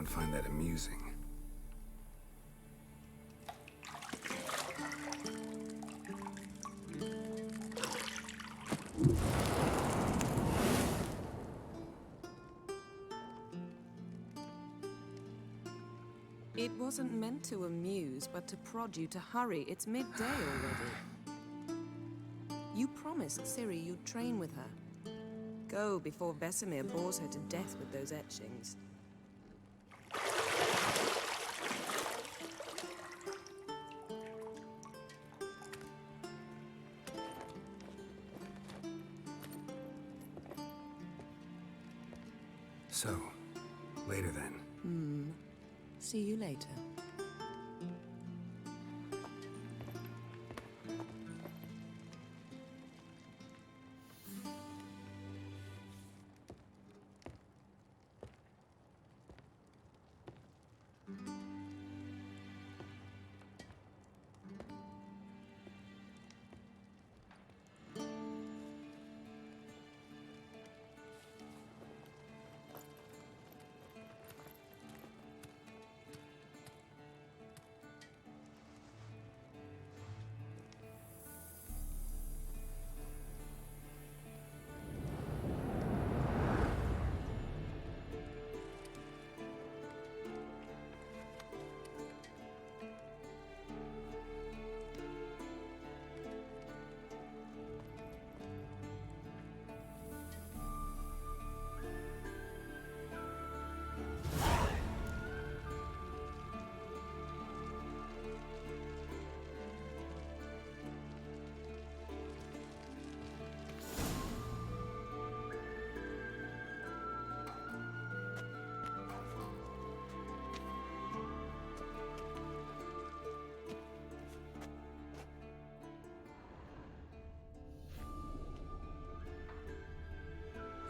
don't find that amusing. It wasn't meant to amuse, but to prod you to hurry. It's midday already. You promised Ciri you'd train with her. Go before Vesemir bores her to death with those etchings. So, later then. See you later.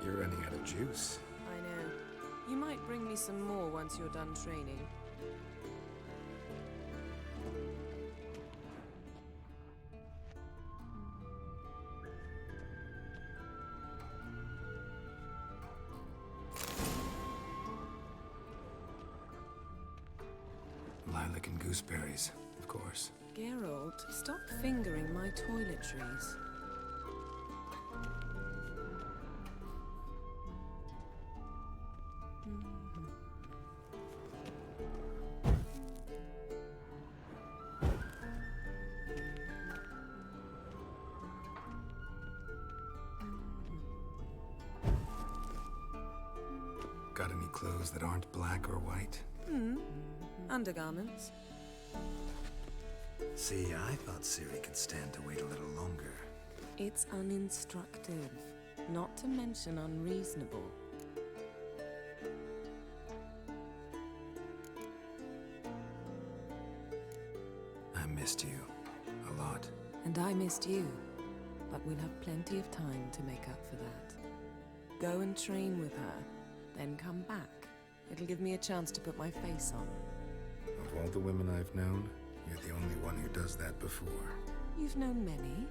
You're running out of juice. I know. You might bring me some more once you're done training. Lilac and gooseberries, of course. Geralt, stop fingering my toiletries. Got any clothes that aren't black or white? Undergarments. See, I thought Ciri could stand to wait a little longer. It's uninstructive, not to mention unreasonable. I missed you. A lot. And I missed you, but we'll have plenty of time to make up for that. Go and train with her, then come back. It'll give me a chance to put my face on. Of all the women I've known, you're the only one who does that before. You've known many.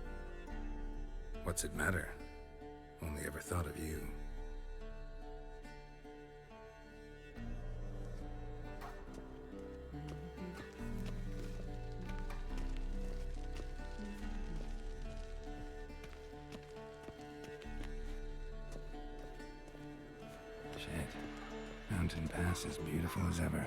What's it matter? Only ever thought of you. Shit. Mountain Pass as beautiful as ever.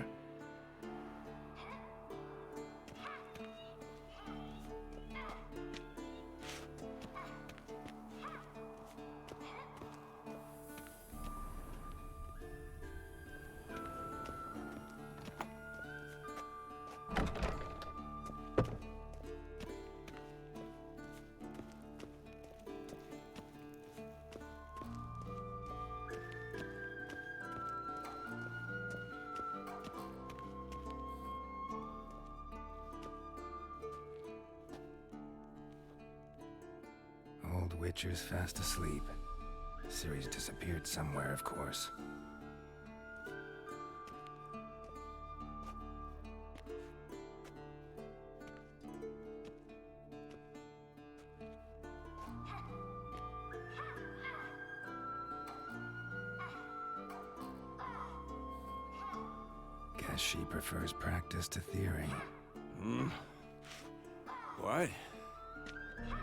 Old Witcher's fast asleep. Ciri's disappeared somewhere, of course. Guess she prefers practice to theory. Hmm? What?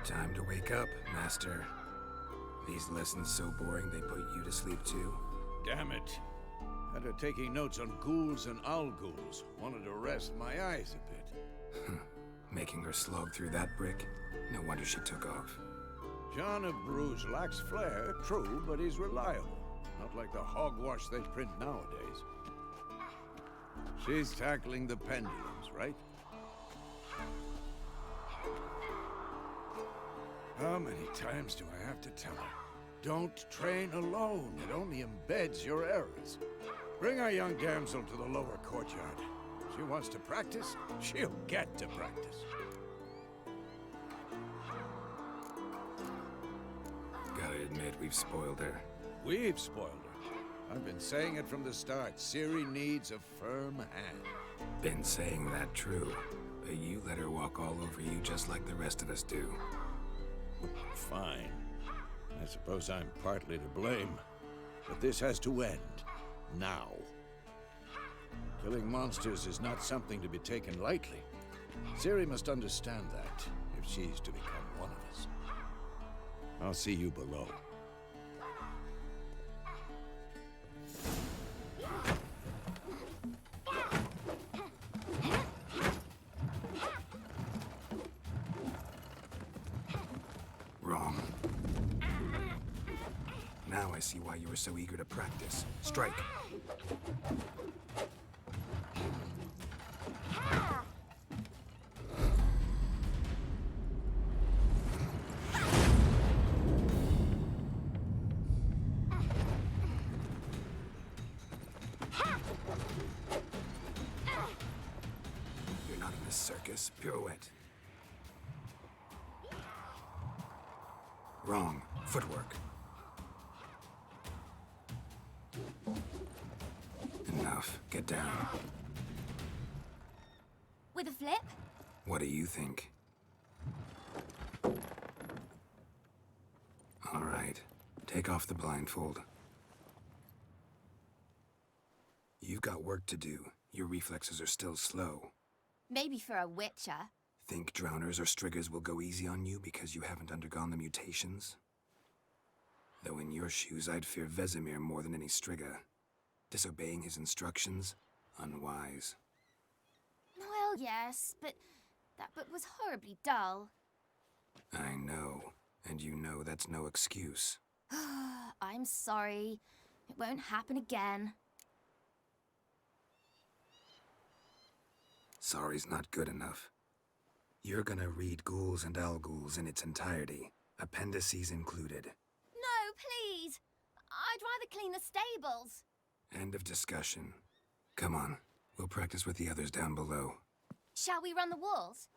Time to wake up, Master. These lessons so boring they put you to sleep too. Damn it. After taking notes on ghouls and owl ghouls, wanted to rest my eyes a bit. Making her slog through that brick? No wonder she took off. John of Bruges lacks flair, true, but he's reliable. Not like the hogwash they print nowadays. She's tackling the pendulums, right? How many times do I have to tell her? Don't train alone. It only embeds your errors. Bring our young damsel to the lower courtyard. She wants to practice, she'll get to practice. Gotta admit, we've spoiled her. We've spoiled her. I've been saying it from the start. Ciri needs a firm hand. Been saying that true, but you let her walk all over you just like the rest of us do. Fine. I suppose I'm partly to blame. But this has to end. Now. Killing monsters is not something to be taken lightly. Ciri must understand that, if she's to become one of us. I'll see you below. Wrong. Now I see why you were so eager to practice. Strike. You're not in a circus. Pirouette. Wrong. Footwork. Enough. Get down. With a flip? What do you think? All right. Take off the blindfold. You've got work to do. Your reflexes are still slow. Maybe for a witcher. Think drowners or striggers will go easy on you because you haven't undergone the mutations? Though in your shoes, I'd fear Vesemir more than any strigger. Disobeying his instructions? Unwise. Well, yes, but that book was horribly dull. I know. And you know that's no excuse. I'm sorry. It won't happen again. Sorry's not good enough. You're gonna read Ghouls and Owl Ghouls in its entirety, appendices included. No, please! I'd rather clean the stables. End of discussion. Come on, we'll practice with the others down below. Shall we run the walls?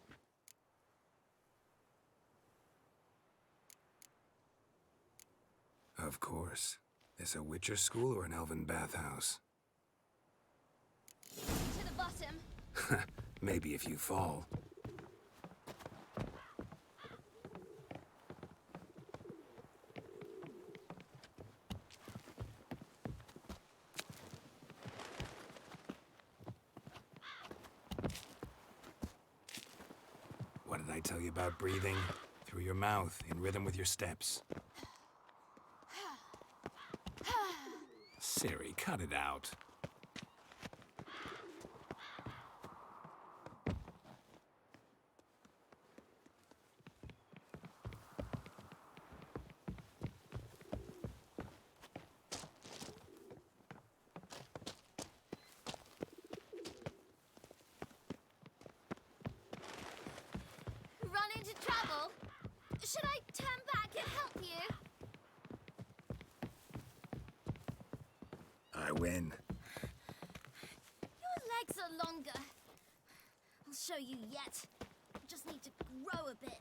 Of course. This a Witcher school or an elven bathhouse? To the bottom. Maybe if you fall. What did I tell you about breathing? Through your mouth, in rhythm with your steps. Ciri, cut it out. Run into trouble? Should I turn back and help you? I win. Your legs are longer. I'll show you yet. Just need to grow a bit.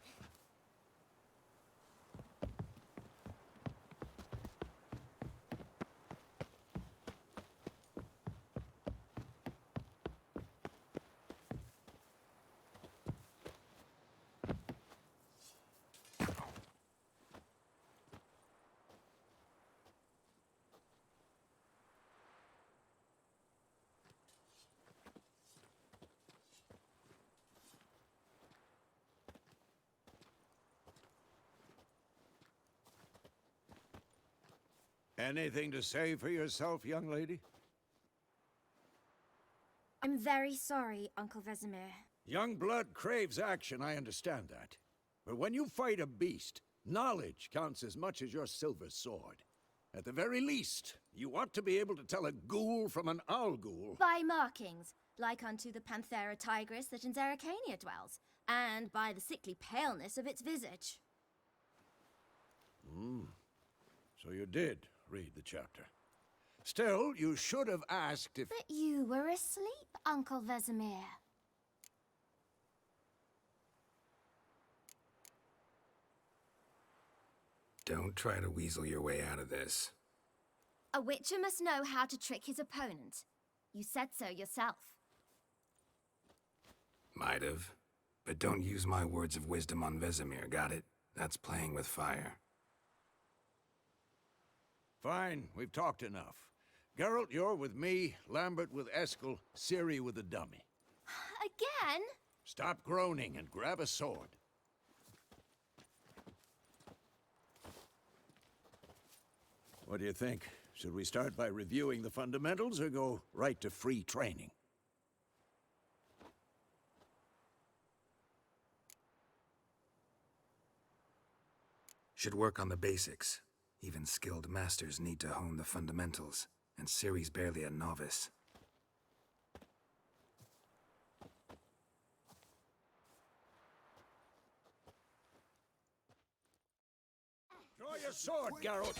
Anything to say for yourself, young lady? I'm very sorry, Uncle Vesemir. Young blood craves action, I understand that. But when you fight a beast, knowledge counts as much as your silver sword. At the very least, you ought to be able to tell a ghoul from an owl ghoul. By markings, like unto the Panthera tigris that in Zeracania dwells, and by the sickly paleness of its visage. So you did read the chapter. Still, you should have asked if... But you were asleep, Uncle Vesemir. Don't try to weasel your way out of this. A witcher must know how to trick his opponent. You said so yourself. Might have. But don't use my words of wisdom on Vesemir, got it? That's playing with fire. Fine, we've talked enough. Geralt, you're with me, Lambert with Eskel, Ciri with the dummy. Again? Stop groaning and grab a sword. What do you think? Should we start by reviewing the fundamentals or go right to free training? Should work on the basics. Even skilled masters need to hone the fundamentals, and Ciri's barely a novice. Draw your sword, Geralt!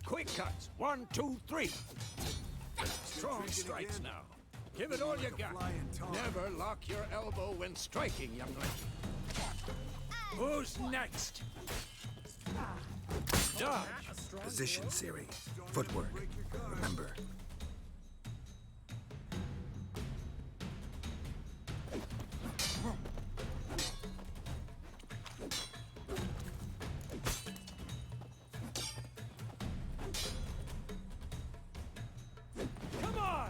Quick cuts. 1, 2, 3. Strong strikes now. Give it all you got. Never lock your elbow when striking, young lady. Who's next? Dodge. Position, Ciri. Footwork. Remember. Come on!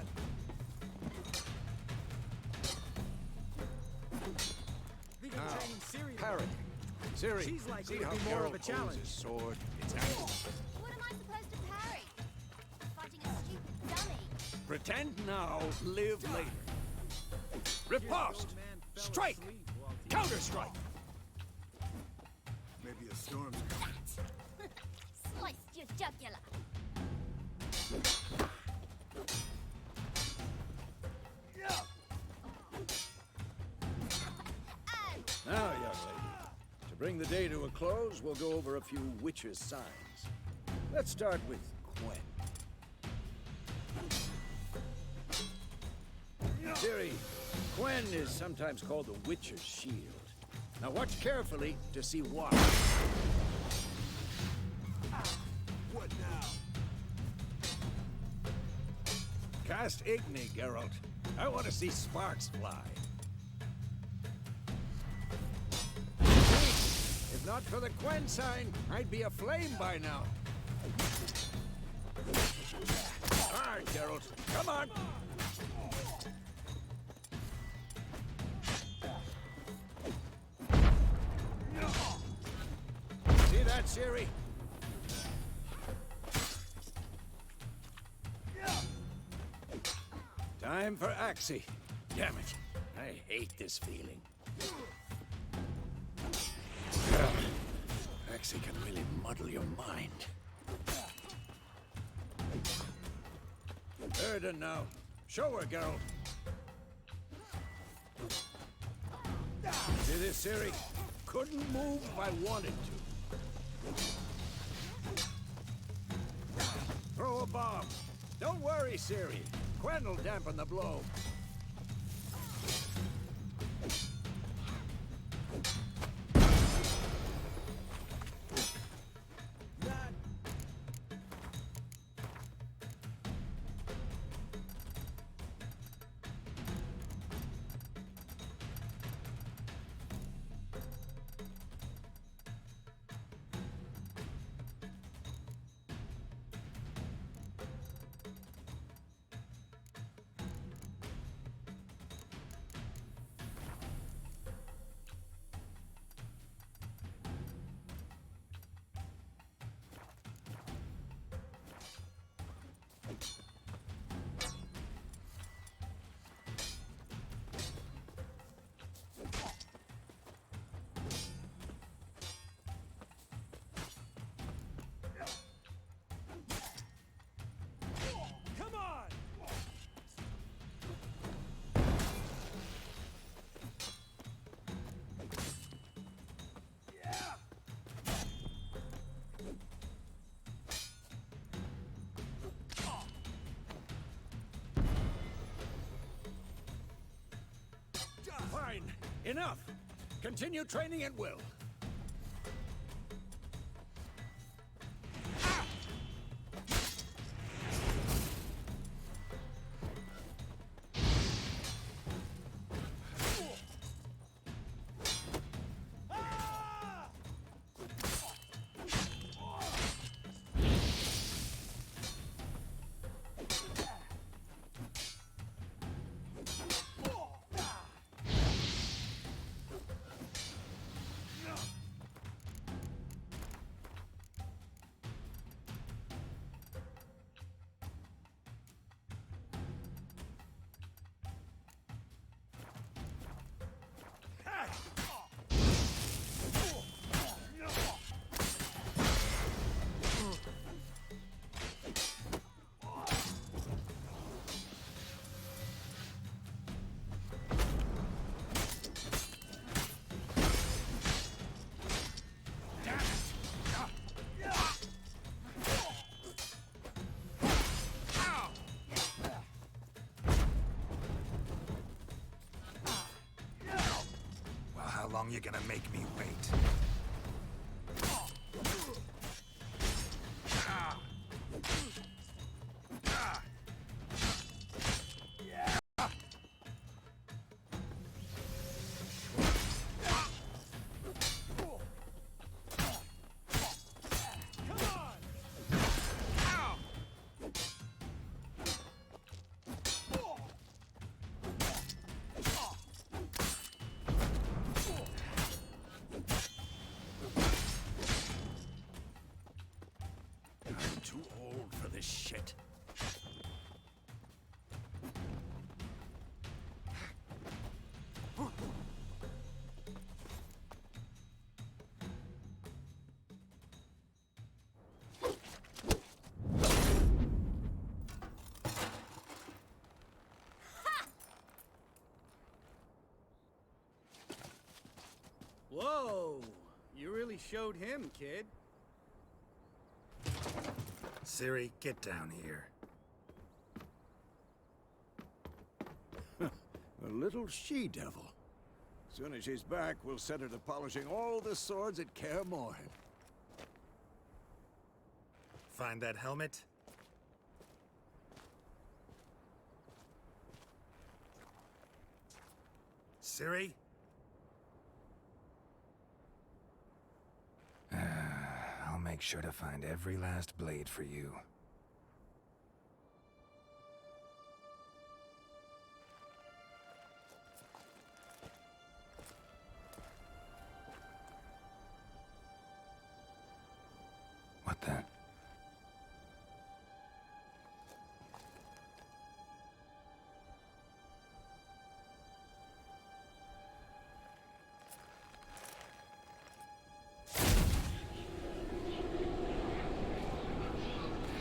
Parry. Ciri, She's likely see to how be more of Geralt a challenge. holds his sword? It's action. What am I supposed to parry? Fighting a stupid dummy. Pretend now, live later. Riposte! Strike! Counter-strike! Maybe a storm's Sliced your jugular. Now, young lady, to bring the day to a close, we'll go over a few witches' signs. Let's start with Quen. Ciri, Quen is sometimes called the Witcher's Shield. Now watch carefully to see why. What now? Cast Igni, Geralt. I want to see sparks fly. If not for the Quen sign, I'd be aflame by now. All right, Geralt. Come on. See that, Ciri? Time for Axie. Damn it. I hate this feeling. Axie can really muddle your mind. Erden now. Show her, Geralt. See this, Ciri? Couldn't move if I wanted to. Throw a bomb. Don't worry, Ciri. Quen will dampen the blow. Enough! Continue training at will. How long you gonna make me wait? I'm too old for this shit. Whoa! You really showed him, kid. Ciri, get down here. A little she-devil. Soon as she's back, we'll set her to polishing all the swords at Kaer Morhen. Find that helmet? Ciri? I'll make sure to find every last blade for you. What the?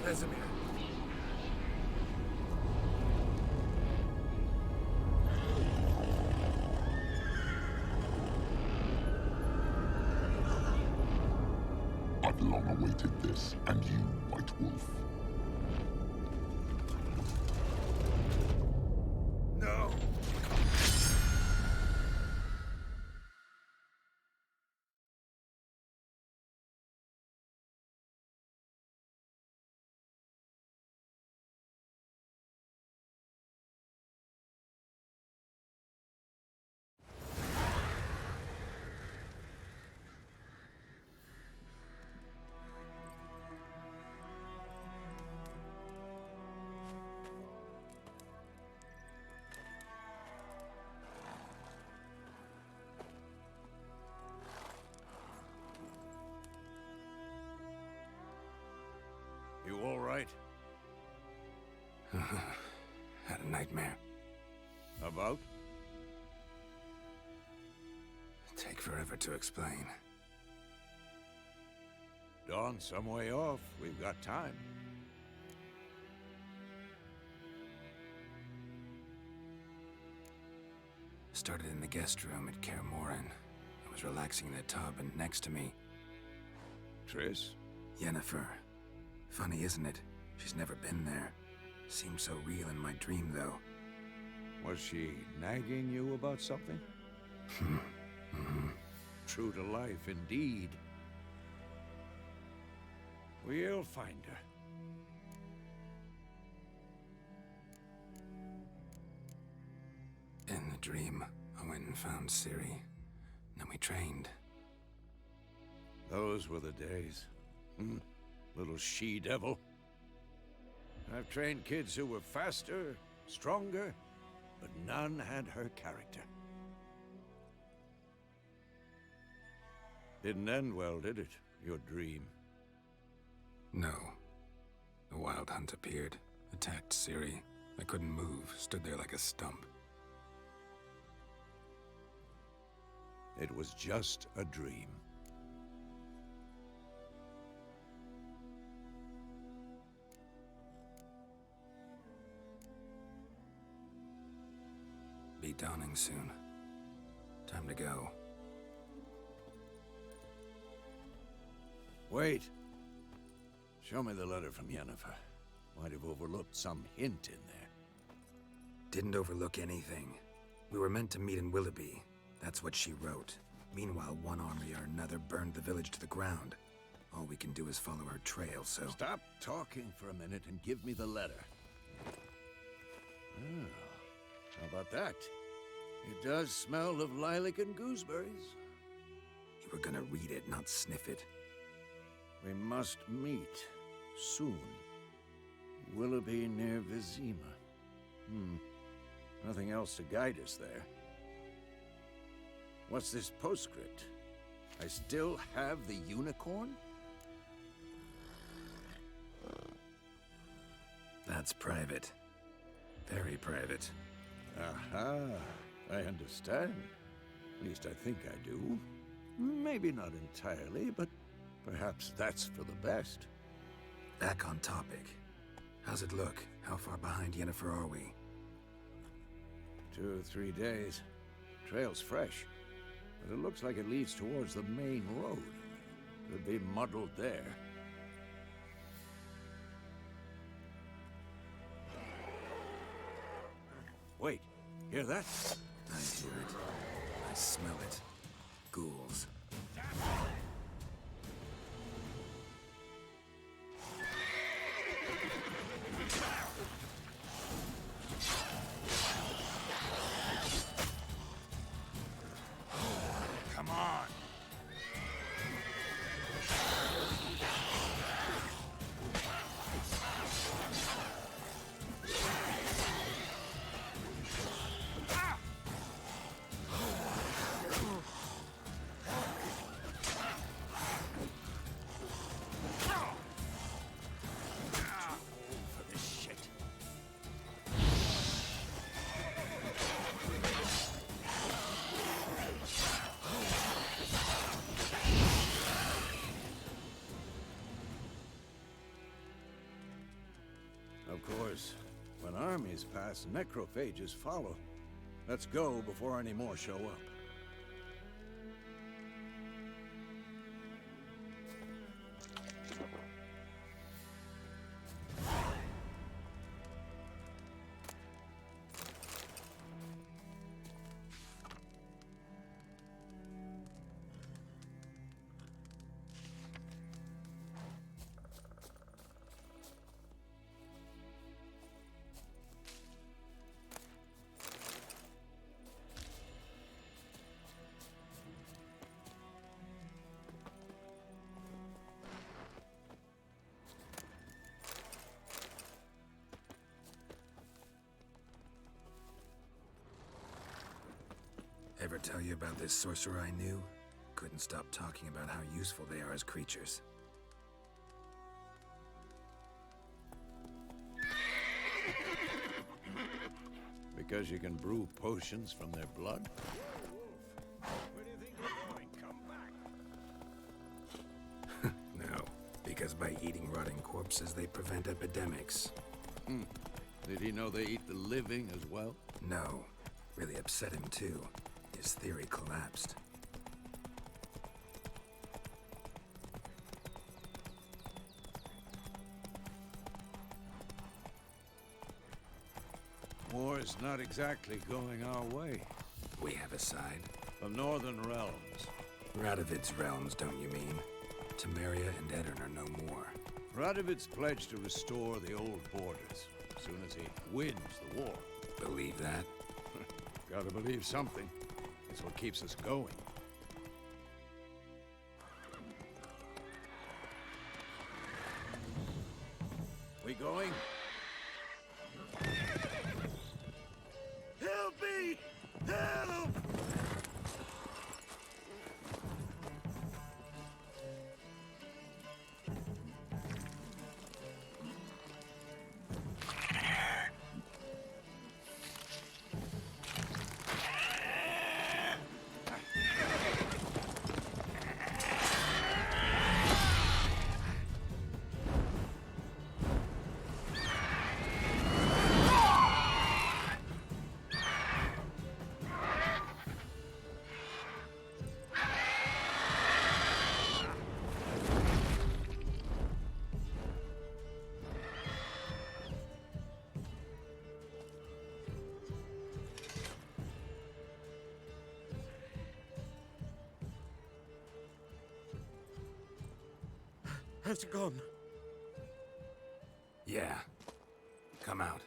Vesemir. I've long awaited this, and you, White Wolf. No! You all right? Had a nightmare. About? Take forever to explain. Dawn's some way off. We've got time. Started in the guest room at Kaer Morhen. I was relaxing in the tub, and next to me, Triss? Yennefer. Funny, isn't it? She's never been there. Seemed so real in my dream, though. Was she nagging you about something? True to life, indeed. We'll find her. In the dream, I went and found Ciri. Then we trained. Those were the days. Little she-devil. I've trained kids who were faster, stronger, but none had her character. Didn't end well, did it? Your dream? No. The Wild Hunt appeared, attacked Ciri. I couldn't move, stood there like a stump. It was just a dream. Be dawning soon. Time to go. Wait. Show me the letter from Yennefer. Might have overlooked some hint in there. Didn't overlook anything. We were meant to meet in Willoughby. That's what she wrote. Meanwhile, one army or another burned the village to the ground. All we can do is follow her trail, so... Stop talking for a minute and give me the letter. Oh, how about that? It does smell of lilac and gooseberries. You were gonna read it, not sniff it. We must meet soon. Willoughby near Vizima. Nothing else to guide us there. What's this postscript? I still have the unicorn? That's private. Very private. Aha, I understand. At least I think I do. Maybe not entirely, but perhaps that's for the best. Back on topic. How's it look? How far behind Yennefer are we? 2 or 3 days. Trail's fresh, but it looks like it leads towards the main road. Could be muddled there. Wait, hear that? I hear it. I smell it. Ghouls. Come on! For this shit. Of course, when armies pass, necrophages follow. Let's go before any more show up. Ever tell you about this sorcerer I knew? Couldn't stop talking about how useful they are as creatures. Because you can brew potions from their blood? Where do you think you're going? Come back! No, because by eating rotting corpses, they prevent epidemics. Did he know they eat the living as well? No, really upset him too. His theory collapsed. War's not exactly going our way. We have a side. The Northern Realms. Radovid's realms, don't you mean? Temeria and Edirn are no more. Radovid's pledged to restore the old borders as soon as he wins the war. Believe that? Gotta believe something. It's what keeps us going. We going? Help me! Help! Has it gone? Yeah. Come out.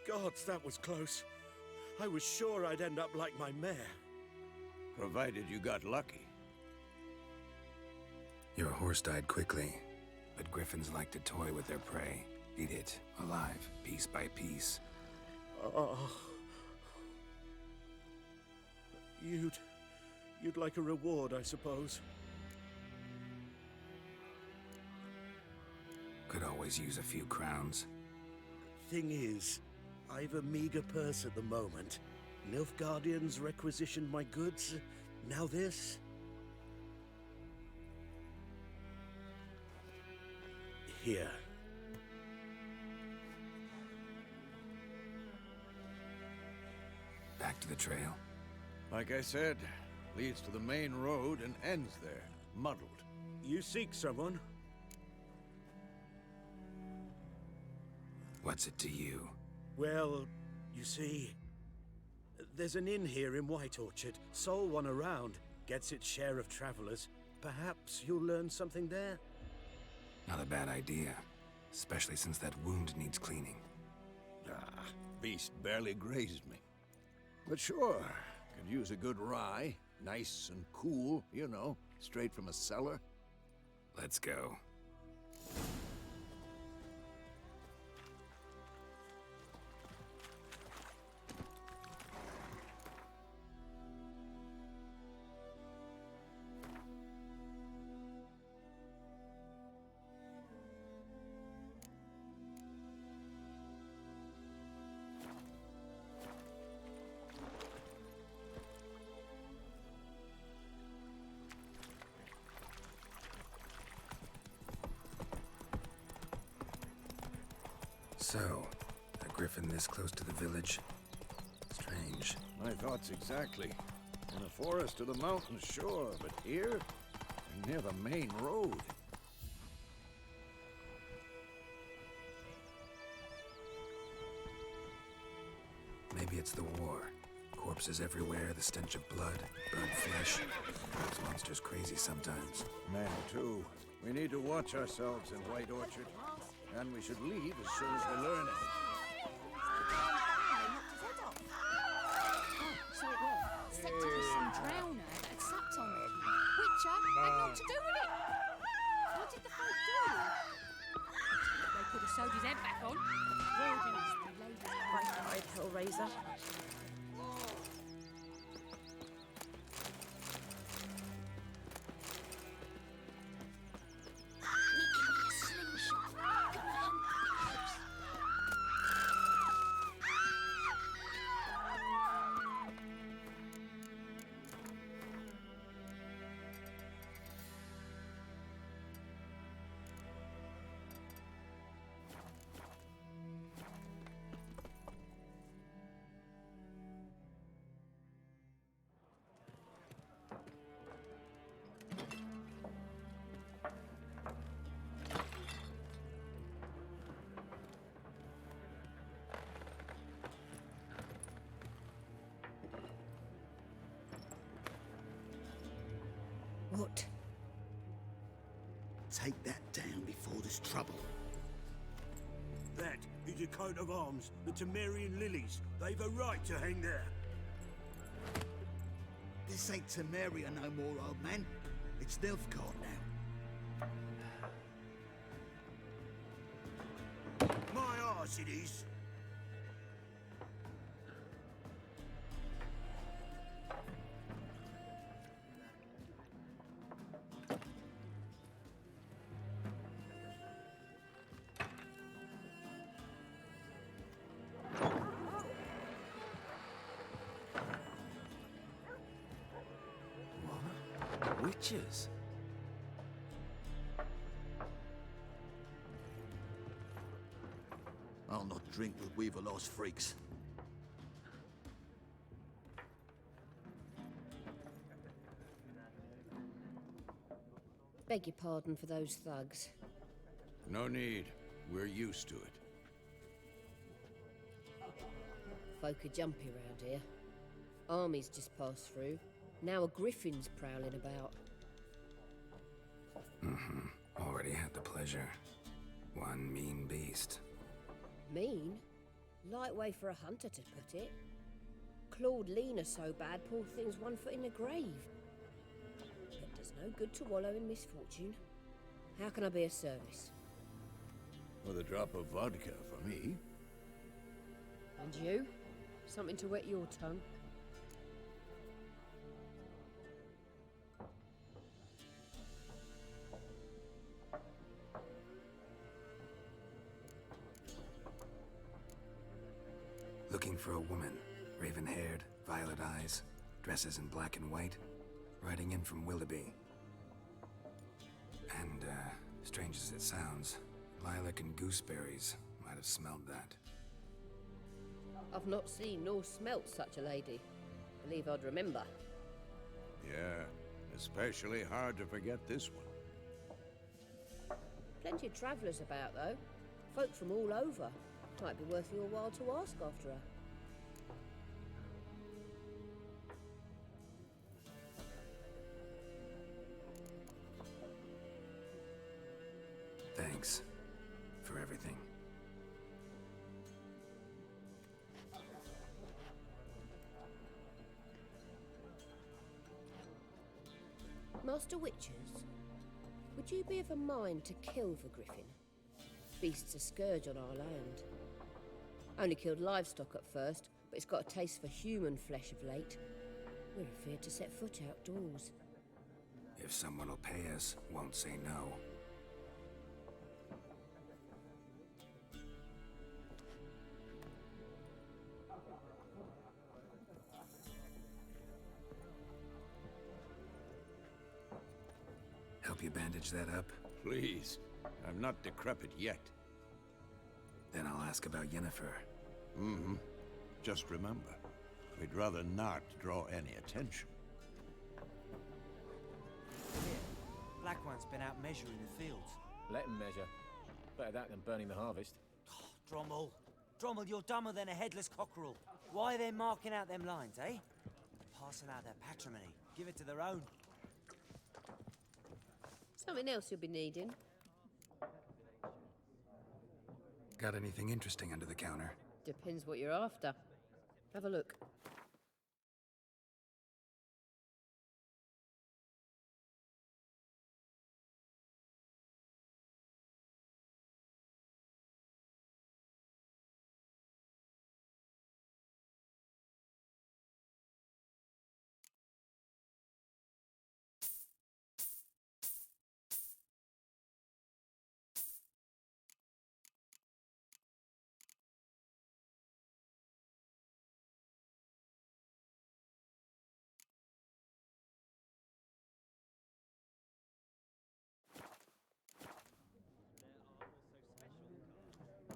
Gods, that was close. I was sure I'd end up like my mare. Provided you got lucky. Your horse died quickly, but griffins like to toy with their prey. Eat it, alive, piece by piece. Oh. You'd like a reward, I suppose. Could always use a few crowns. Thing is, I've a meager purse at the moment. Nilfgaardians requisitioned my goods. Now this. Here. Back to the trail. Like I said, leads to the main road and ends there, muddled. You seek someone? What's it to you? Well, you see, there's an inn here in White Orchard. Sole one around. Gets its share of travelers. Perhaps you'll learn something there? Not a bad idea. Especially since that wound needs cleaning. Ah, beast barely grazed me. But sure, could use a good rye. Nice and cool, you know, straight from a cellar. Let's go. So, a griffin this close to the village? Strange. My thoughts exactly. In the forest or the mountains, sure, but here? Near the main road. Maybe it's the war. Corpses everywhere, the stench of blood, burnt flesh. Those monsters crazy sometimes. Man, too. We need to watch ourselves in White Orchard. And we should leave as soon as we learn it. So it was. Except it was some drowner that had sucked on it. Witcher had naught to do with it. What did the folk do? They could have sewed his head back on. Wilderness, they laid his Right-eyed Hellraiser. What? Take that down before there's trouble. That is a coat of arms, the Temerian lilies. They've a right to hang there. This ain't Temeria no more, old man. It's Nilfgaard now. My arse it is. Witches? I'll not drink with Weaverlost freaks. Beg your pardon for those thugs. No need. We're used to it. Folk are jumpy round here. Armies just passed through. Now a griffin's prowling about. Already had the pleasure. One mean beast. Mean? Light way for a hunter to put it. Clawed Lena so bad, poor thing's 1 foot in the grave. It does no good to wallow in misfortune. How can I be of service? With a drop of vodka for me. And you? Something to wet your tongue? Looking for a woman. Raven-haired, violet eyes, dresses in black and white. Riding in from Willoughby. And, strange as it sounds, lilac and gooseberries might have smelled that. I've not seen nor smelt such a lady. Believe I'd remember. Yeah, especially hard to forget this one. Plenty of travellers about, though. Folk from all over. Might be worth your while to ask after her. Thanks for everything. Master Witchers, would you be of a mind to kill the griffin? Beast's a scourge on our land. Only killed livestock at first, but it's got a taste for human flesh of late. We're afeard to set foot outdoors. If someone will pay us, won't say no. Help you bandage that up? Please. I'm not decrepit yet. Then I'll ask about Yennefer. Mm-hmm. Just remember, we'd rather not draw any attention. Black One's been out measuring the fields. Let him measure. Better that than burning the harvest. Drommel. Drommel, you're dumber than a headless cockerel. Why are they marking out them lines, eh? Passing out their patrimony. Give it to their own. Something else you'll be needing. Got anything interesting under the counter? Depends what you're after. Have a look.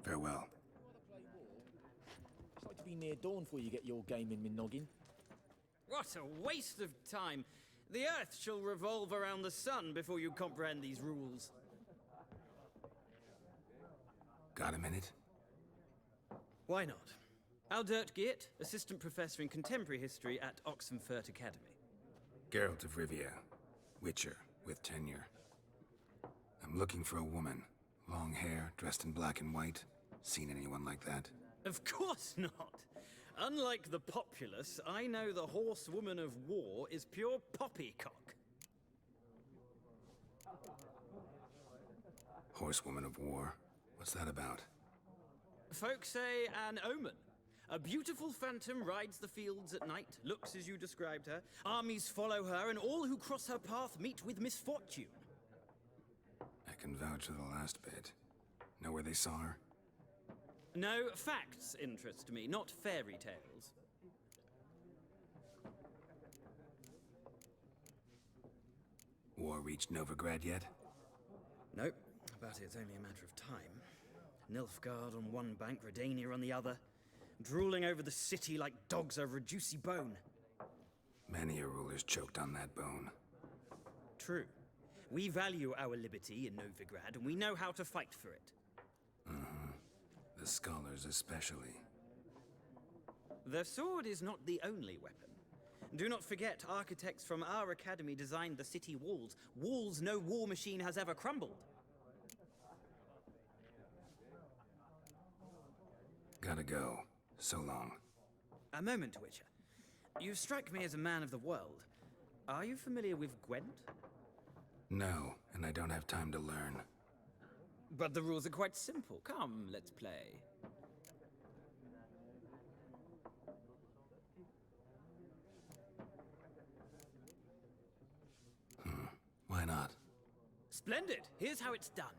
Farewell. It's like to be near dawn before you get your game in, min noggin. What a waste of time! The Earth shall revolve around the sun before you comprehend these rules. Got a minute? Why not? Aldert Geert, Assistant Professor in Contemporary History at Oxenfurt Academy. Geralt of Rivia. Witcher, with tenure. I'm looking for a woman. Long hair, dressed in black and white. Seen anyone like that? Of course not. Unlike the populace, I know the horsewoman of war is pure poppycock. Horsewoman of war? What's that about? Folks say an omen. A beautiful phantom rides the fields at night, looks as you described her. Armies follow her, and all who cross her path meet with misfortune. I can vouch for the last bit. Know where they saw her? No, facts interest me, not fairy tales. War reached Novigrad yet? Nope, but it's only a matter of time. Nilfgaard on one bank, Redania on the other, drooling over the city like dogs over a juicy bone. Many a ruler's choked on that bone. True. We value our liberty in Novigrad, and we know how to fight for it. The scholars especially. The sword is not the only weapon. Do not forget, architects from our academy designed the city walls. Walls no war machine has ever crumbled. Gotta go. So long. A moment, Witcher. You strike me as a man of the world. Are you familiar with Gwent? No, and I don't have time to learn. But the rules are quite simple. Come, let's play. Why not? Splendid! Here's how it's done.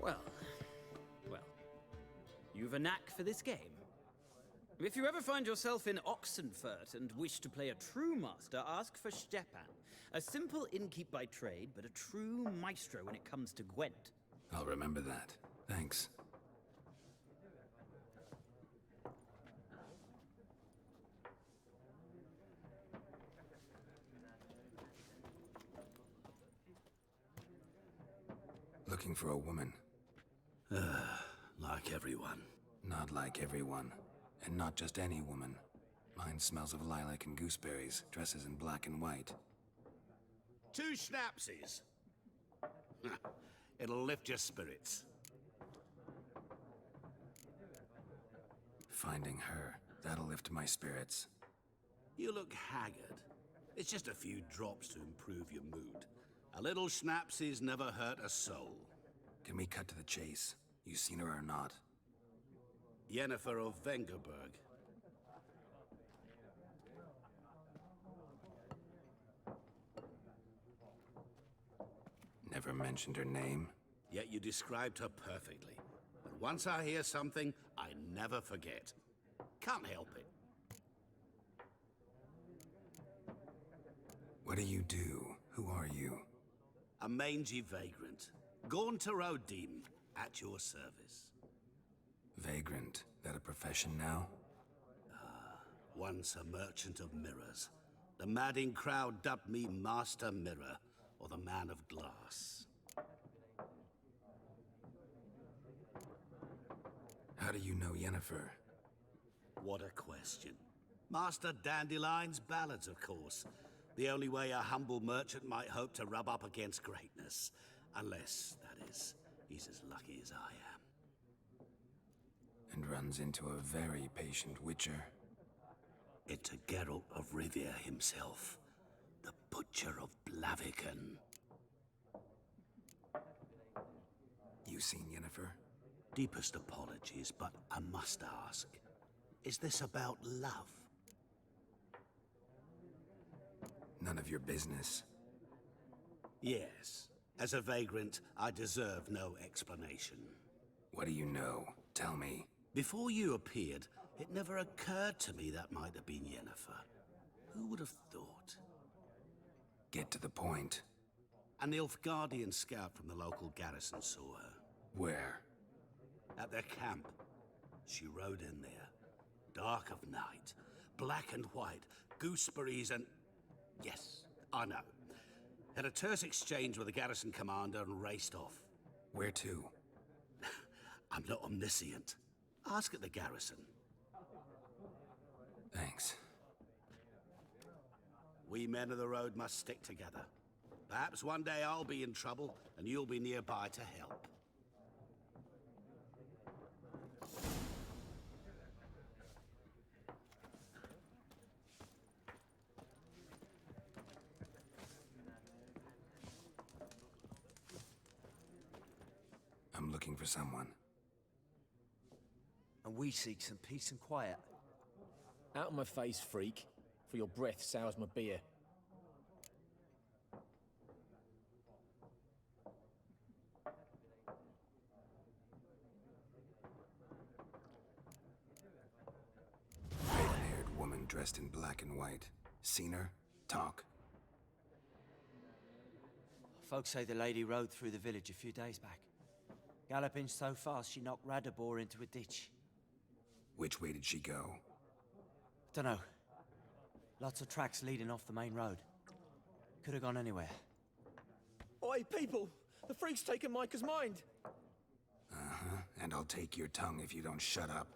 Well, you've a knack for this game. If you ever find yourself in Oxenfurt and wish to play a true master, ask for Stepan. A simple innkeep by trade, but a true maestro when it comes to Gwent. I'll remember that. Thanks. Looking for a woman. Like everyone. Not like everyone. And not just any woman. Mine smells of lilac and gooseberries, dresses in black and white. 2 schnapsies. It'll lift your spirits. Finding her, that'll lift my spirits. You look haggard. It's just a few drops to improve your mood. A little schnapsies never hurt a soul. Can we cut to the chase? You seen her or not? Yennefer of Vengerberg. Never mentioned her name. Yet you described her perfectly. And once I hear something, I never forget. Can't help it. What do you do? Who are you? A mangy vagrant. Gone to Rodim, at your service. Vagrant. That a profession now? Once a merchant of mirrors. The madding crowd dubbed me Master Mirror, or the Man of Glass. How do you know Yennefer? What a question. Master Dandelion's ballads, of course. The only way a humble merchant might hope to rub up against greatness. Unless, that is, he's as lucky as I am. And runs into a very patient witcher. It's a Geralt of Rivia himself. The Butcher of Blaviken. You seen Yennefer? Deepest apologies, but I must ask. Is this about love? None of your business. Yes. As a vagrant, I deserve no explanation. What do you know? Tell me. Before you appeared, it never occurred to me that might have been Yennefer. Who would have thought? Get to the point. An Nilfgaardian scout from the local garrison saw her. Where? At their camp. She rode in there. Dark of night. Black and white. Gooseberries and... Yes, I know. Had a terse exchange with the garrison commander and raced off. Where to? I'm not omniscient. Ask at the garrison. Thanks. We men of the road must stick together. Perhaps one day I'll be in trouble and you'll be nearby to help. I'm looking for someone. And we seek some peace and quiet. Out of my face, freak. For your breath sours my beer. Raven-haired woman dressed in black and white. Seen her? Talk. Folks say the lady rode through the village a few days back. Galloping so fast she knocked Radabor into a ditch. Which way did she go? Dunno. Lots of tracks leading off the main road. Could have gone anywhere. Oi, people! The freak's taken Micah's mind! Uh-huh. And I'll take your tongue if you don't shut up.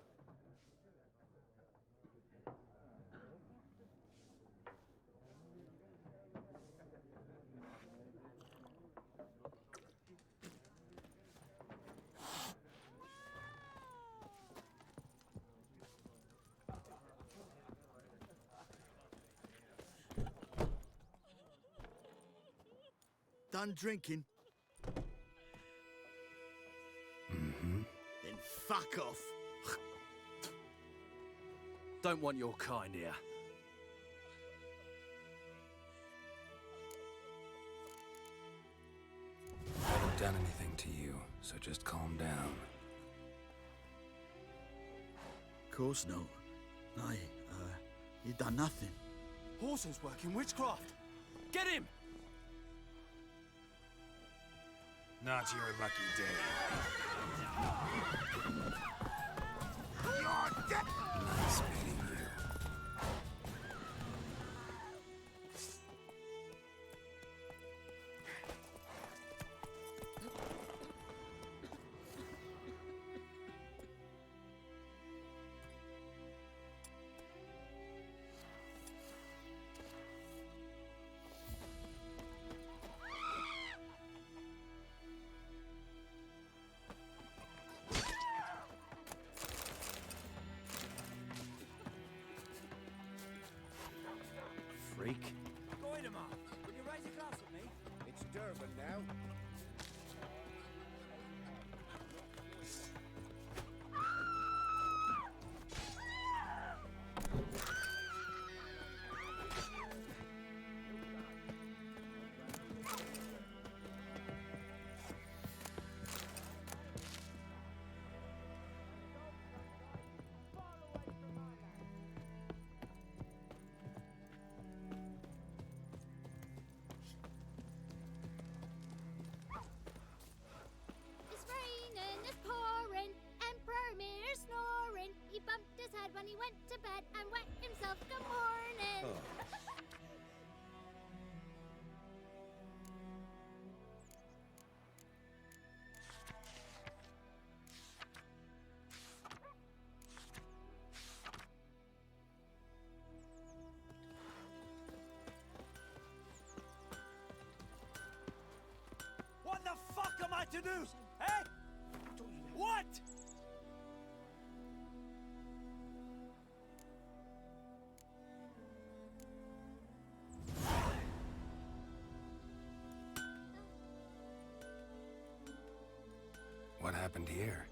Done drinking? Mm-hmm. Then fuck off. Don't want your kind here. I haven't done anything to you, so just calm down. Of course no. You done nothing. Horses work in witchcraft. Get him! Not your lucky day. You're dead! Nice meeting you. Freak. Goidemar, would you raise a glass with me? It's Durban now. It's raining, it's pouring, Emperor Mir snoring. He bumped his head when he went to bed and wet himself. Good morning. What the fuck am I to do? Eh? What? What happened here?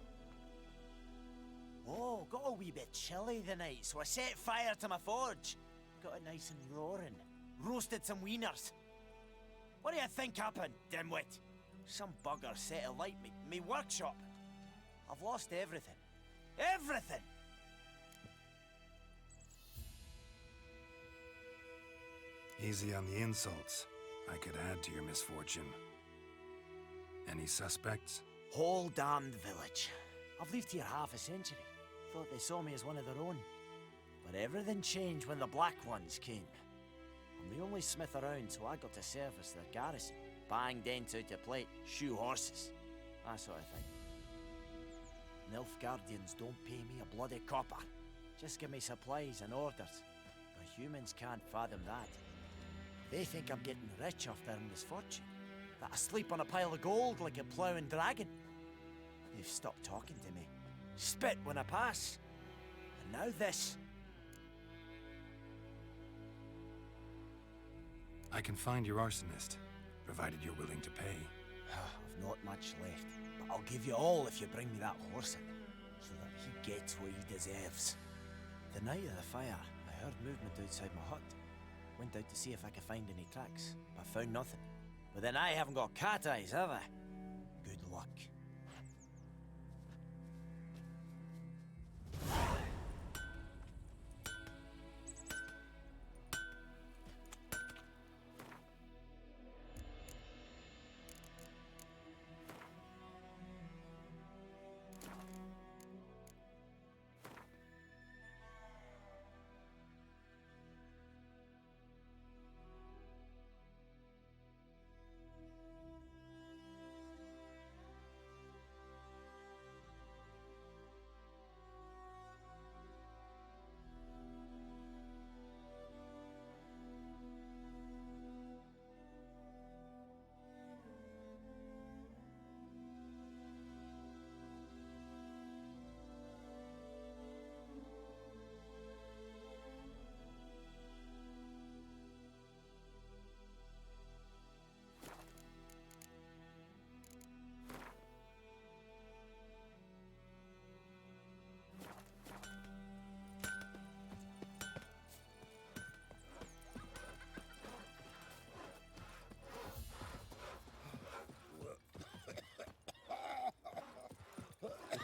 Oh, got a wee bit chilly the night, so I set fire to my forge. Got it nice and roaring. Roasted some wieners. What do you think happened, dimwit? Some bugger set alight me workshop. I've lost everything. Everything! Easy on the insults. I could add to your misfortune. Any suspects? Whole damned village. I've lived here half a century. Thought they saw me as one of their own. But everything changed when the Black Ones came. I'm the only smith around, so I got to service their garrison. Bang dents out of plate, shoe horses. That sort of thing. Nilfgaardians don't pay me a bloody copper. Just give me supplies and orders. The humans can't fathom that. They think I'm getting rich off their misfortune. That I sleep on a pile of gold like a ploughing dragon. They've stopped talking to me. Spit when I pass. And now this. I can find your arsonist, provided you're willing to pay. I've not much left, but I'll give you all if you bring me that horse in, so that he gets what he deserves. The night of the fire, I heard movement outside my hut. Went out to see if I could find any tracks, but found nothing. But then I haven't got cat eyes, have I? Good luck.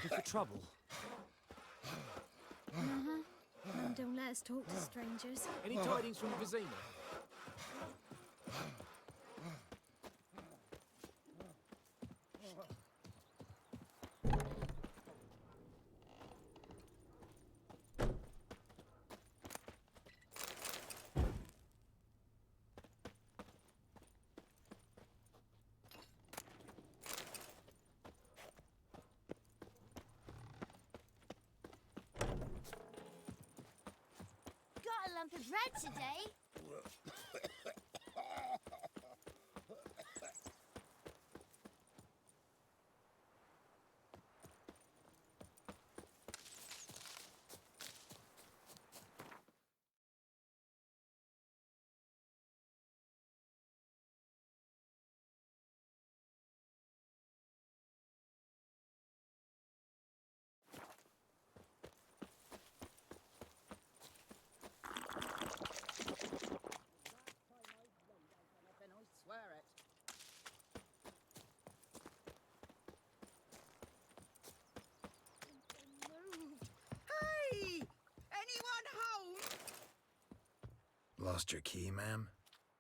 Looking for trouble? Don't let us talk to strangers. Any tidings from Vizima? Got a lump of bread today. I swear it. Moved. Hey! Anyone home? Lost your key, ma'am?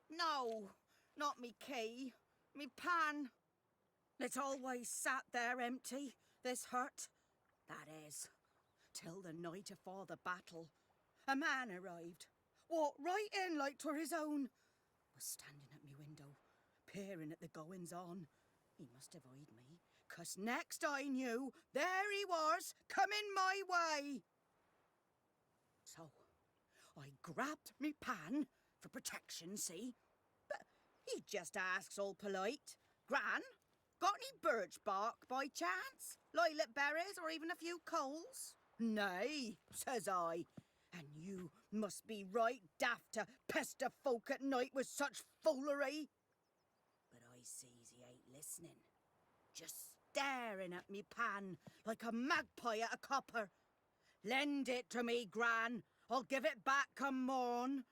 No, not me key. Me pan. It's always sat there empty, this hut. That is, till the night afore the battle. A man arrived. Walked right in like 'twere his own. Was standing at me window, peering at the goings-on. He must have eyed me, 'cause next I knew, there he was, coming my way. So, I grabbed me pan, for protection, see? But he just asks all polite, Gran, got any birch bark by chance? Lilac berries or even a few coals? Nay, says I. And you must be right daft to pester folk at night with such foolery. But I sees he ain't listening. Just staring at me pan like a magpie at a copper. Lend it to me, Gran. I'll give it back come morn.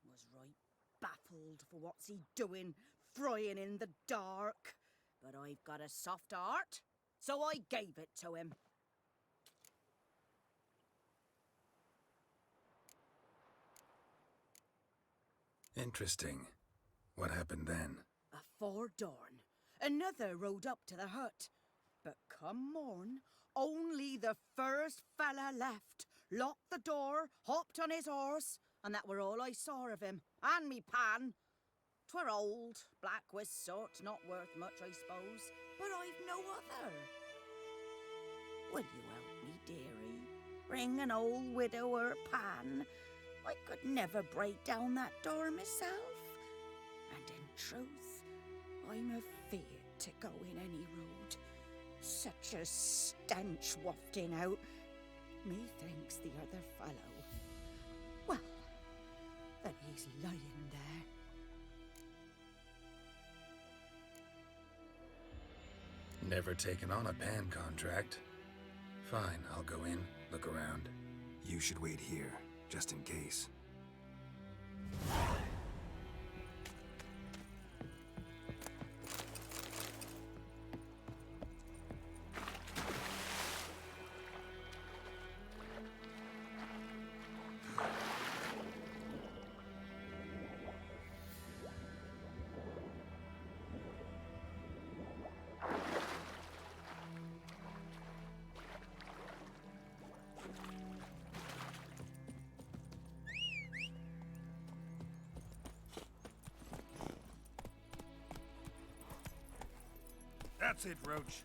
Was right baffled for what's he doing, frying in the dark. But I've got a soft heart, so I gave it to him. Interesting. What happened then? Afore dawn, another rode up to the hut. But come morn, only the first fella left, locked the door, hopped on his horse, and that were all I saw of him, and me pan. 'Twere old, black with soot, not worth much, I suppose, but I've no other. Will you help me, dearie? Bring an old widower pan. I could never break down that door myself. And in truth, I'm afeard to go in any road. Such a stench wafting out. Methinks the other fellow, well, that he's lying there. Never taken on a pan contract. Fine, I'll go in, look around. You should wait here, just in case. That's it, Roach.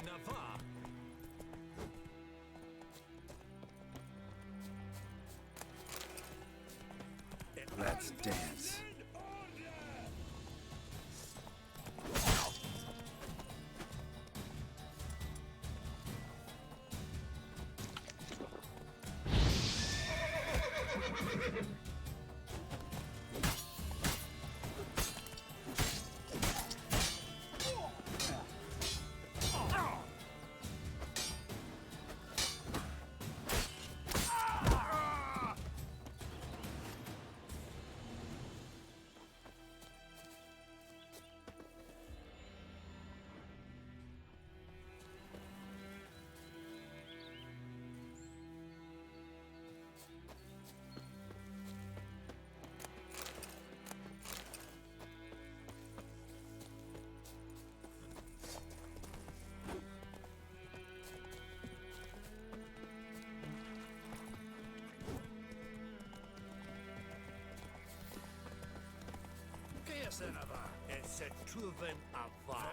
Navarre. Let's dance. It's a truven avar.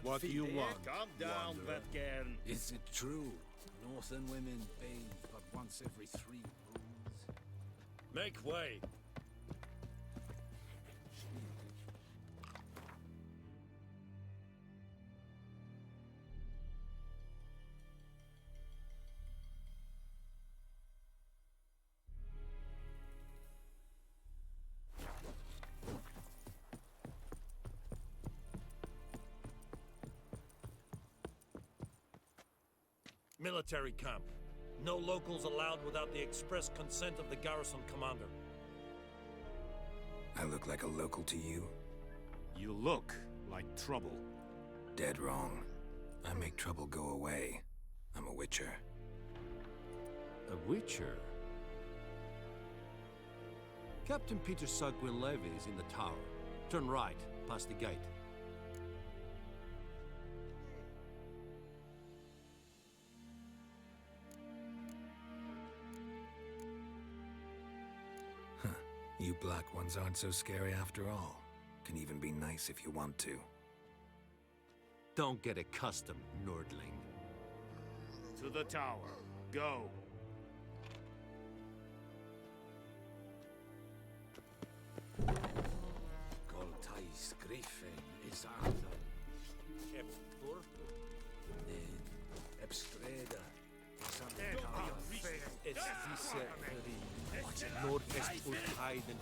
What do you want? Calm down, Wanderer? Vetgern. Is it true? Northern women bathe but once every 3 moons. Make way. Military camp. No locals allowed without the express consent of the garrison commander. I look like a local to you? You look like trouble. Dead wrong. I make trouble go away. I'm a witcher. A witcher? Captain Peter Sugwin Levy is in the tower. Turn right, past the gate. You black ones aren't so scary after all. Can even be nice if you want to. Don't get accustomed, nerdling. To the tower. Go. Goltais Griffin is Arthur. Kepur. Ebstreda. Es diese Nordwest Urheiden.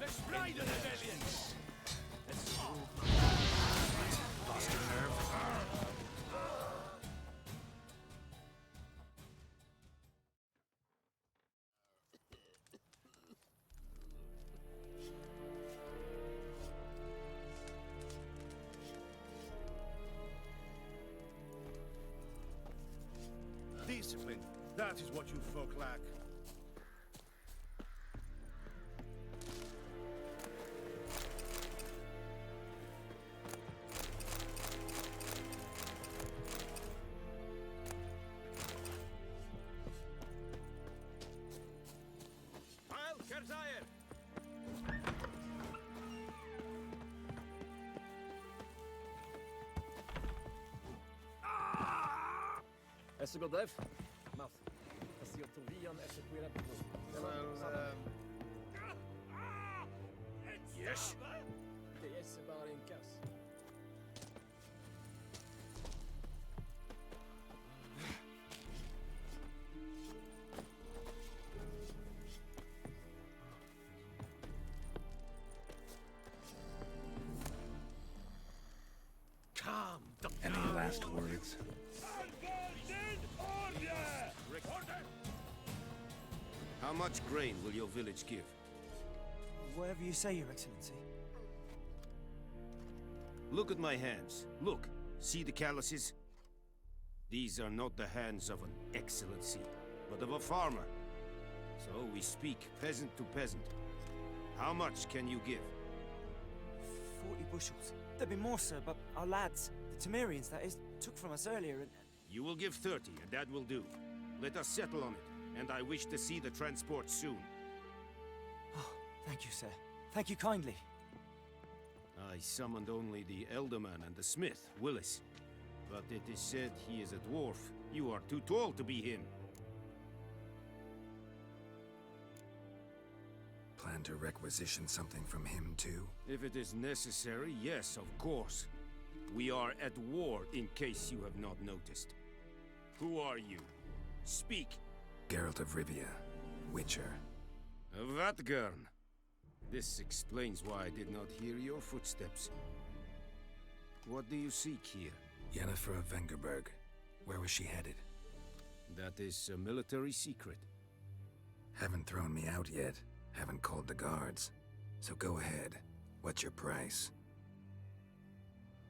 Lost your nerve? Discipline. That is what you folk lack. Heil Kerzaier! Essegal Dev. Mouth. Casio Tovian, Essequira. Yes? Det är bara en kass. Any last words? How much grain will your village give? Whatever you say, Your Excellency. Look at my hands. Look. See the calluses? These are not the hands of an excellency, but of a farmer. So we speak peasant to peasant. How much can you give? 40 bushels. There'd be more, sir, but our lads, the Temerians, that is, took from us earlier and... You will give 30, and that will do. Let us settle on it, and I wish to see the transport soon. Oh, thank you, sir. Thank you kindly. I summoned only the Elderman and the smith, Willis. But it is said he is a dwarf. You are too tall to be him. Plan to requisition something from him, too? If it is necessary, yes, of course. We are at war, in case you have not noticed. Who are you? Speak. Geralt of Rivia, Witcher. Vatgern. This explains why I did not hear your footsteps. What do you seek here? Yennefer of Vengerberg. Where was she headed? That is a military secret. Haven't thrown me out yet. Haven't called the guards. So go ahead. What's your price?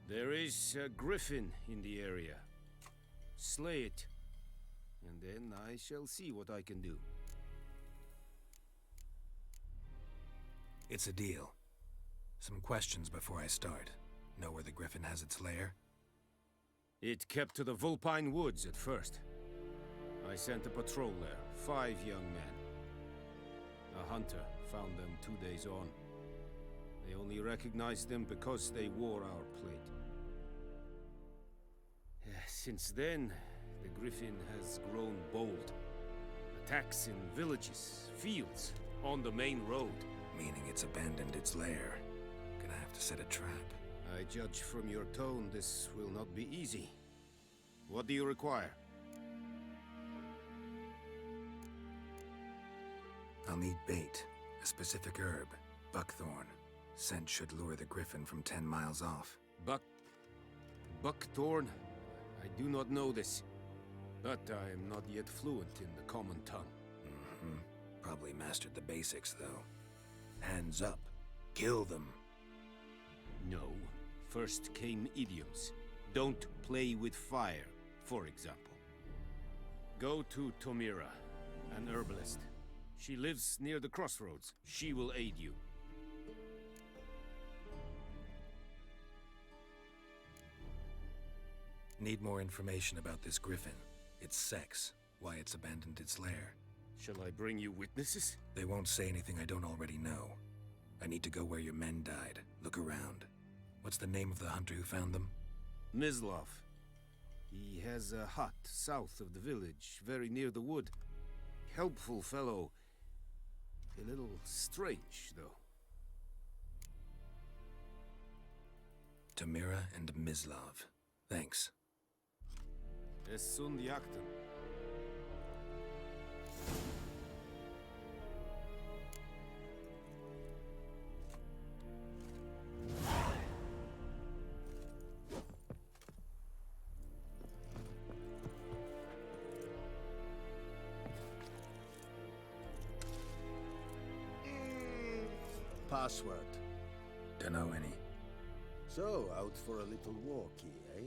There is a griffin in the area. Slay it. And then I shall see what I can do. It's a deal. Some questions before I start. Know where the griffin has its lair? It kept to the Vulpine Woods at first. I sent a patrol there, 5 young men. A hunter found them 2 days on. They only recognized them because they wore our plate. Since then, the griffin has grown bold. Attacks in villages, fields, on the main road. Meaning it's abandoned its lair. Gonna have to set a trap. I judge from your tone this will not be easy. What do you require? I'll need bait. A specific herb. Buckthorn. Scent should lure the griffin from 10 miles off. Buckthorn? I do not know this. But I am not yet fluent in the common tongue. Mm-hmm. Probably mastered the basics, though. Hands up. Kill them. No. First came idioms. Don't play with fire, for example. Go to Tomira, an herbalist. She lives near the crossroads. She will aid you. Need more information about this griffin. Its sex, why it's abandoned its lair. Shall I bring you witnesses? They won't say anything I don't already know. I need to go where your men died. Look around. What's the name of the hunter who found them? Mislov. He has a hut south of the village, very near the wood. Helpful fellow. A little strange, though. Tamira and Mislov. Thanks. Es sunt jakten. Password. Dunno any. So, out for a little walkie, eh?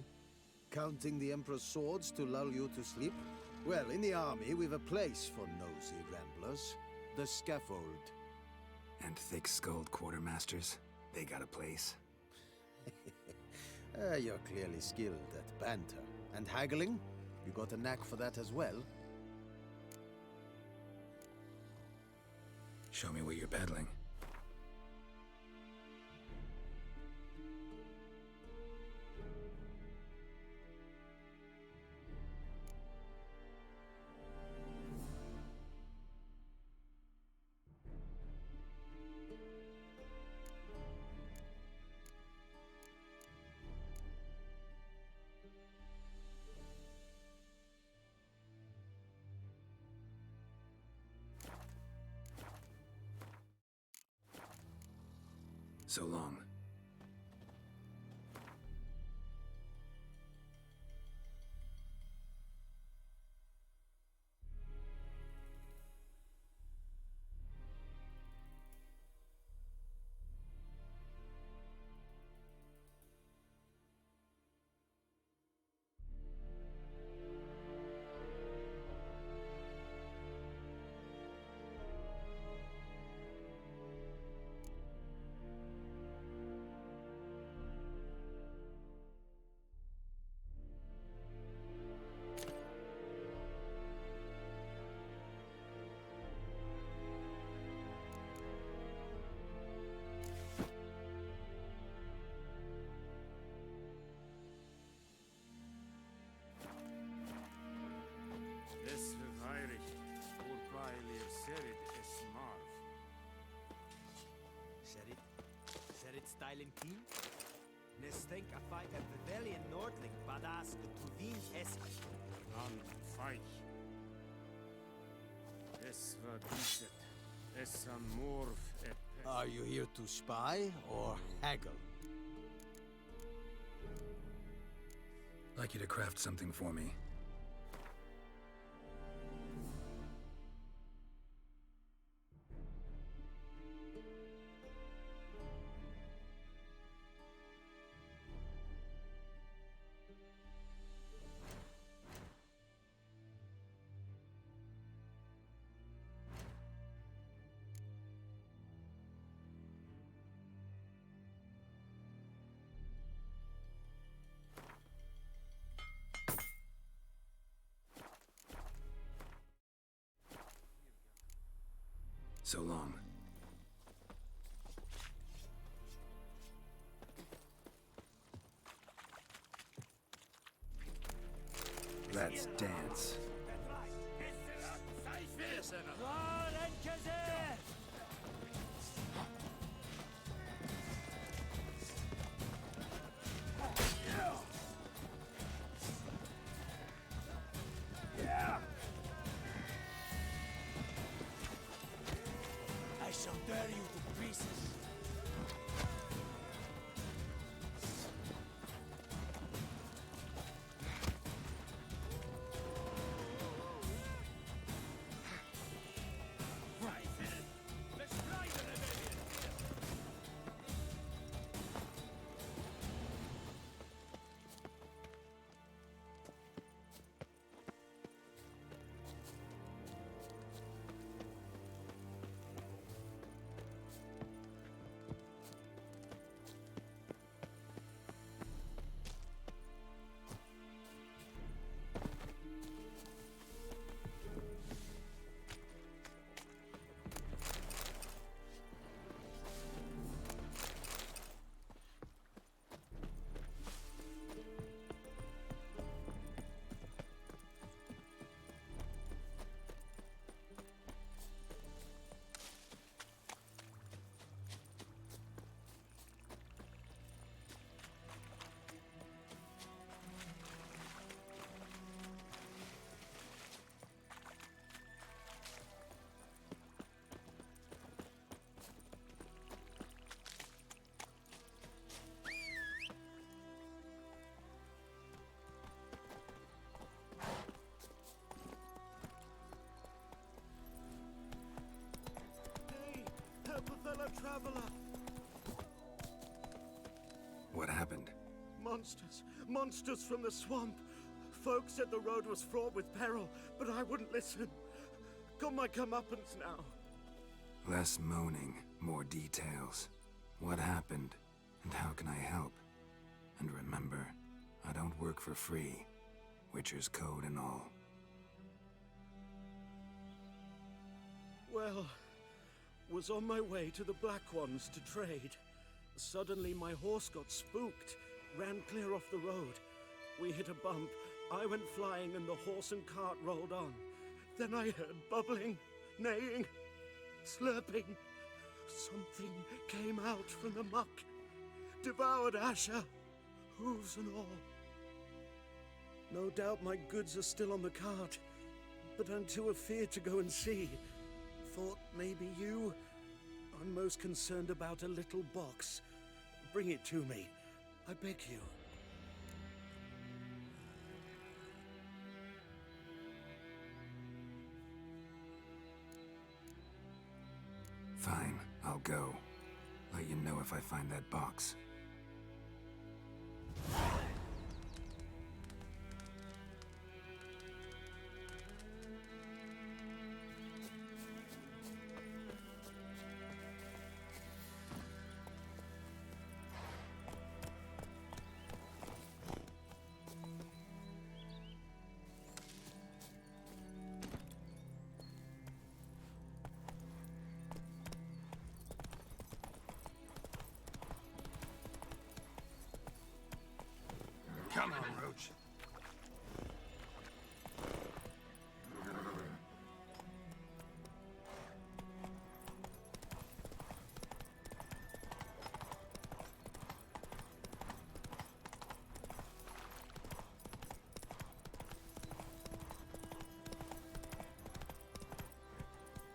Counting the Emperor's swords to lull you to sleep? Well, in the army, we've a place for nosy ramblers. The scaffold. And thick-skulled quartermasters? They got a place? You're clearly skilled at banter. And haggling? You got a knack for that as well? Show me what you're peddling. So long. Es verheirig, urpailir serid es marv. Serid styling team? Nestenk a fight a rebellion Nordling badass Tuvin Esk. An feich. Es war diset. Es an morv et pest. Are you here to spy or haggle? Like you to craft something for me. So long. Let's dance. I shall tear you to pieces. fellow traveler! What happened? Monsters! Monsters from the swamp! Folk said the road was fraught with peril, but I wouldn't listen. Got my comeuppance now. Less moaning, more details. What happened, and how can I help? And remember, I don't work for free. Witcher's code and all. Well, was on my way to the Black Ones to trade. Suddenly my horse got spooked, ran clear off the road. We hit a bump, I went flying and the horse and cart rolled on. Then I heard bubbling, neighing, slurping. Something came out from the muck, devoured Asher, hooves and all. No doubt my goods are still on the cart, but I'm too afeard to go and see. Thought maybe you? I'm most concerned about a little box. Bring it to me, I beg you. Fine, I'll go. Let you know if I find that box. Come on, Roach.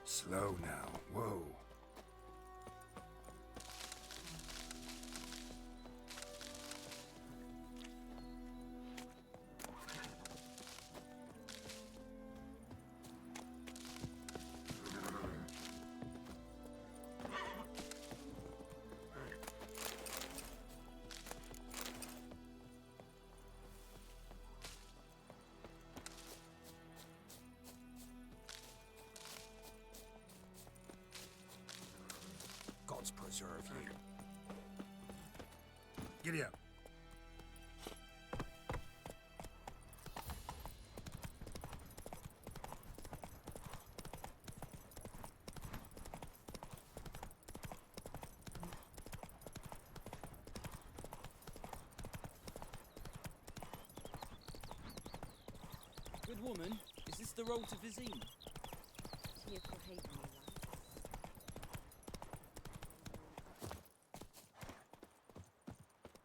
Slow now, whoa. Gods preserve you. Giddy up. Good woman, is this the road to Vizine?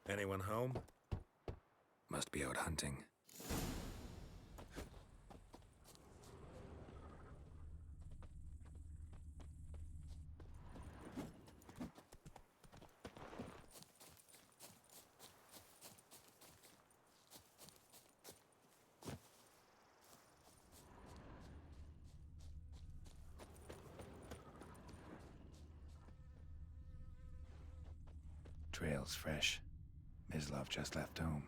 Anyone home? Must be out hunting. Trail's fresh. Mislov just left home.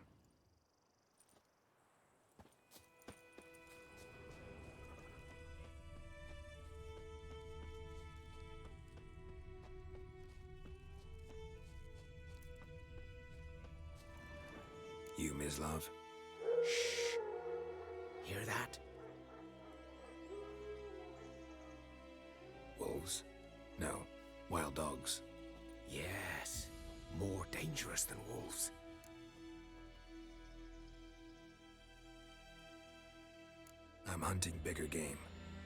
You, Mislov? Shh. Hear that? Wolves? No, wild dogs. Yes. More dangerous than wolves. I'm hunting bigger game.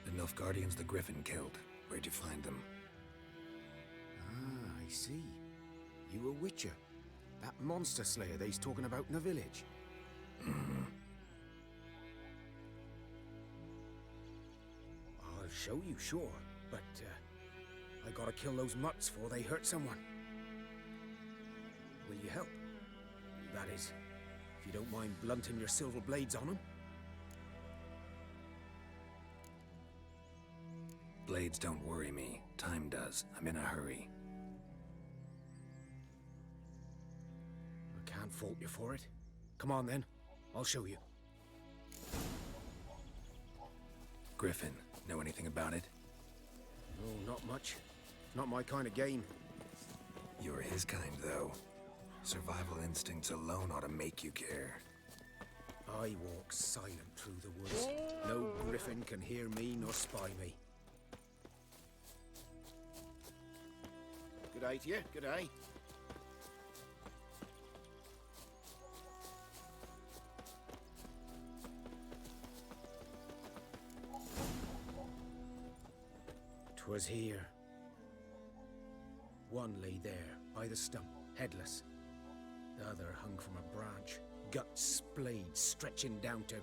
The Nilfgaardians the Griffin killed. Where'd you find them? Ah, I see. You a witcher. That monster slayer they's talking about in the village. Mm-hmm. I'll show you, sure. But, I gotta kill those mutts before they hurt someone. Will you help? That is, if you don't mind blunting your silver blades on them. Blades don't worry me. Time does. I'm in a hurry. fault you for it. Come on then, I'll show you. Griffin, know anything about it? No, not much. Not my kind of game. You're his kind, though. Survival instincts alone ought to make you care. I walk silent through the woods. No griffin can hear me nor spy me. Good day to you, good day. "'Twas here. One lay there, by the stump, headless. The other hung from a branch, guts splayed, stretching down to...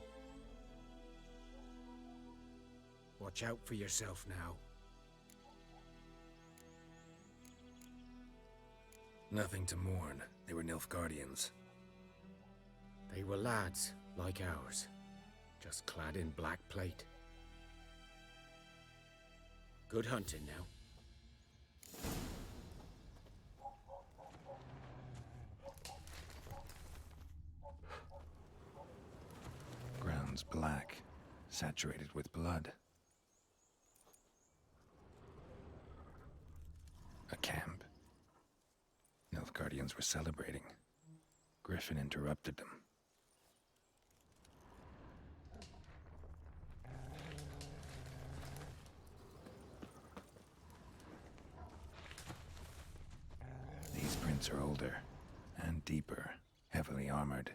Watch out for yourself now." Nothing to mourn. They were Nilfgaardians. They were lads, like ours, just clad in black plate. Good hunting now. Ground's black, saturated with blood. A camp. Nilfgaardians were celebrating. Griffin interrupted them. These prints are older and deeper, heavily armored.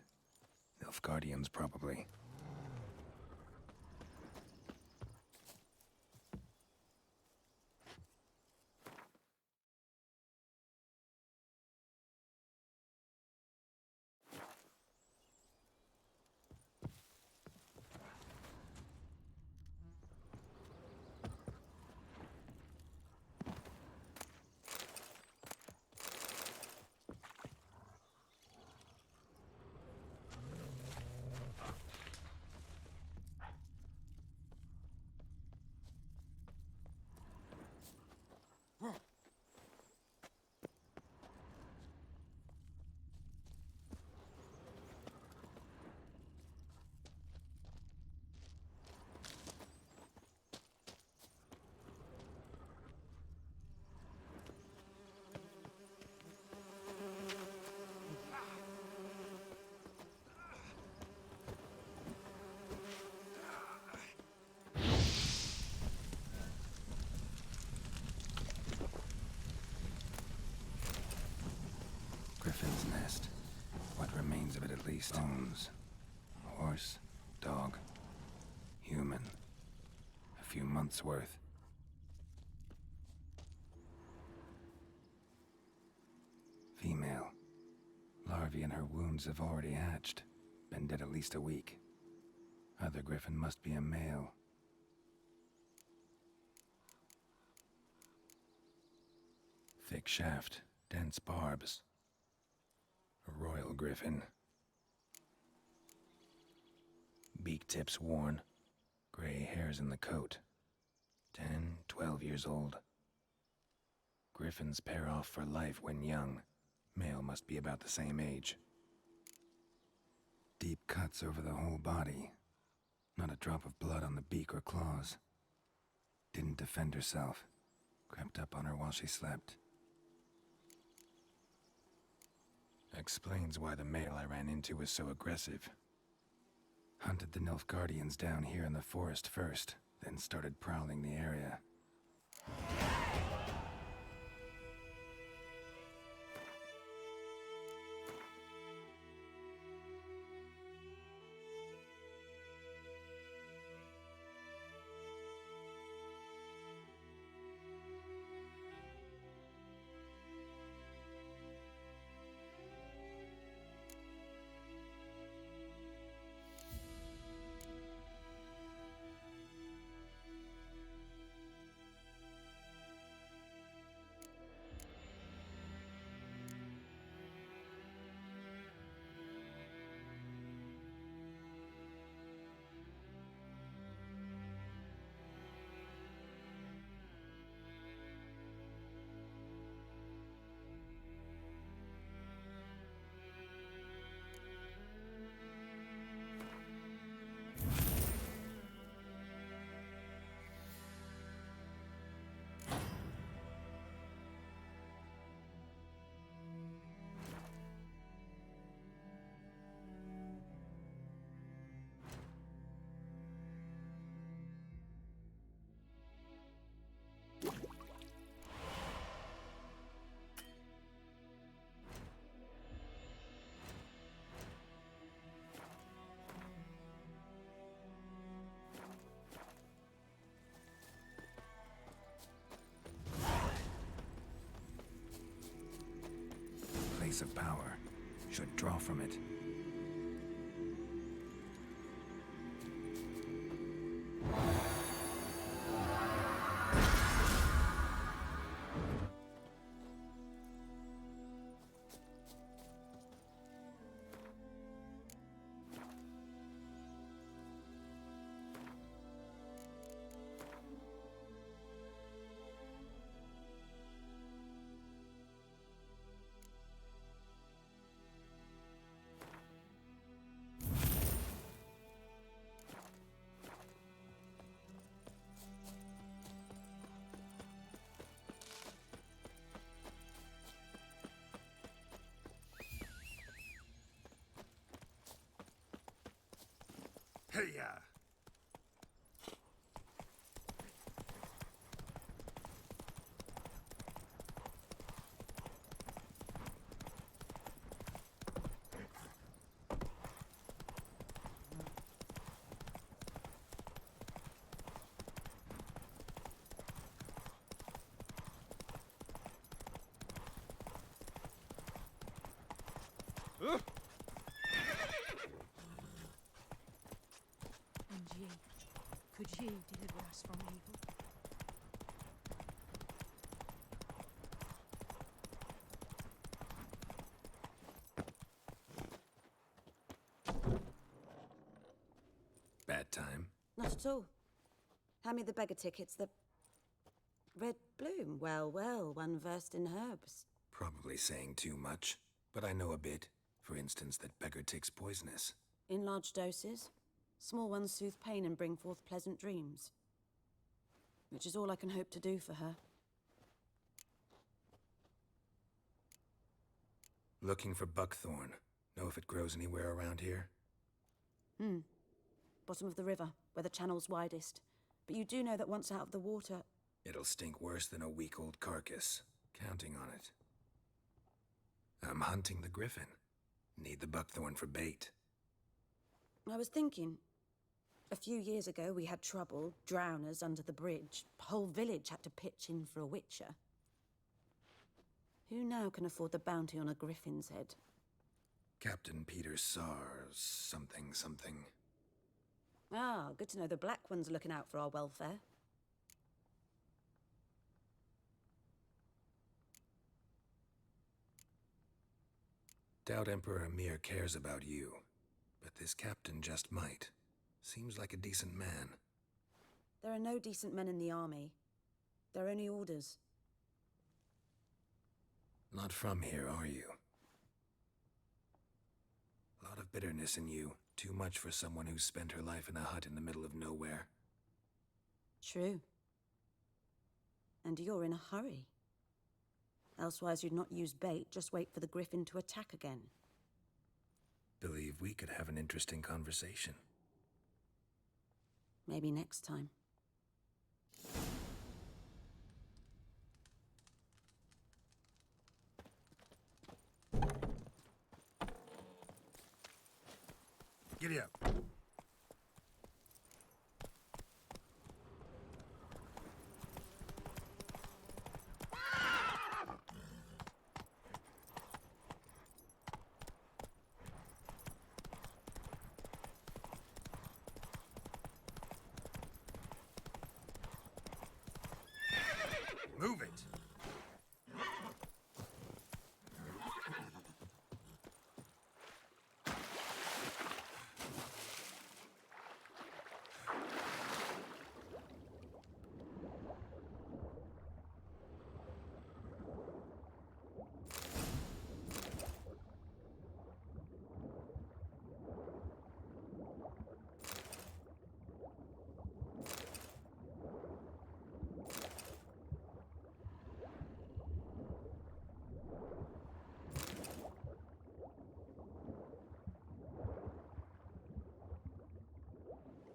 Nilfgaardians, probably. Griffin's nest. What remains of it, at least. Bones. Horse, dog, human. A few months' worth. Female. Larvae in her wounds have already hatched. Been dead at least a week. Other griffin must be a male. Thick shaft, dense barbs. A royal griffin. Beak tips worn. Gray hairs in the coat. 10, 12 years old. Griffins pair off for life when young. Male must be about the same age. Deep cuts over the whole body. Not a drop of blood on the beak or claws. Didn't defend herself. Crept up on her while she slept. Explains why the male I ran into was so aggressive. Hunted the Nilfgaardians down here in the forest first, then started prowling the area. place of power should draw from it. Hey-ya! And ye, could ye deliver us from evil? Bad time? Not at all. Hand me the beggar tickets, the... Red bloom. Well, well, one versed in herbs. Probably saying too much, but I know a bit. For instance, that beggar tick's poisonous. In large doses. Small ones soothe pain and bring forth pleasant dreams. Which is all I can hope to do for her. Looking for buckthorn. Know if it grows anywhere around here? Bottom of the river, where the channel's widest. But you do know that once out of the water... It'll stink worse than a week-old carcass. Counting on it. I'm hunting the griffin. Need the buckthorn for bait. I was thinking... A few years ago, we had trouble, drowners under the bridge. The whole village had to pitch in for a witcher. Who now can afford the bounty on a griffin's head? Captain Peter Sars, something. Ah, good to know the Black One's looking out for our welfare. Doubt Emperor Emir cares about you, but this captain just might. Seems like a decent man. There are no decent men in the army. They're only orders. Not from here, are you? A lot of bitterness in you. Too much for someone who's spent her life in a hut in the middle of nowhere. True. And you're in a hurry. Elsewise you'd not use bait, just wait for the griffin to attack again. Believe we could have an interesting conversation. Maybe next time. Giddy up. Move it.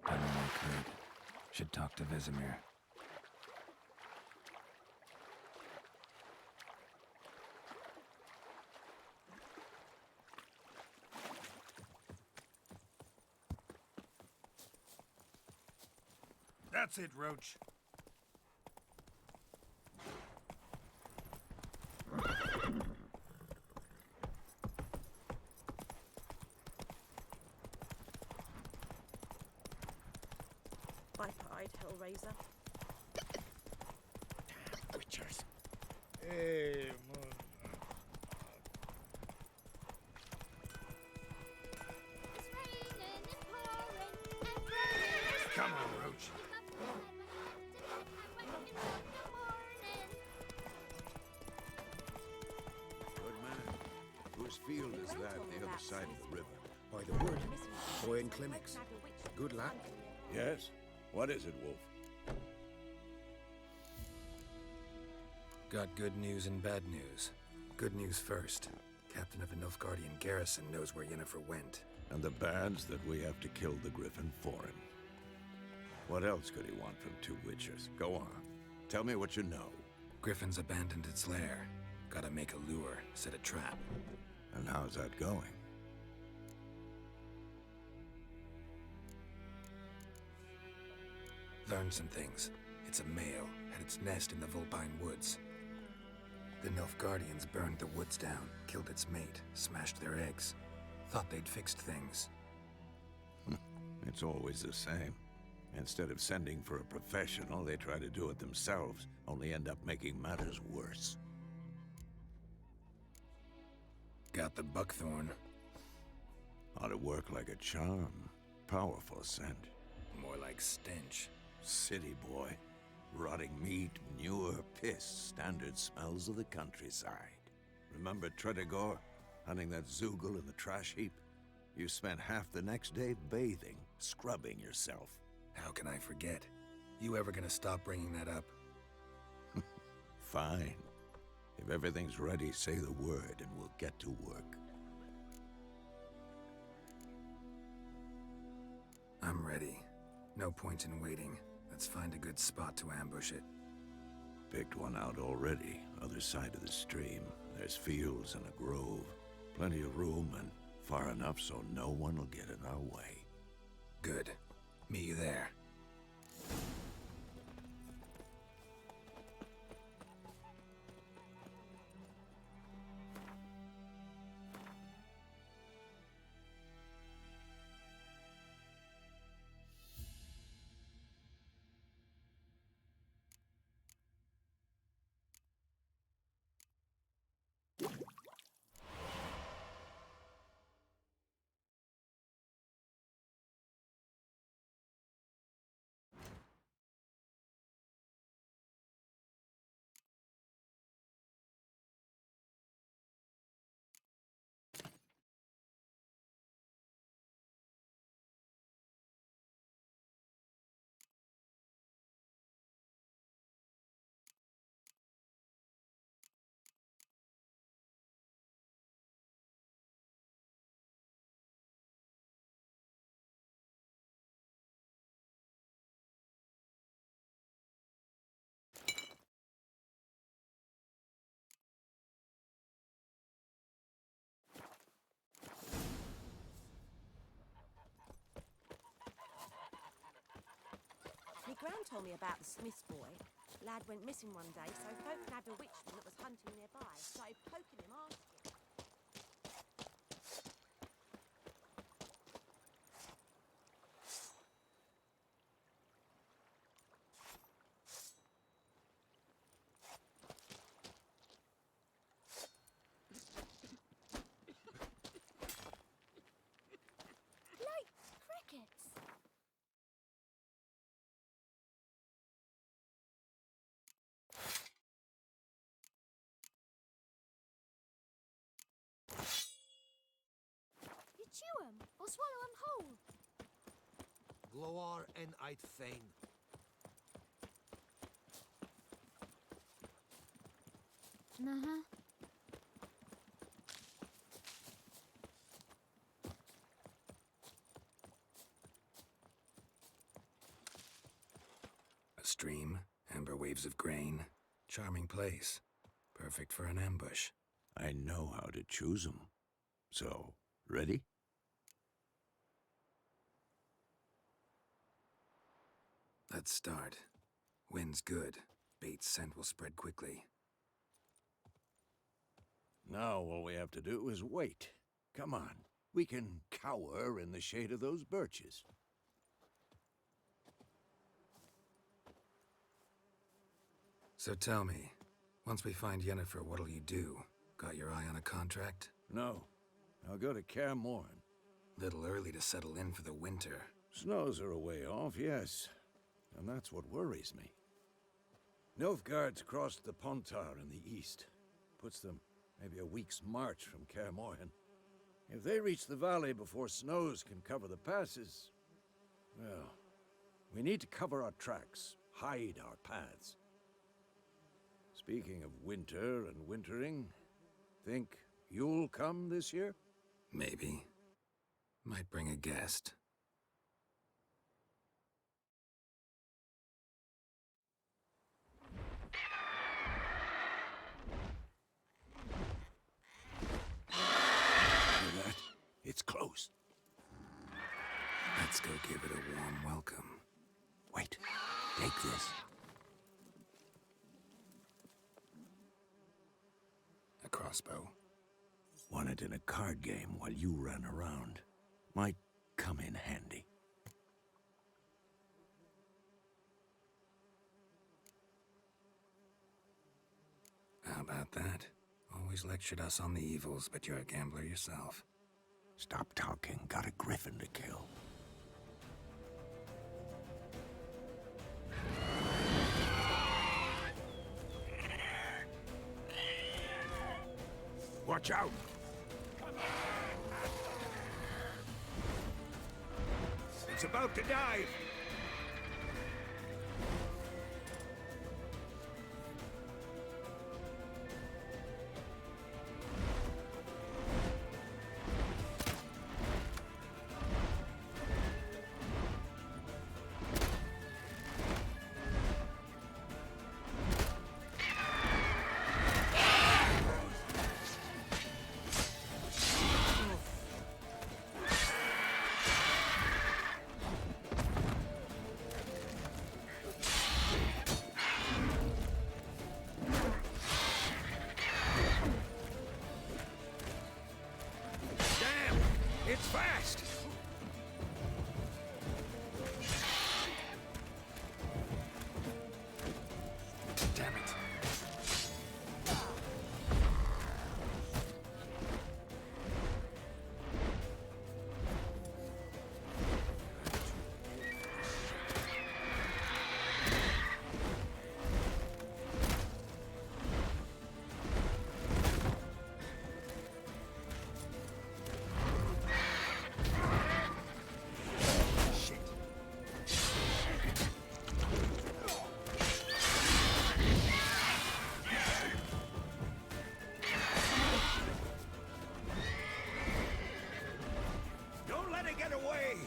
I know I could. Should talk to Vesemir. That's it, Roach. little razor. Witchers. Hey, man. Come on, Roach. Good man. Whose field is that the other side of the river? By the wood. Boy in clinics. Good luck. Yes? What is it, Wolf? Got good news and bad news. Good news first. Captain of the Nilfgaardian garrison knows where Yennefer went. And the bad's that we have to kill the Griffin for him. What else could he want from two Witchers? Go on. Tell me what you know. Griffin's abandoned its lair. Gotta make a lure, set a trap. And how's that going? Learned some things. It's a male, had its nest in the Vulpine Woods. The Nilfgaardians burned the woods down, killed its mate, smashed their eggs. Thought they'd fixed things. It's always the same. Instead of sending for a professional, they try to do it themselves, only end up making matters worse. Got the buckthorn. Ought to work like a charm. Powerful scent. More like stench. City boy. Rotting meat, manure, piss, standard smells of the countryside. Remember Tredegor? Hunting that Zoogle in the trash heap? You spent half the next day bathing, scrubbing yourself. How can I forget? You ever gonna stop bringing that up? Fine. If everything's ready, say the word and we'll get to work. I'm ready. No point in waiting. Let's find a good spot to ambush it. Picked one out already, other side of the stream. There's fields and a grove. Plenty of room and far enough so no one will get in our way. Good. Meet you there. My gran told me about the Smith's boy. Lad went missing one day, so folk nabbed a witchman that was hunting nearby. Started poking him, asking. Like crickets. You chew 'em or swallow 'em whole. Gloar and I'd fain. Uh-huh. A stream, amber waves of grain. Charming place. Perfect for an ambush. I know how to choose them. So, ready? Let's start. Wind's good. Bait's scent will spread quickly. Now all we have to do is wait. Come on. We can cower in the shade of those birches. So tell me, once we find Yennefer, what'll you do? Got your eye on a contract? No. I'll go to Kaer Morhen. Little early to settle in for the winter. Snows are a way off, yes. And that's what worries me. Nilfgaard's crossed the Pontar in the east. Puts them maybe a week's march from Kaer Morhen. If they reach the valley before snows can cover the passes, well, we need to cover our tracks, hide our paths. Speaking of winter and wintering, think you'll come this year? Maybe. Might bring a guest. Hear that? It's close. Let's go give it a warm welcome. Wait, take this. A crossbow. Won it in a card game while you ran around. Might come in handy. How about that? Always lectured us on the evils, but you're a gambler yourself. Stop talking. Got a griffin to kill. Watch out! It's about to dive! It's fast! Damn it. Don't let it get away!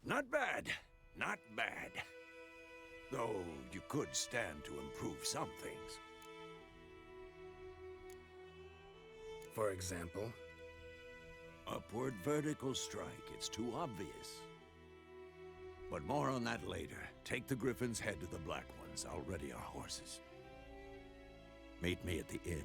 Not bad. Not bad. Though you could stand to improve some things. For example? Upward vertical strike. It's too obvious. But more on that later. Take the Griffin's head to the Black Ones. I'll ready our horses. Meet me at the inn.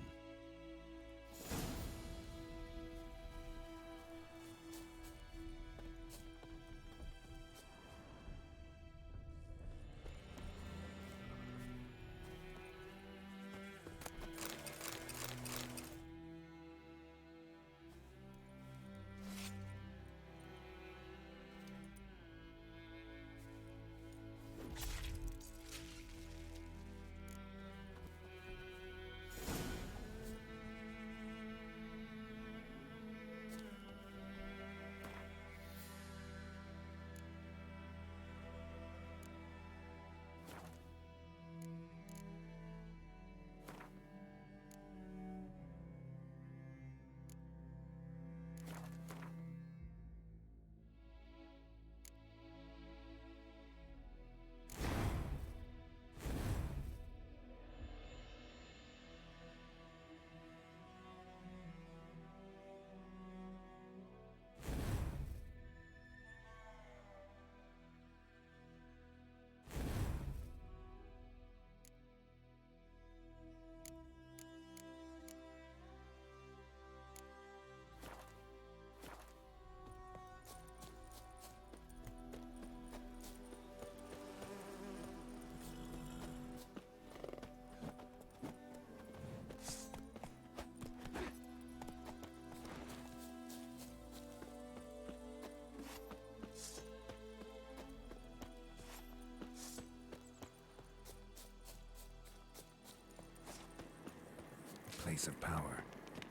Place of power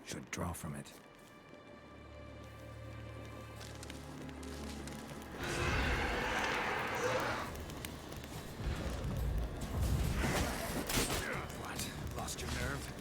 should draw from it. What? Lost your nerve?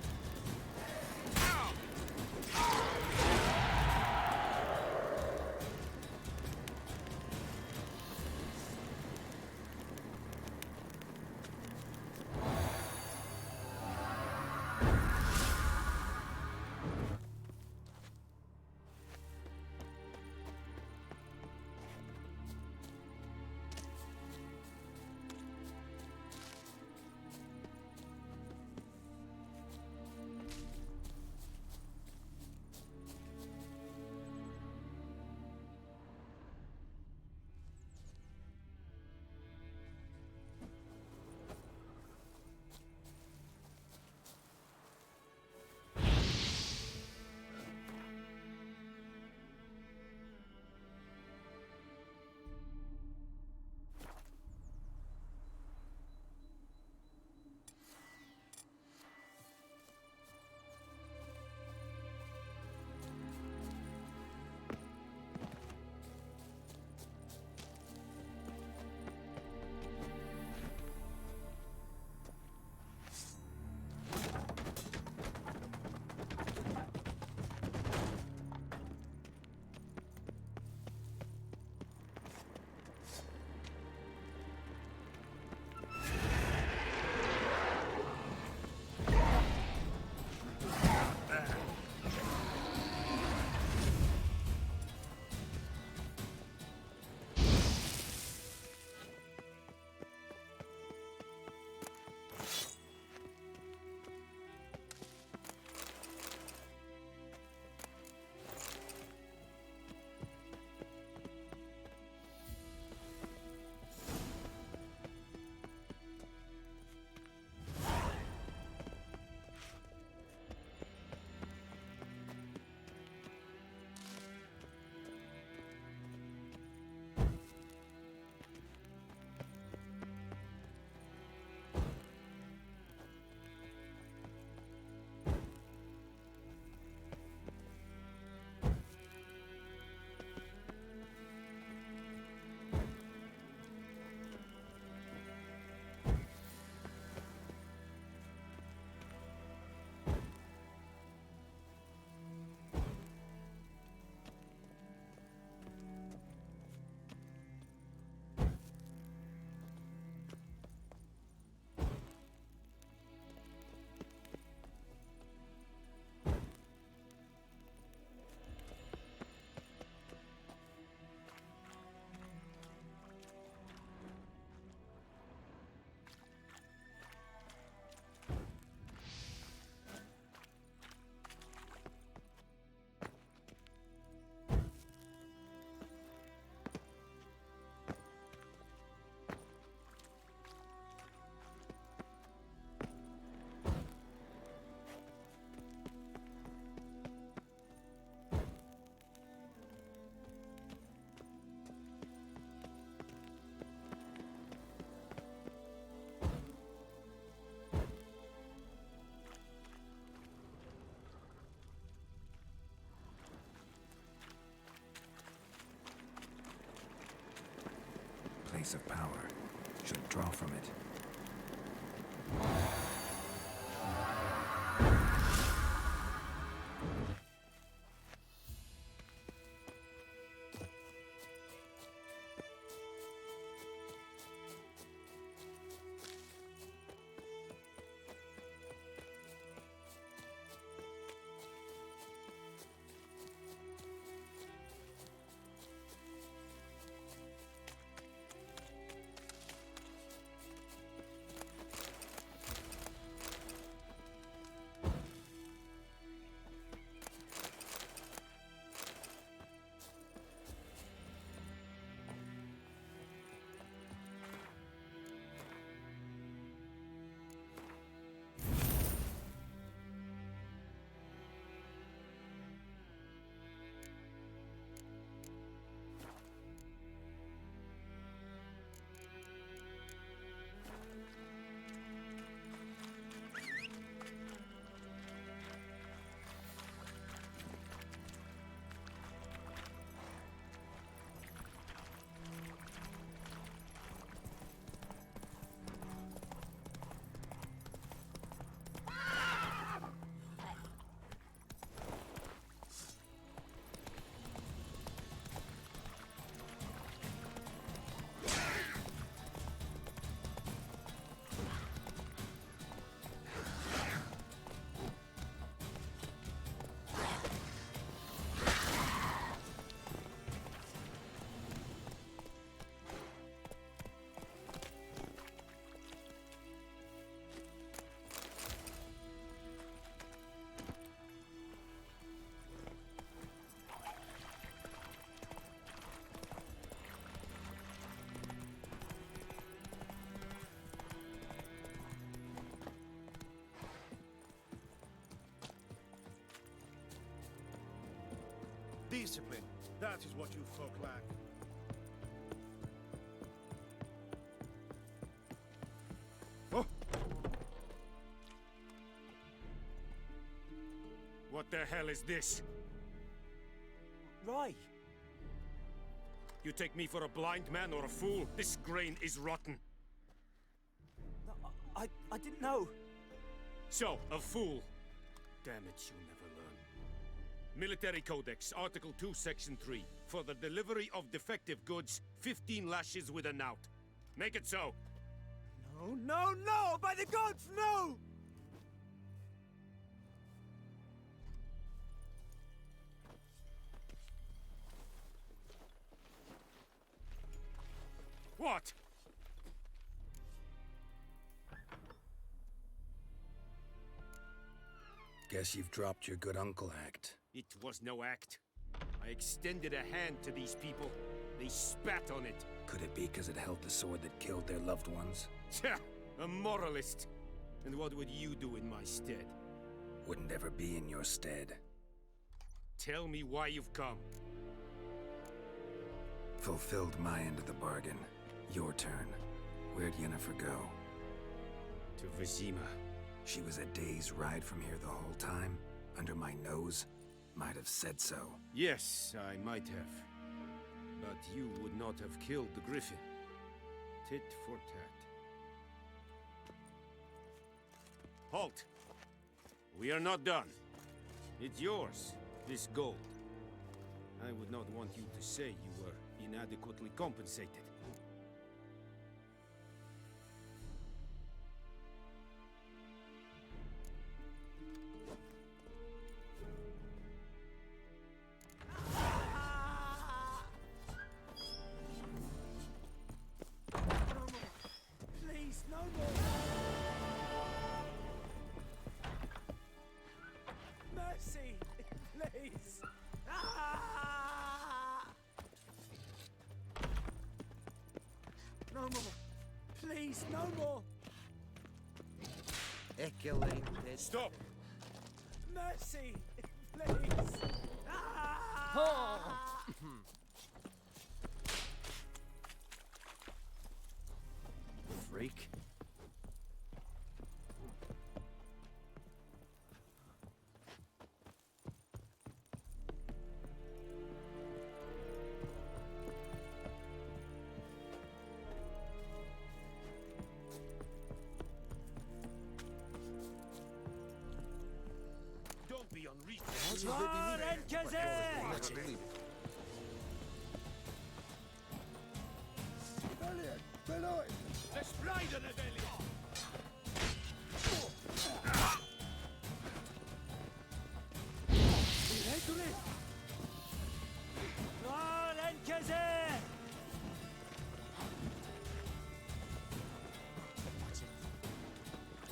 place of power should draw from it. Discipline. That is what you folk lack. Oh! What the hell is this? Rye! You take me for a blind man or a fool? This grain is rotten. No, I didn't know. So, a fool. Damn it, you'll never learn. Military Codex, Article 2, Section 3. For the delivery of defective goods, 15 lashes with a knout. Make it so. No, no, no! By the gods, no! What? Guess you've dropped your good uncle act. It was no act. I extended a hand to these people. They spat on it. Could it be because it held the sword that killed their loved ones? Tja, a moralist. And what would you do in my stead? Wouldn't ever be in your stead. Tell me why you've come. Fulfilled my end of the bargain. Your turn. Where'd Yennefer go? To Vizima. She was a day's ride from here the whole time? Under my nose? Might have said so. Yes, I might have. But you would not have killed the griffin. Tit for tat. Halt! We are not done. It's yours, this gold. I would not want you to say you were inadequately compensated. Please, no more! Mercy! Please! Ah! No more! Please, no more! Stop! Mercy! Please! Ah! Freak.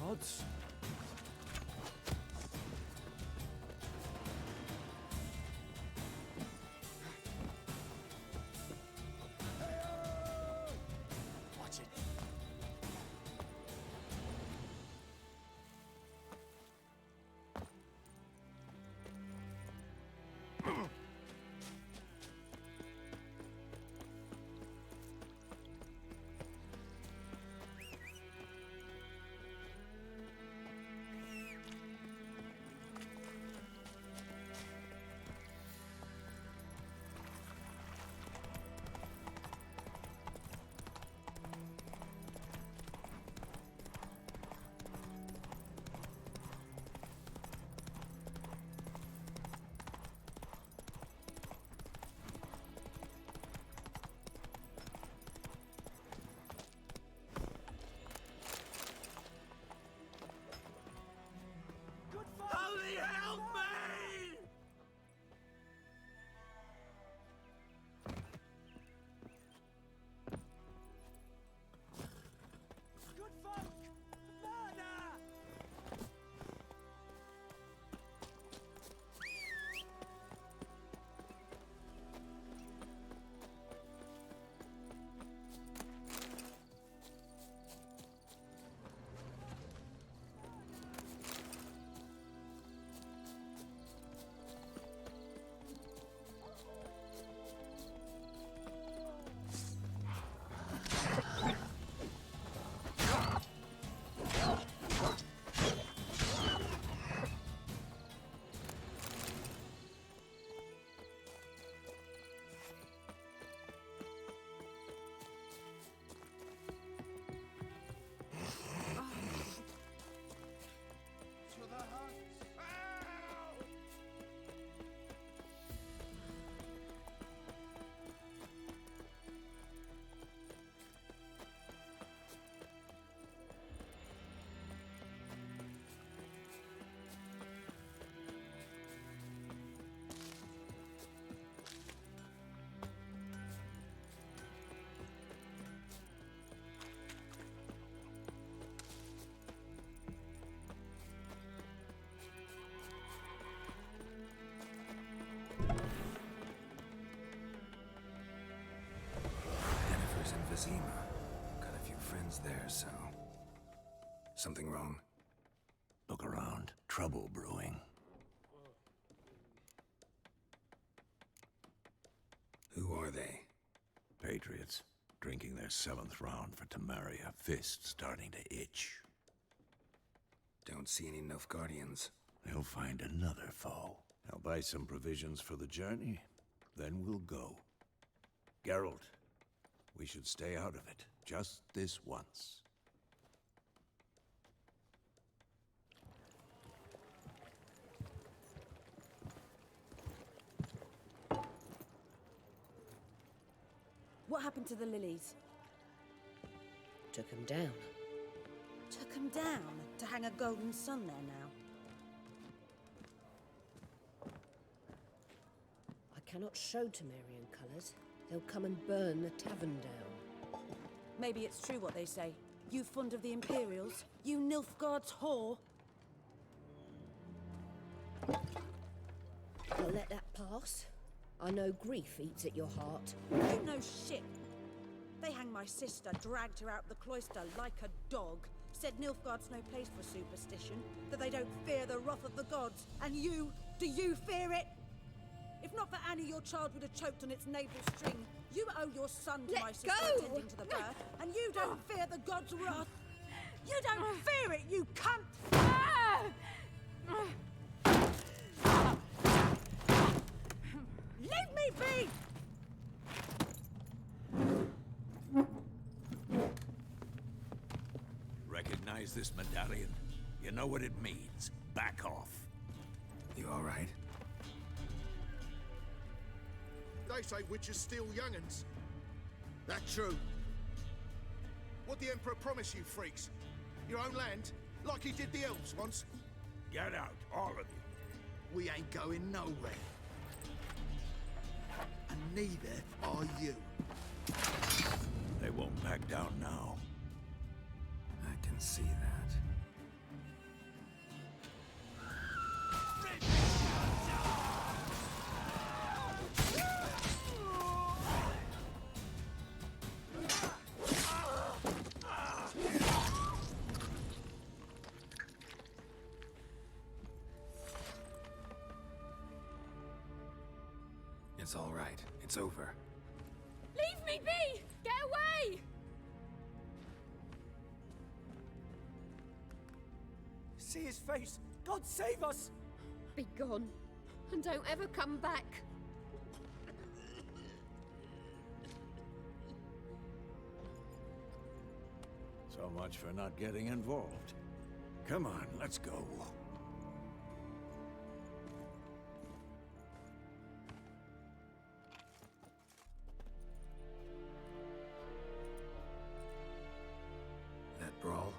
Odds. Watch it. Holy help me! Good folk! Murder! Jennifer's in Vizima. Got a few friends there, so... Something wrong? Look around. Trouble brewing. Who are they? Patriots. Drinking their 7th round for Tamaria. Fist starting to itch. Don't see any Nilfgaardians. They'll find another foe. I'll buy some provisions for the journey. Then we'll go. Geralt, we should stay out of it. Just this once. What happened to the lilies? Took him down. Took him down to hang a golden sun there now. I cannot show Temerian colours. They'll come and burn the tavern down. Maybe it's true what they say. You fond of the Imperials? You Nilfgaard's whore? I'll let that pass. I know grief eats at your heart. You know shit. They hanged my sister, dragged her out the cloister like a dog. Said Nilfgaard's no place for superstition, that they don't fear the wrath of the gods. And you, do you fear it? If not for Annie, your child would have choked on its navel string. You owe your son to my sister attending to the birth, and you don't fear the gods' wrath. You don't fear it, you cunt! Leave me be! Recognize this medallion? You know what it means. Back off. You all right? They say witches steal young'uns. That true? What the Emperor promise you, freaks? Your own land? Like he did the elves once? Get out, all of you. We ain't going nowhere. And neither are you. They won't back down now. I can see that. It's all right. It's over. Leave me be! Get away! See his face! God save us! Be gone, and don't ever come back. So much for not getting involved. Come on, let's go. That brawl,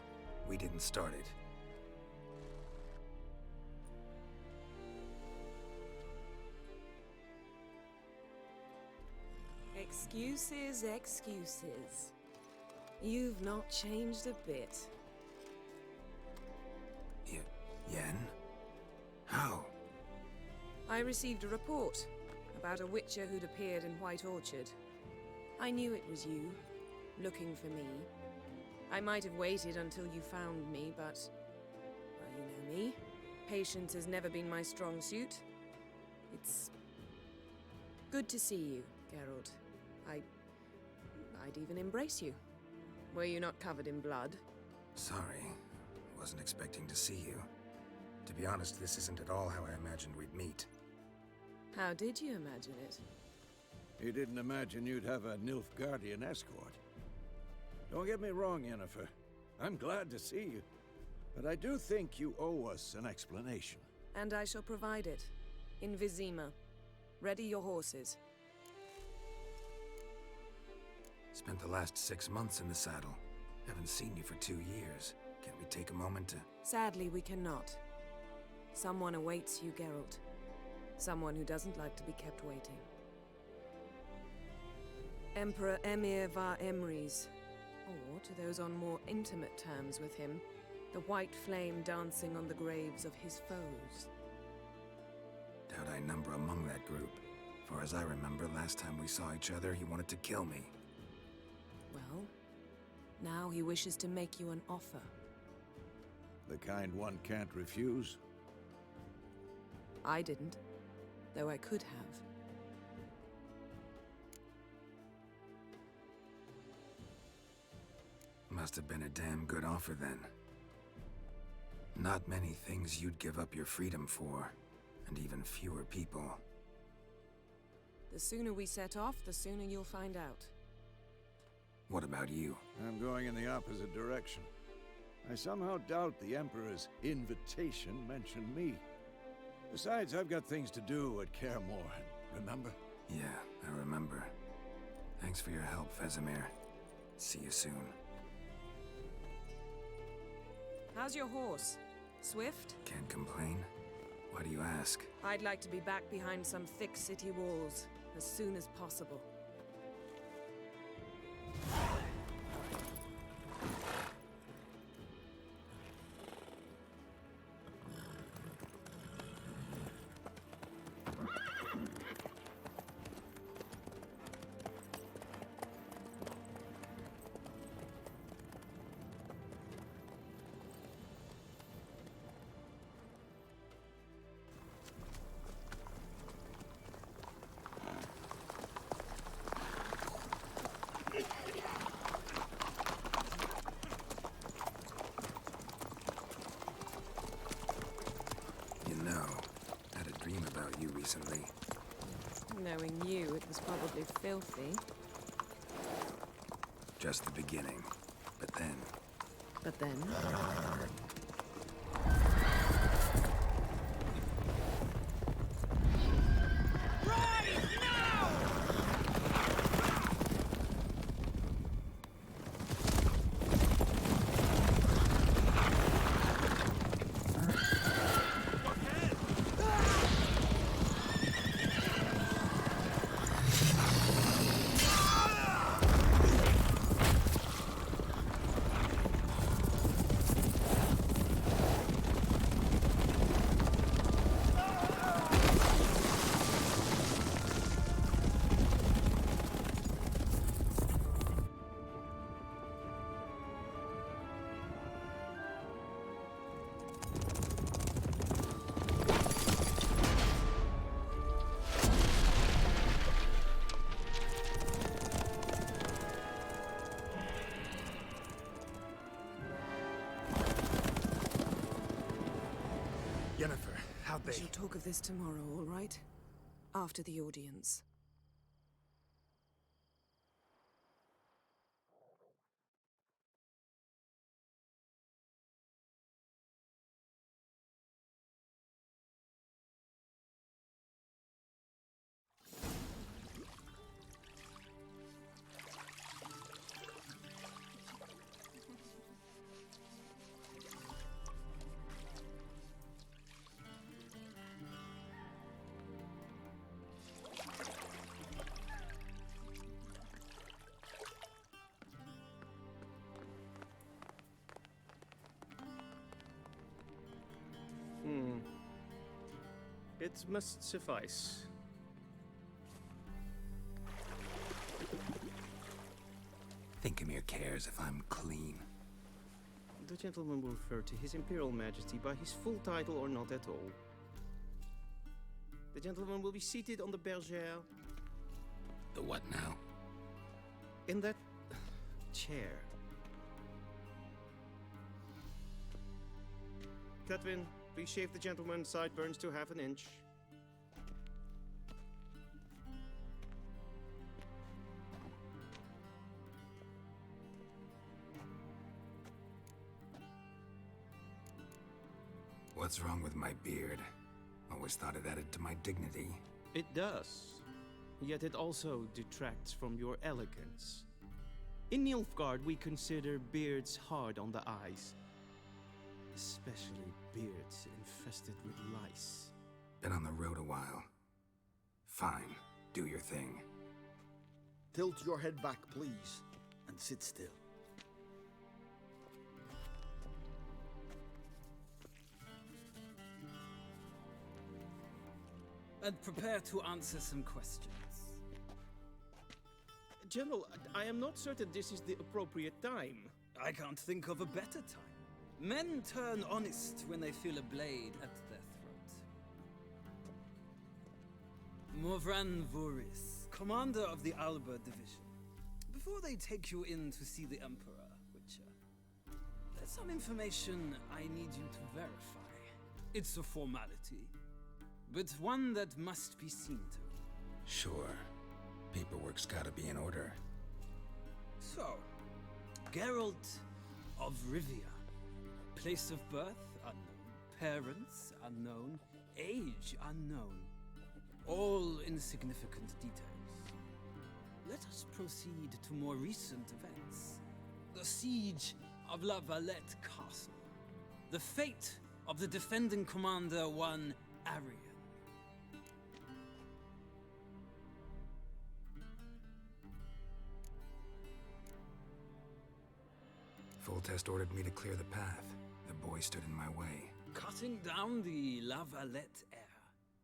we didn't start it. Excuses, excuses. You've not changed a bit. Yen? How? I received a report about a witcher who'd appeared in White Orchard. I knew it was you, looking for me. I might have waited until you found me, but... well, you know me. Patience has never been my strong suit. It's... good to see you, Geralt. I'd even embrace you. Were you not covered in blood? Sorry. Wasn't expecting to see you. To be honest, this isn't at all how I imagined we'd meet. How did you imagine it? You didn't imagine you'd have a Nilfgaardian escort. Don't get me wrong, Yennefer. I'm glad to see you. But I do think you owe us an explanation. And I shall provide it. In Vizima. Ready your horses. Spent the last 6 months in the saddle. Haven't seen you for 2 years. Can't we take a moment to... Sadly, we cannot. Someone awaits you, Geralt. Someone who doesn't like to be kept waiting. Emperor Emir var Emrys. Or, to those on more intimate terms with him, the white flame dancing on the graves of his foes. Doubt I number among that group. Far as I remember, last time we saw each other, he wanted to kill me. Well, now he wishes to make you an offer. The kind one can't refuse? I didn't, though I could have. Must have been a damn good offer then. Not many things you'd give up your freedom for, and even fewer people. The sooner we set off, the sooner you'll find out. What about you? I'm going in the opposite direction. I somehow doubt the Emperor's invitation mentioned me. Besides, I've got things to do at Kaer Morhen, remember? Yeah, I remember. Thanks for your help, Vesemir. See you soon. How's your horse? Swift? Can't complain. Why do you ask? I'd like to be back behind some thick city walls as soon as possible. Recently. Knowing you, it was probably filthy. Just the beginning. But then... But then? Rise now! How'd We they? shall talk of this tomorrow, all right? After the audience. It must suffice. Thinkamere cares if I'm clean. The gentleman will refer to His Imperial Majesty by his full title or not at all. The gentleman will be seated on the bergère. The what now? In that chair. Cutwin, please shave the gentleman's sideburns to half an inch. What's wrong with my beard? Always thought it added to my dignity. It does. Yet it also detracts from your elegance. In Nilfgaard, we consider beards hard on the eyes. Especially beards infested with lice. Been on the road a while. Fine, do your thing. Tilt your head back, please, and sit still. And prepare to answer some questions. General, I am not certain this is the appropriate time. I can't think of a better time. Men turn honest when they feel a blade at their throat. Morvran Voris, commander of the Alba Division. Before they take you in to see the Emperor, Witcher, there's some information I need you to verify. It's a formality, but one that must be seen to. Sure. Paperwork's gotta be in order. So, Geralt of Rivia. Place of birth unknown. Parents unknown. Age unknown. All insignificant details. Let us proceed to more recent events. The siege of La Valette Castle. The fate of the defending commander, one Arian. Foltest ordered me to clear the path. The boy stood in my way. Cutting down the La Valette heir.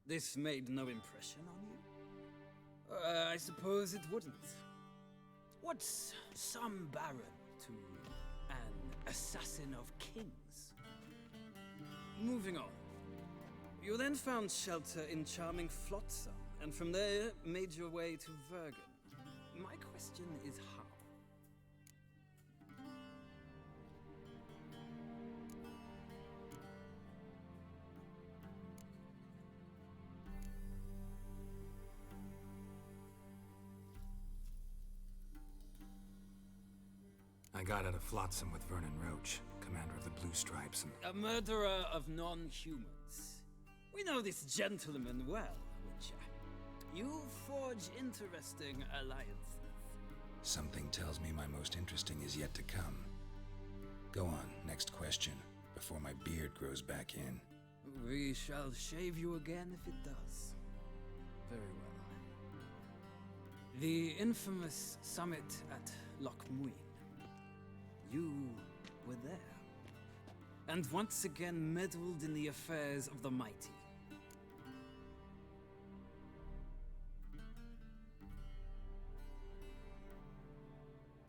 This made no impression on you? I suppose it wouldn't. What's some baron to an assassin of kings? Moving on. You then found shelter in charming Flotsam, and from there made your way to Vergen. My question is how? I got out of Flotsam with Vernon Roach, commander of the Blue Stripes, and... A murderer of non-humans. We know this gentleman well, Witcher. You forge interesting alliances. Something tells me my most interesting is yet to come. Go on, next question, before my beard grows back in. We shall shave you again if it does. Very well. The infamous summit at Loch Muin. You were there. And once again meddled in the affairs of the mighty.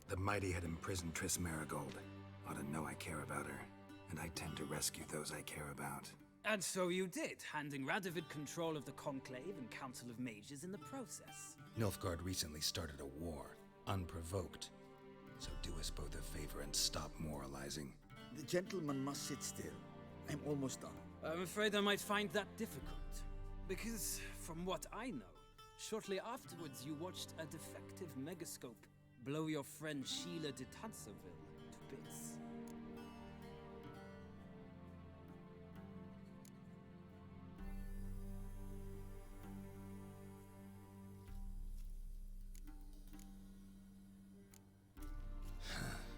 The mighty had imprisoned Triss Marigold. Ought to know I care about her, and I tend to rescue those I care about. And so you did, handing Radovid control of the Conclave and Council of Mages in the process. Nilfgaard recently started a war, unprovoked. So do us both a favor and stop moralizing. The gentleman must sit still. I'm almost done. I'm afraid I might find that difficult. Because, from what I know, shortly afterwards you watched a defective megascope blow your friend Sheila de Tanseville to bits.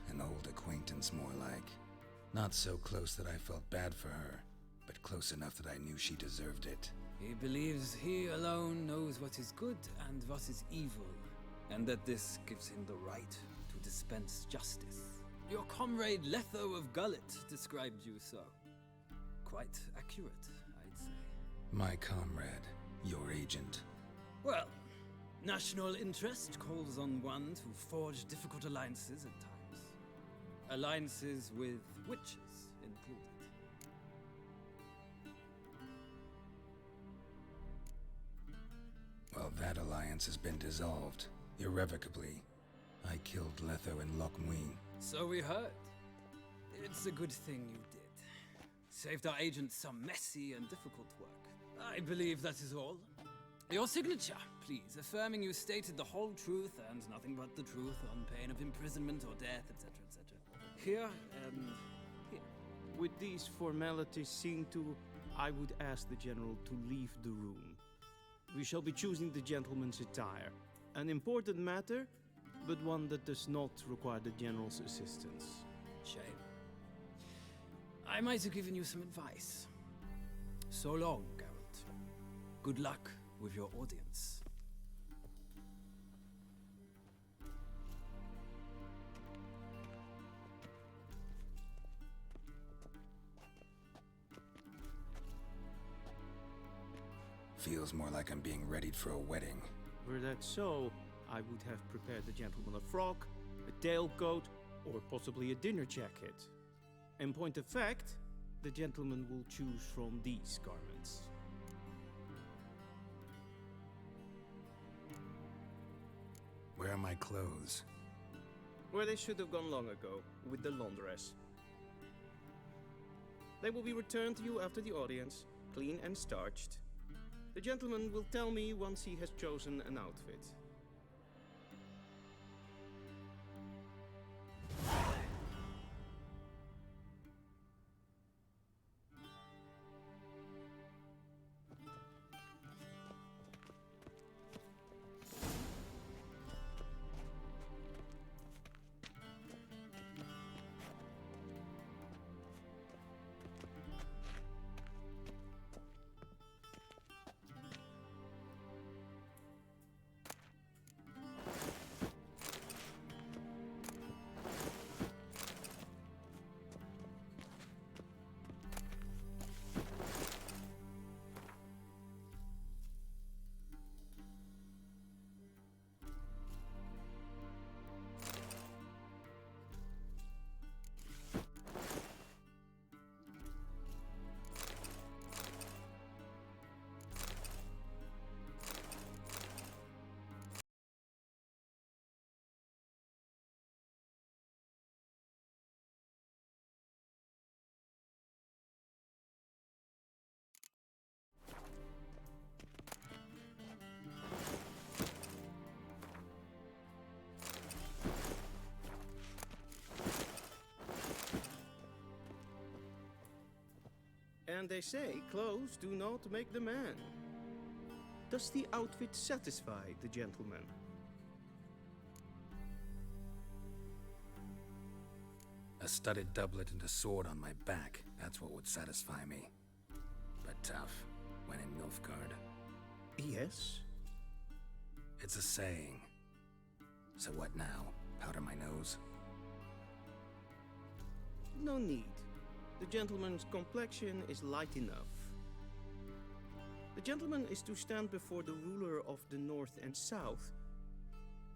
An old acquaintance, more like. Not so close that I felt bad for her, but close enough that I knew she deserved it. He believes he alone knows what is good and what is evil, and that this gives him the right to dispense justice. Your comrade Letho of Gullet described you so. Quite accurate, I'd say. My comrade, your agent. Well, national interest calls on one to forge difficult alliances at times. Alliances with witches included. Well, that alliance has been dissolved, irrevocably. I killed Letho and Lochmuin. So we heard. It's a good thing you did. Saved our agent some messy and difficult work. I believe that is all. Your signature, please, affirming you stated the whole truth and nothing but the truth on pain of imprisonment or death, etc., etc. Here and here. With these formalities seen to, I would ask the General to leave the room. We shall be choosing the gentleman's attire. An important matter, but one that does not require the General's assistance. Shame. I might have given you some advice. So long, Geralt. Good luck with your audience. Feels more like I'm being readied for a wedding. Were that so, I would have prepared the gentleman a frock, a tailcoat, or possibly a dinner jacket. In point of fact, the gentleman will choose from these garments. Where are my clothes? Where they should have gone long ago, with the laundress. They will be returned to you after the audience, clean and starched. The gentleman will tell me once he has chosen an outfit. And they say clothes do not make the man. Does the outfit satisfy the gentleman? A studded doublet and a sword on my back, that's what would satisfy me. But tough, when in Nilfgaard. Yes? It's a saying. So what now? Powder my nose? No need. The gentleman's complexion is light enough. The gentleman is to stand before the ruler of the North and South.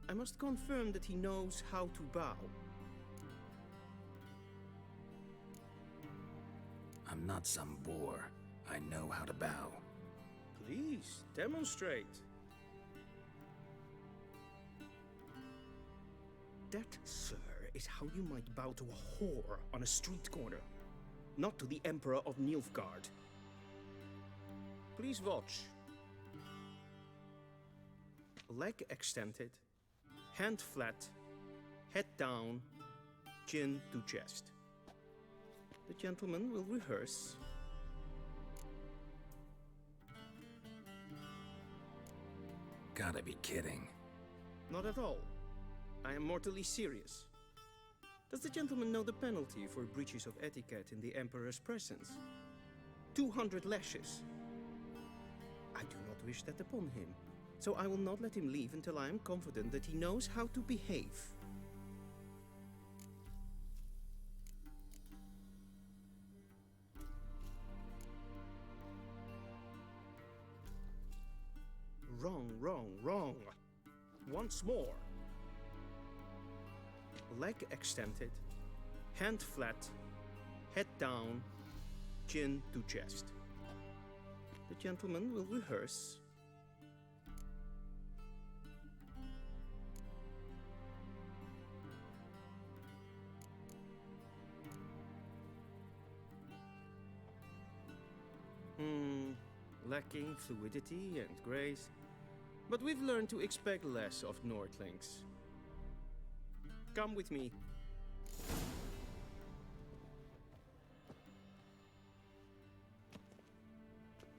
I must confirm that he knows how to bow. I'm not some boor. I know how to bow. Please, demonstrate. That, sir, is how you might bow to a whore on a street corner. Not to the Emperor of Nilfgaard. Please watch. Leg extended, hand flat, head down, chin to chest. The gentleman will rehearse. Gotta be kidding. Not at all. I am mortally serious. Does the gentleman know the penalty for breaches of etiquette in the Emperor's presence? 200 lashes. I do not wish that upon him, so I will not let him leave until I am confident that he knows how to behave. Wrong, wrong, wrong. Once more. Leg extended, hand flat, head down, chin to chest. The gentleman will rehearse. Lacking fluidity and grace. But we've learned to expect less of Nordlings. Come with me.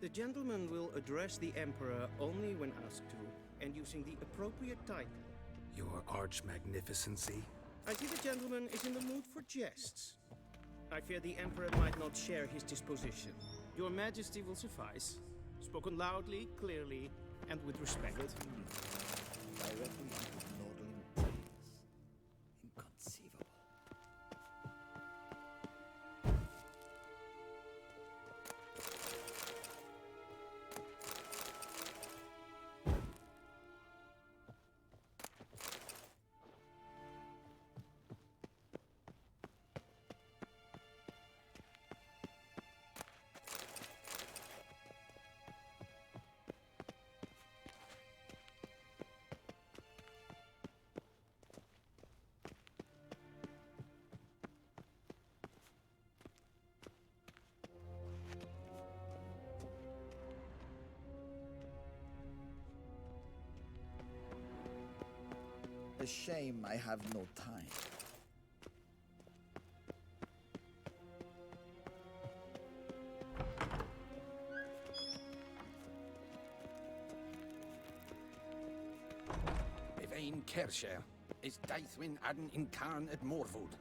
The gentleman will address the Emperor only when asked to, and using the appropriate title. Your Arch-Magnificency? I see the gentleman is in the mood for jests. I fear the Emperor might not share his disposition. Your Majesty will suffice. Spoken loudly, clearly, and with respect. Directly into Nordling brains. Inconceivable. A shame I have no time. Evain Kershire is Daithwin Adden in Karn at Morvood.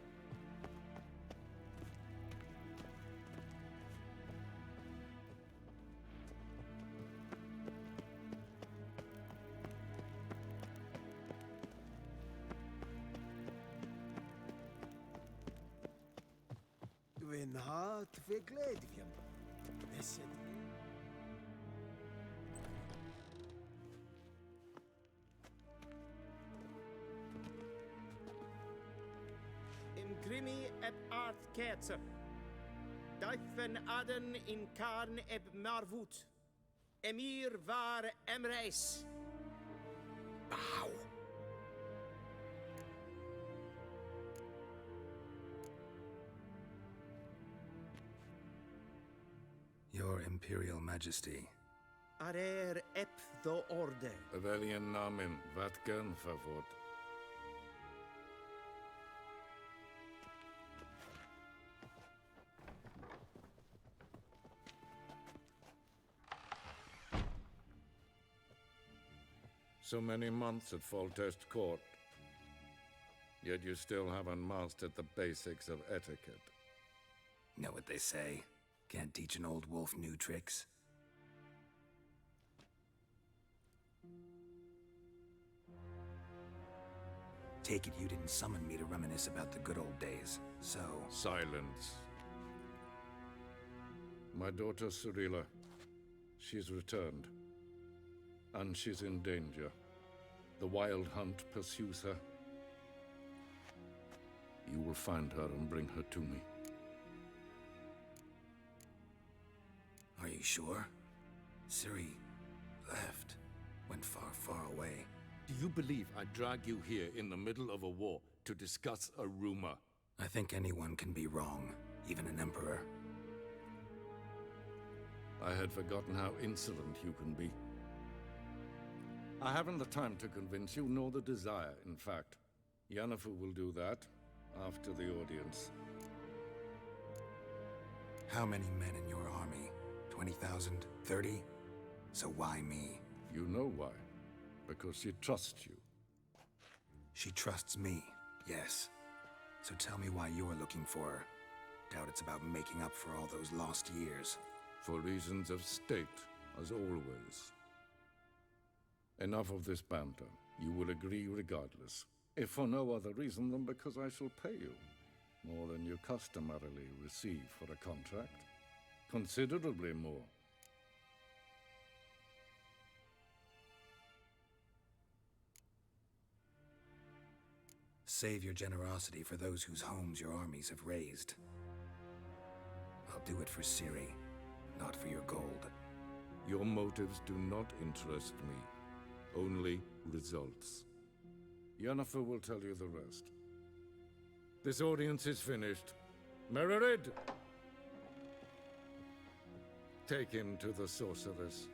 When hart vergledvjem. Imgrimi eb art ketzer. Daithwen Adden in Karn eb Marvoet. Emir var Emreis. Bow. Your Imperial Majesty. Arer ep the orde. Welchen Namen? Watgen favor. So many months at Foltest Court, yet you still haven't mastered the basics of etiquette. Know what they say? Can't teach an old wolf new tricks. Take it you didn't summon me to reminisce about the good old days, so... Silence. My daughter Cyrilla, she's returned. And she's in danger. The Wild Hunt pursues her. You will find her and bring her to me. Are you sure? Ciri left. Went far, far away. Do you believe I drag you here in the middle of a war to discuss a rumor? I think anyone can be wrong, even an emperor. I had forgotten how insolent you can be. I haven't the time to convince you, nor the desire, in fact. Yennefer will do that after the audience. How many men in your army? 20,000? 30? So why me? You know why. Because she trusts you. She trusts me, yes. So tell me why you're looking for her. Doubt it's about making up for all those lost years. For reasons of state, as always. Enough of this banter. You will agree regardless. If for no other reason than because I shall pay you. More than you customarily receive for a contract. Considerably more. Save your generosity for those whose homes your armies have razed. I'll do it for Ciri, not for your gold. Your motives do not interest me. Only results. Yennefer will tell you the rest. This audience is finished. Mererid! Take him to the sorceress.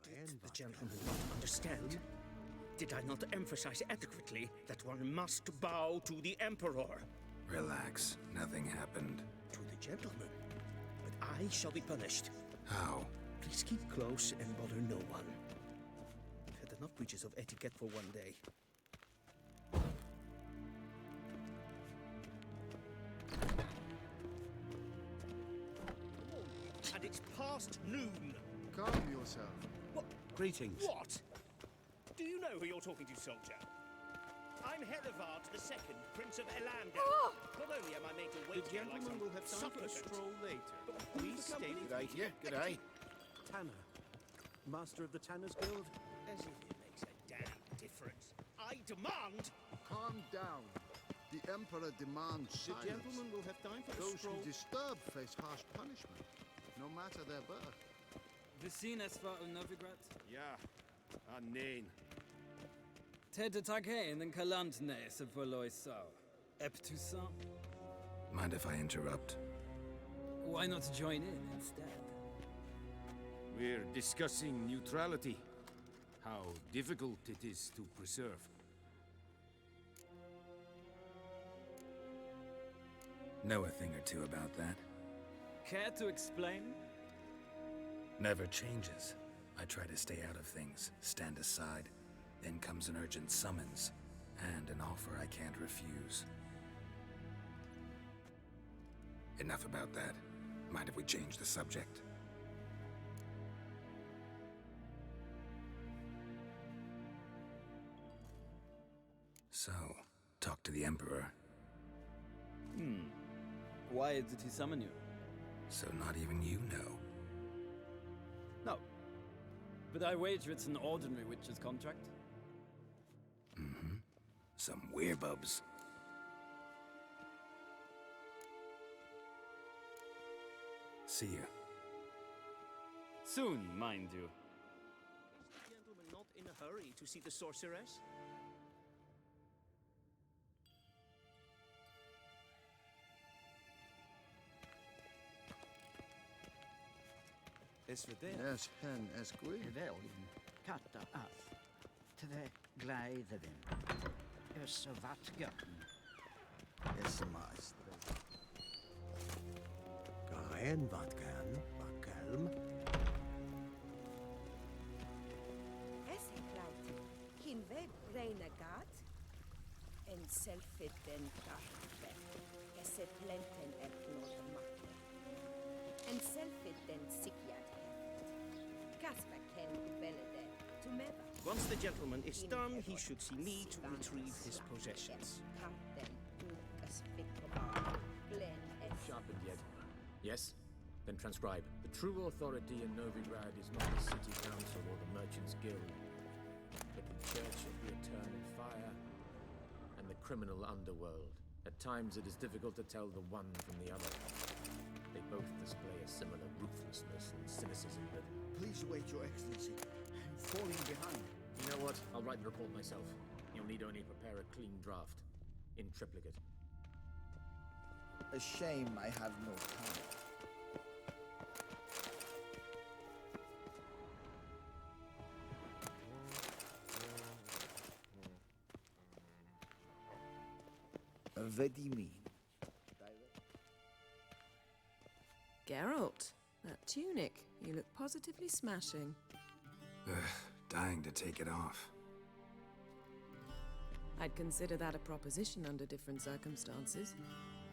Did the gentleman not understand? Did I not emphasize adequately that one must bow to the Emperor? Relax. Nothing happened. To the gentleman. But I shall be punished. How? Please keep close and bother no one. We've had enough breaches of etiquette for one day. And it's past noon. Calm yourself. What? Greetings. What? Do you know who you're talking to, soldier? I'm Herivard II, Prince of Elander. Oh! Not only am I made to wait here like some will have time for a supplicant, stroll later. but Please stay with G'day, me. G'day. Tanner. Master of the Tanners Guild. As if it makes a damn difference. I demand... Calm down. The Emperor demands The silence. gentleman will have time for a Those stroll. who disturb face harsh punishment, no matter their birth. Vicines var Novigrad? Ja, Anen. Ted Tage den Kalandnäse förloisau. Eptusa? Mind if I interrupt? Why not join in instead? We're discussing neutrality. How difficult it is to preserve. Know a thing or two about that? Care to explain? Never changes. I try to stay out of things, stand aside. Then comes an urgent summons, and an offer I can't refuse. Enough about that. Mind if we change the subject? So, talk to the Emperor. Why did he summon you? So not even you know. No. But I wager it's an ordinary witch's contract. Mm-hmm. Some werebubs. See you. Soon, mind you. Is the gentleman not in a hurry to see the sorceress? Is for det? Yes, hen es gui. Velgen katta af. Tre glädjen. Össa vattgatten. Es maestre. Gaen vatkan, vakelm. Es gleit. Hin ved reina gat. En selfie den kaffe. Esse plenten knåda matte. En selfie den sikjad heft. Kasper ken velede. To meva. Once the gentleman is done, he should see me to retrieve his possessions. Sharpened yet? Yes? Then transcribe. The true authority in Novigrad is not the city council or the merchants' guild, but the church of the eternal fire and the criminal underworld. At times it is difficult to tell the one from the other. They they both display a similar ruthlessness and cynicism, but... Please wait, Your Excellency. I'm falling behind. You know what? I'll write the report myself. You'll need only prepare a clean draft. In triplicate. A shame I have no time. What do you mean? Geralt, that tunic. You look positively smashing. Ugh, dying to take it off. I'd consider that a proposition under different circumstances.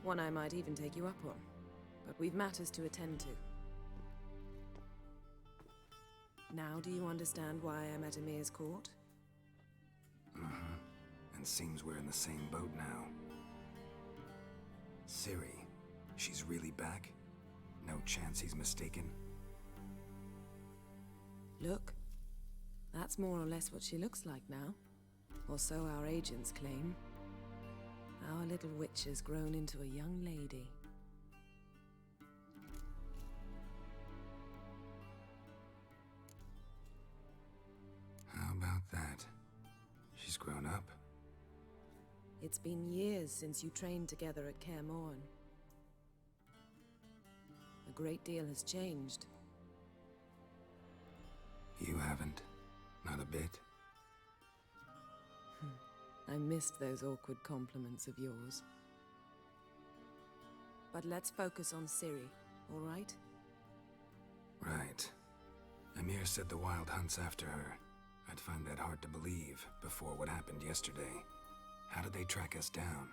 One I might even take you up on. But we've matters to attend to. Now do you understand why I'm at Emir's court? Uh-huh. And seems we're in the same boat now. Ciri, she's really back? No chance he's mistaken? Look. That's more or less what she looks like now. Or so our agents claim. Our little witch has grown into a young lady. How about that? She's grown up? It's been years since you trained together at Kaer Morhen. A great deal has changed. You haven't? Not a bit? I missed those awkward compliments of yours. But let's focus on Ciri, all right? Right. Emir said the Wild Hunt's after her. I'd find that hard to believe before what happened yesterday. How did they track us down?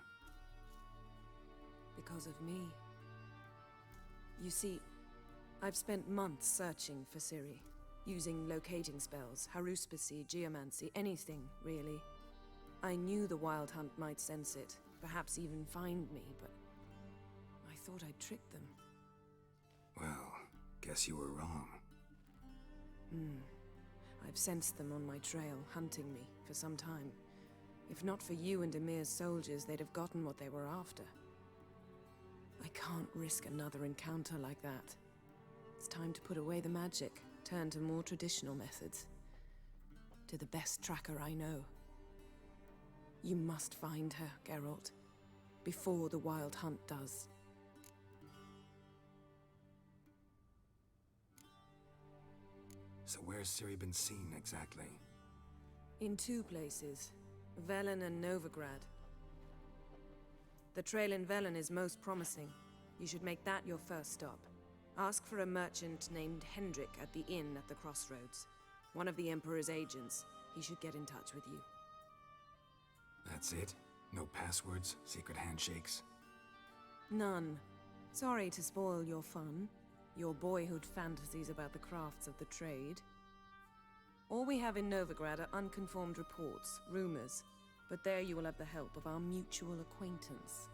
Because of me. You see, I've spent months searching for Ciri, using locating spells, haruspicy, geomancy, anything, really. I knew the Wild Hunt might sense it, perhaps even find me, but I thought I'd tricked them. Well, guess you were wrong. I've sensed them on my trail, hunting me, for some time. If not for you and Emir's soldiers, they'd have gotten what they were after. I can't risk another encounter like that. It's time to put away the magic, turn to more traditional methods. To the best tracker I know. You must find her, Geralt, before the Wild Hunt does. So where's Ciri been seen, exactly? In two places, Velen and Novigrad. The trail in Velen is most promising. You should make that your first stop. Ask for a merchant named Hendrik at the inn at the crossroads. One of the Emperor's agents. He should get in touch with you. That's it? No passwords, secret handshakes? None. Sorry to spoil your fun. Your boyhood fantasies about the crafts of the trade. All we have in Novigrad are unconfirmed reports, rumors. But there you will have the help of our mutual acquaintance.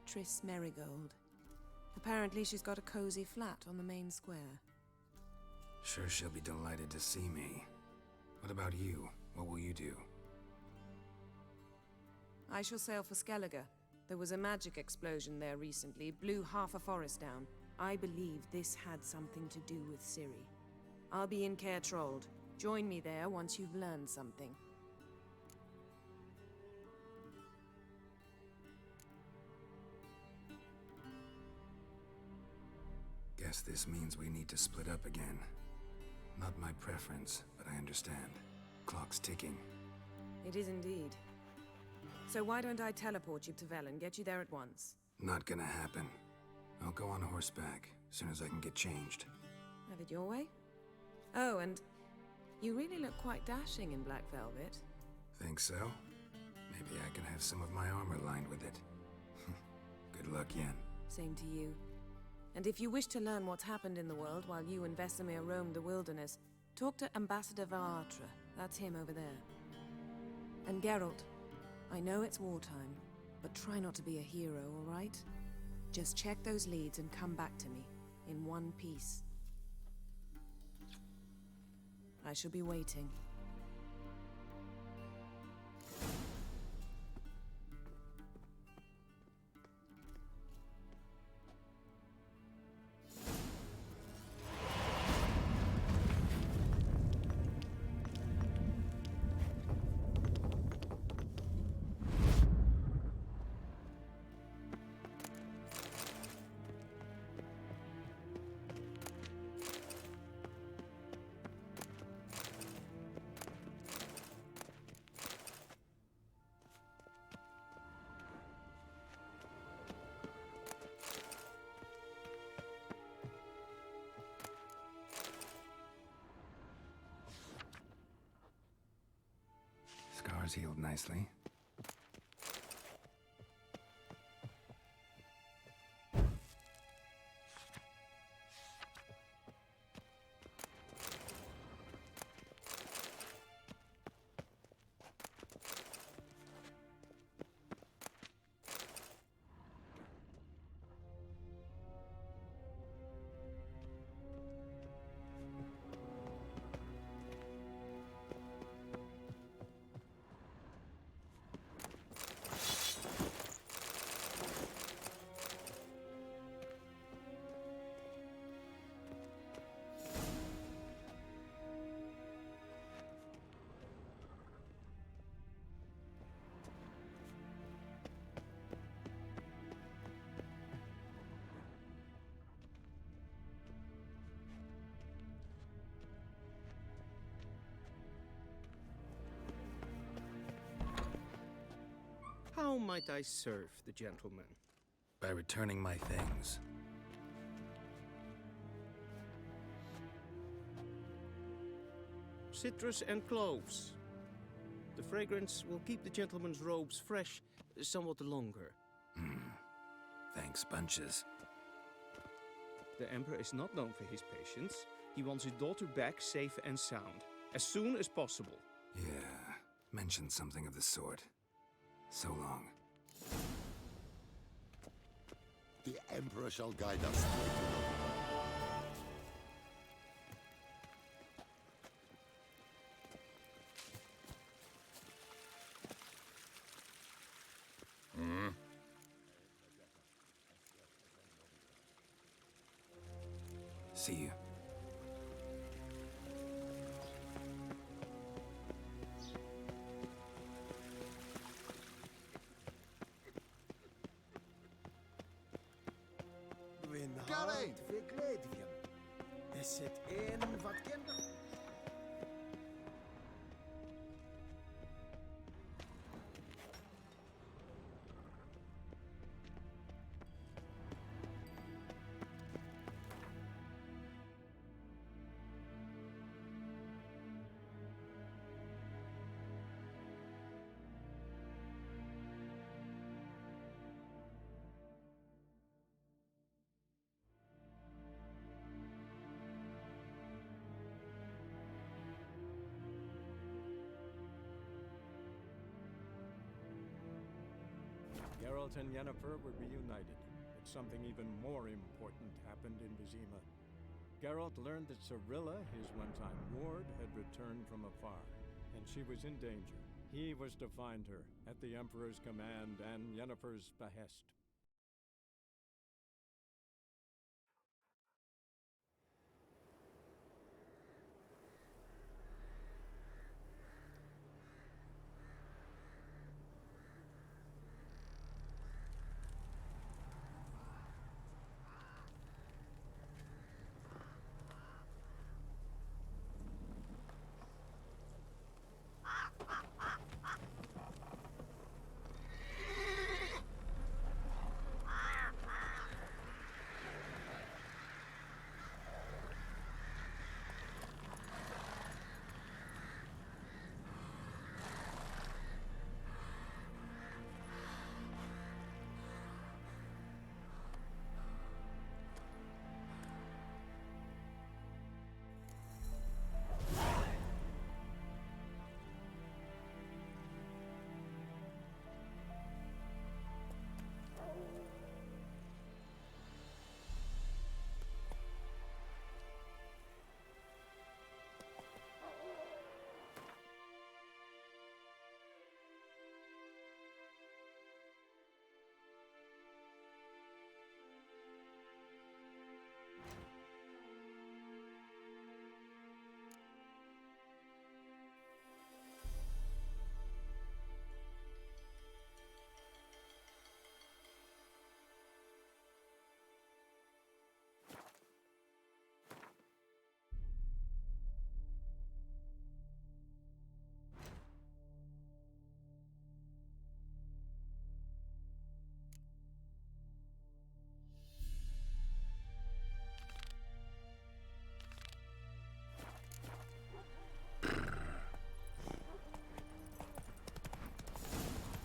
Triss Merigold. Apparently she's got a cozy flat on the main square. Sure she'll be delighted to see me. What about you? What will you do? I shall sail for Skellige. There was a magic explosion there recently, blew half a forest down. I believe this had something to do with Ciri. I'll be in Caer Trold. Join me there once you've learned something. Guess this means we need to split up again. Not my preference, but I understand. Clock's ticking. It is indeed. So why don't I teleport you to Velen, get you there at once? Not gonna happen. I'll go on horseback, as soon as I can get changed. Have it your way? Oh, and you really look quite dashing in black velvet. Think so? Maybe I can have some of my armor lined with it. Good luck, Yen. Same to you. And if you wish to learn what's happened in the world while you and Vesemir roamed the wilderness, talk to Ambassador Varatra. That's him over there. And Geralt, I know it's wartime, but try not to be a hero, all right? Just check those leads and come back to me, in one piece. I shall be waiting. sores healed nicely. How might I serve the gentleman? By returning my things. Citrus and cloves. The fragrance will keep the gentleman's robes fresh somewhat longer. Thanks, bunches. The Emperor is not known for his patience. He wants his daughter back safe and sound, as soon as possible. Yeah, mentioned something of the sort. So long. The Emperor shall guide us straight to the See you. Gary! Is het één wat kinder? Geralt and Yennefer were reunited, but something even more important happened in Vizima. Geralt learned that Cirilla, his one-time ward, had returned from afar, and she was in danger. He was to find her, at the Emperor's command and Yennefer's behest.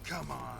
Come on.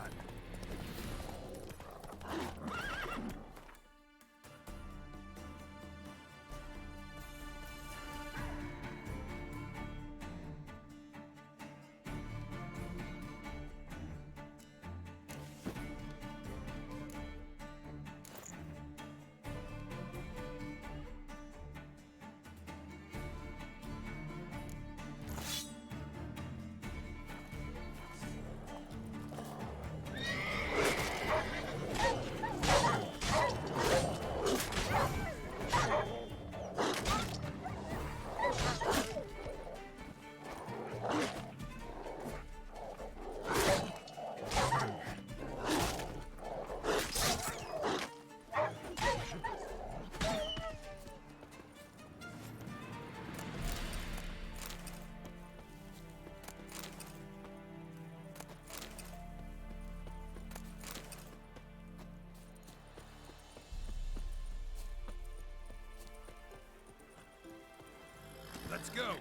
Let's go.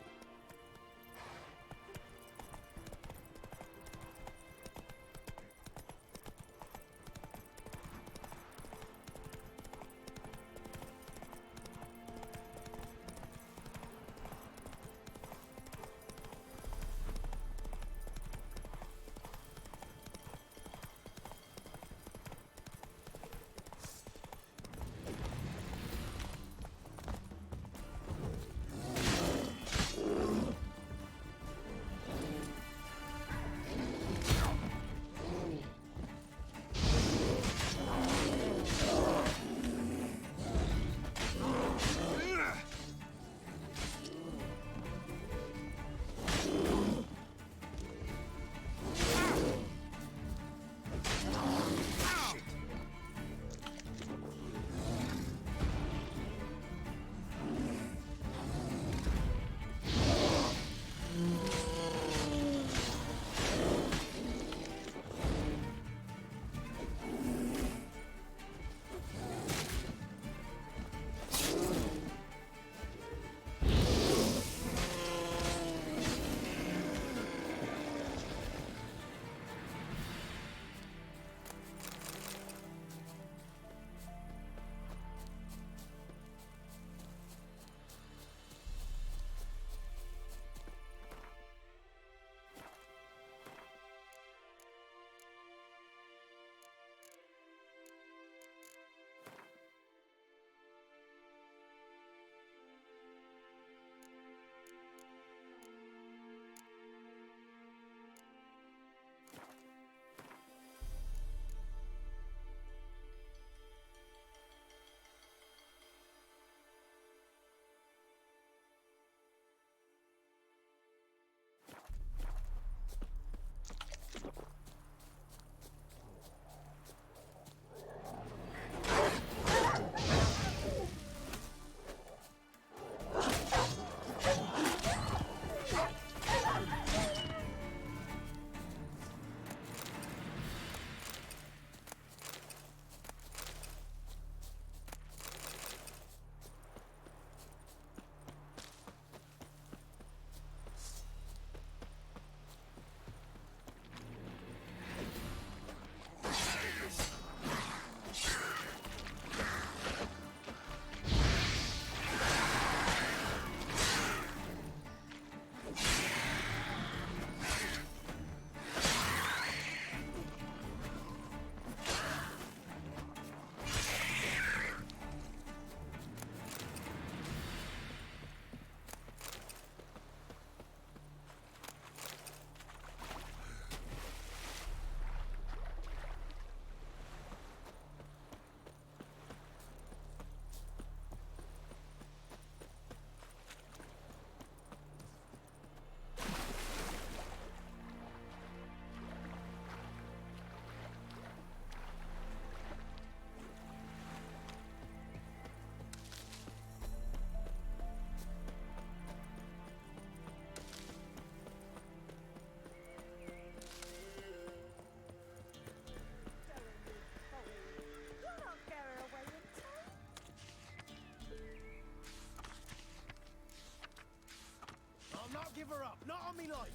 Give her up, not on me life.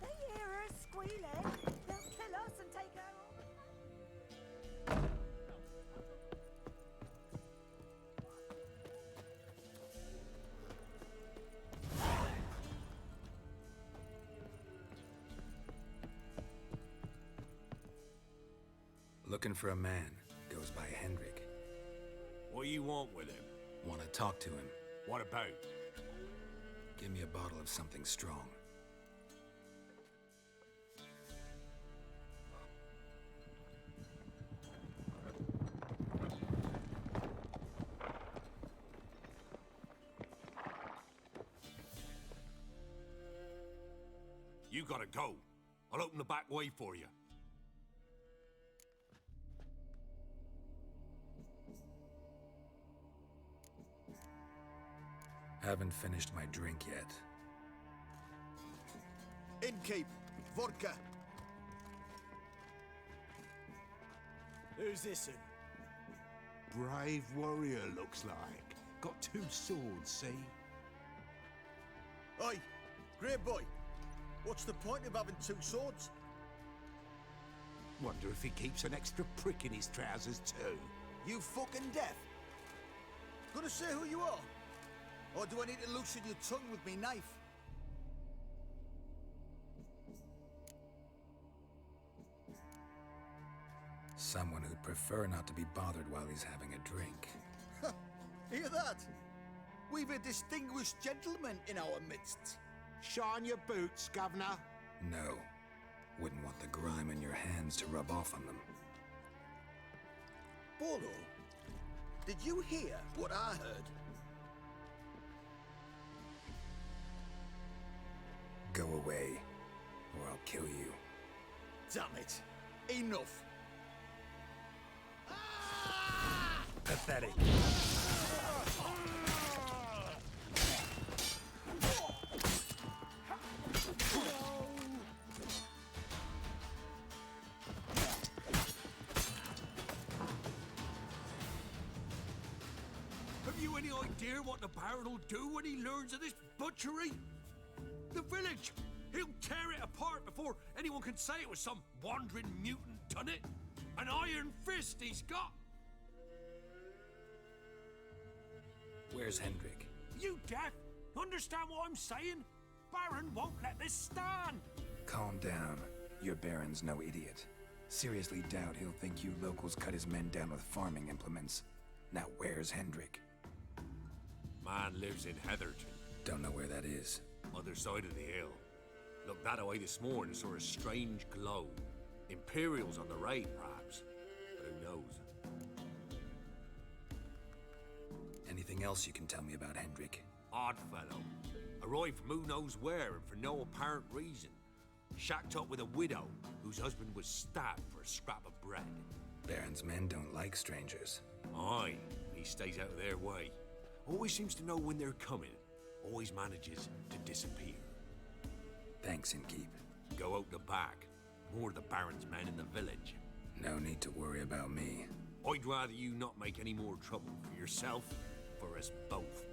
They hear her squealing. They'll kill us and take her Looking for a man. Goes by Hendrik. What do you want with him? Want to talk to him. What about? Give me a bottle of something strong. You gotta go. I'll open the back way for you. Haven't finished my drink yet. Innkeep, vodka. Who's this? Brave warrior, looks like. Got 2 swords, see? Oi, grey boy. What's the point of having 2 swords? Wonder if he keeps an extra prick in his trousers too. You fucking deaf? Gonna say who you are? Or do I need to loosen your tongue with me knife? Someone who'd prefer not to be bothered while he's having a drink. Hear that? We've a distinguished gentleman in our midst. Shine your boots, governor. No. Wouldn't want the grime in your hands to rub off on them. Bolo, did you hear what I heard? Go away, or I'll kill you. Damn it. Enough. Pathetic. Have you any idea what the Baron will do when he learns of this butchery? The village! He'll tear it apart before anyone can say it was some wandering mutant done it. An iron fist he's got! Where's Hendrik? You deaf? Understand what I'm saying? Baron won't let this stand! Calm down. Your Baron's no idiot. Seriously doubt he'll think you locals cut his men down with farming implements. Now where's Hendrik? Man lives in Heatherton. Don't know where that is. Other side of the hill. Looked that away this morning, saw a strange glow. Imperials on the raid, perhaps. But who knows? Anything else you can tell me about Hendrik? Odd fellow. Arrived from who knows where and for no apparent reason. Shacked up with a widow whose husband was stabbed for a scrap of bread. Baron's men don't like strangers. Aye, he stays out of their way. Always seems to know when they're coming. Always manages to disappear. Thanks, Innkeep. Go out the back. More of the Baron's men in the village. No need to worry about me. I'd rather you not make any more trouble for yourself, for us both.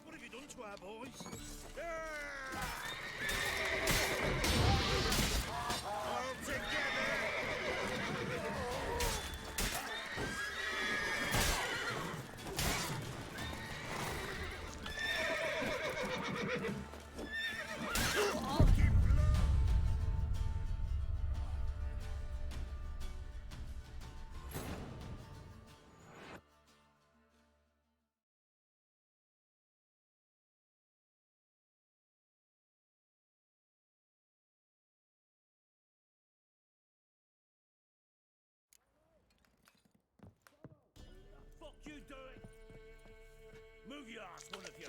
What have you done to our boys? All together! Fuck you doing? Move your ass, one of you.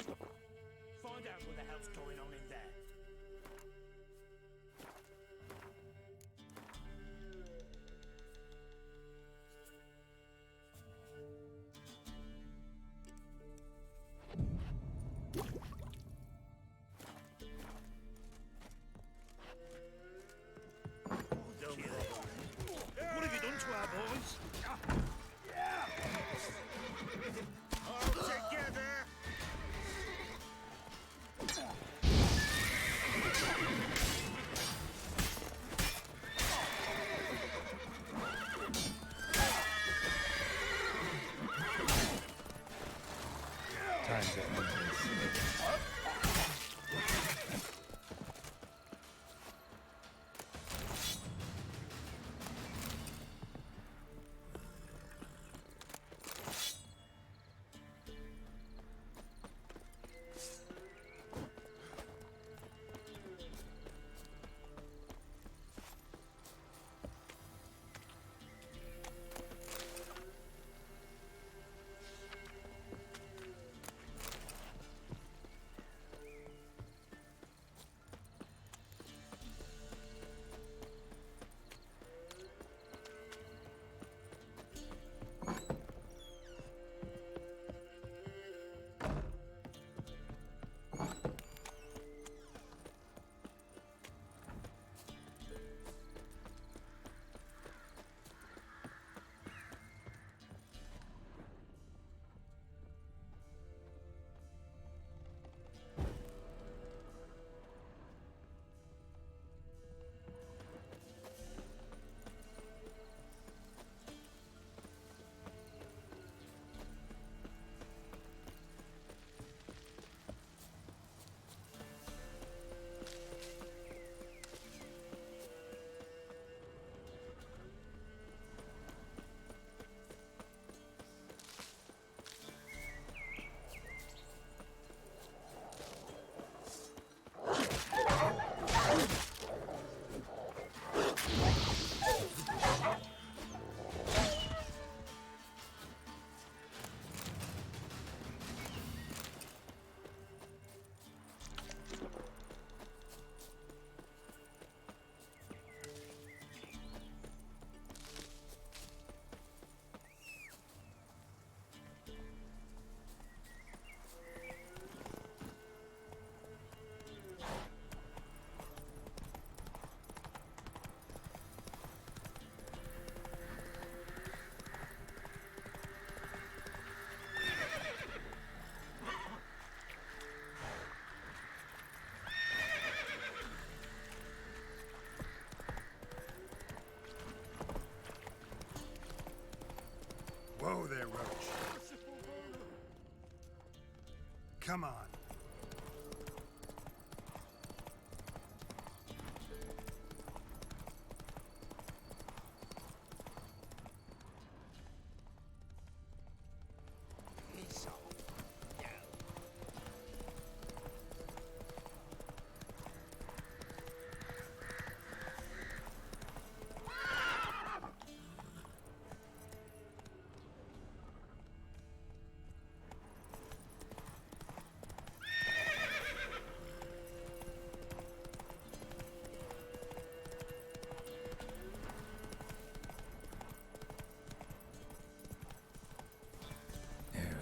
Find out what the hell's going on in there. Come on.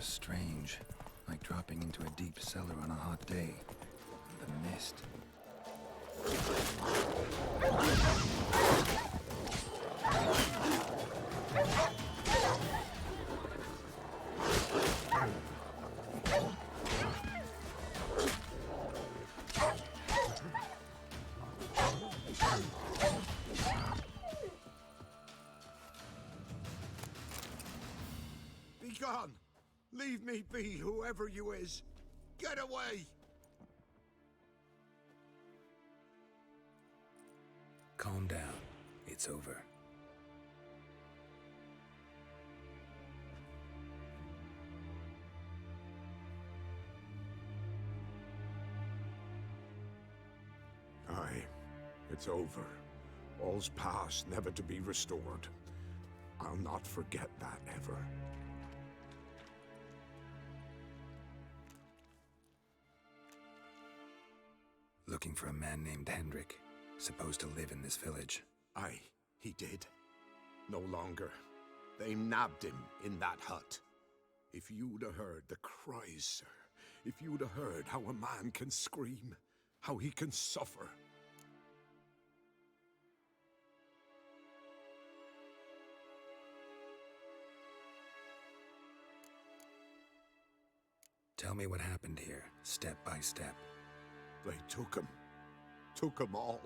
Strange, like dropping into a deep cellar on a hot day. The mist. Be gone! Leave me be, whoever you is! Get away! Calm down. It's over. Aye, it's over. All's past, never to be restored. I'll not forget that ever. Looking for a man named Hendrik, supposed to live in this village. Aye, he did. No longer. They nabbed him in that hut. If you'd have heard the cries, sir, if you'd have heard how a man can scream, how he can suffer. Tell me what happened here, step by step. They took him. Took them all.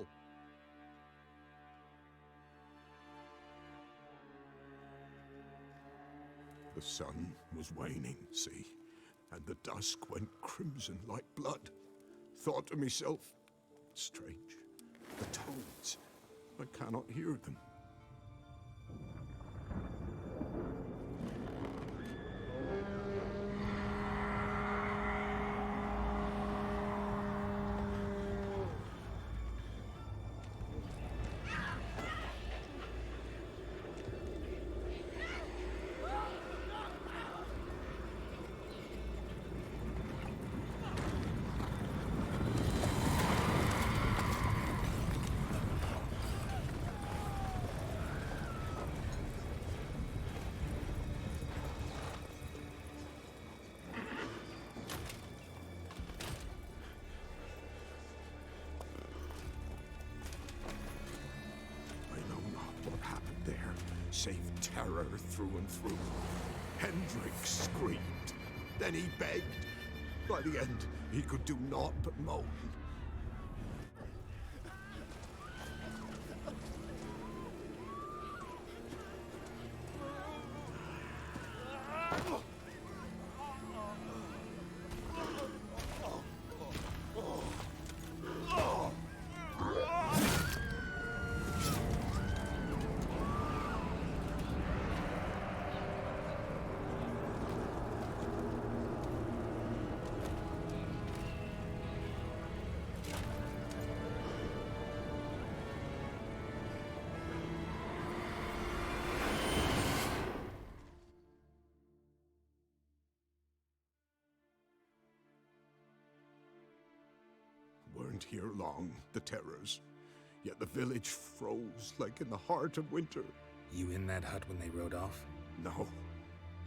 The sun was waning, see, and the dusk went crimson like blood. Thought to myself, strange, the toads, I cannot hear them. Save terror through and through. Hendrik screamed. Then he begged. By the end, he could do naught but moan. Weren't here long, the terrors. Yet the village froze like in the heart of winter. You in that hut when they rode off? No,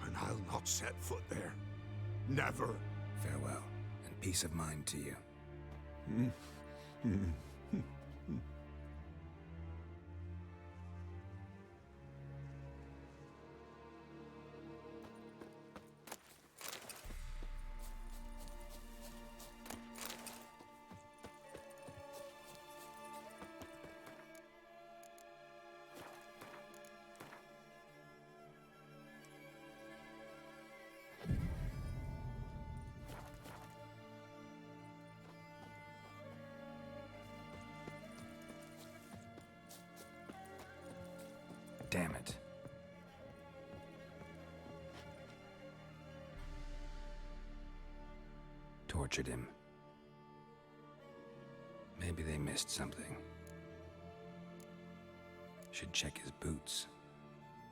and I'll not set foot there. Never. Farewell, and peace of mind to you. damn it. Tortured him. Maybe they missed something. Should check his boots.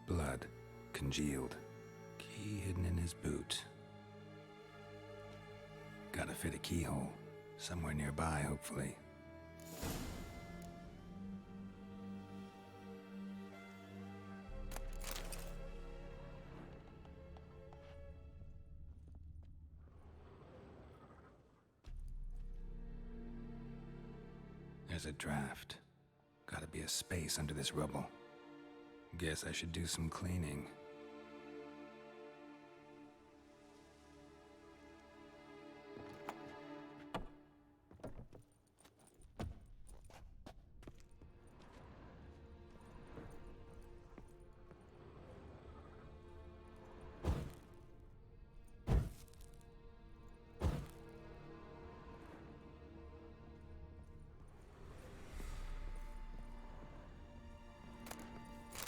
Blood, congealed. Key hidden in his boot. Gotta fit a keyhole. Somewhere nearby, hopefully. There's a draft. Gotta be a space under this rubble. Guess I should do some cleaning.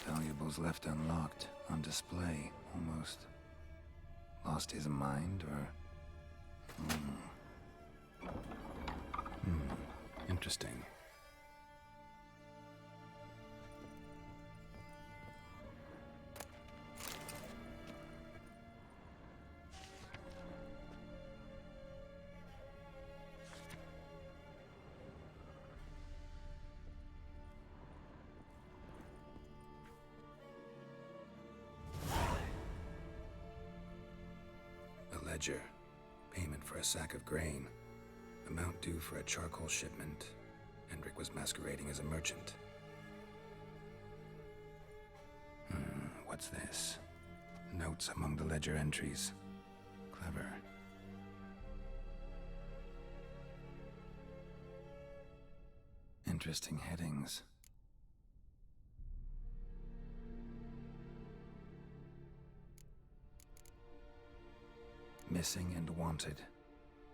Valuables left unlocked, on display, almost. Lost his mind, or... Interesting. Ledger. Payment for a sack of grain. Amount due for a charcoal shipment. Hendrik was masquerading as a merchant. What's this? Notes among the ledger entries. Clever. Interesting headings. Missing and wanted.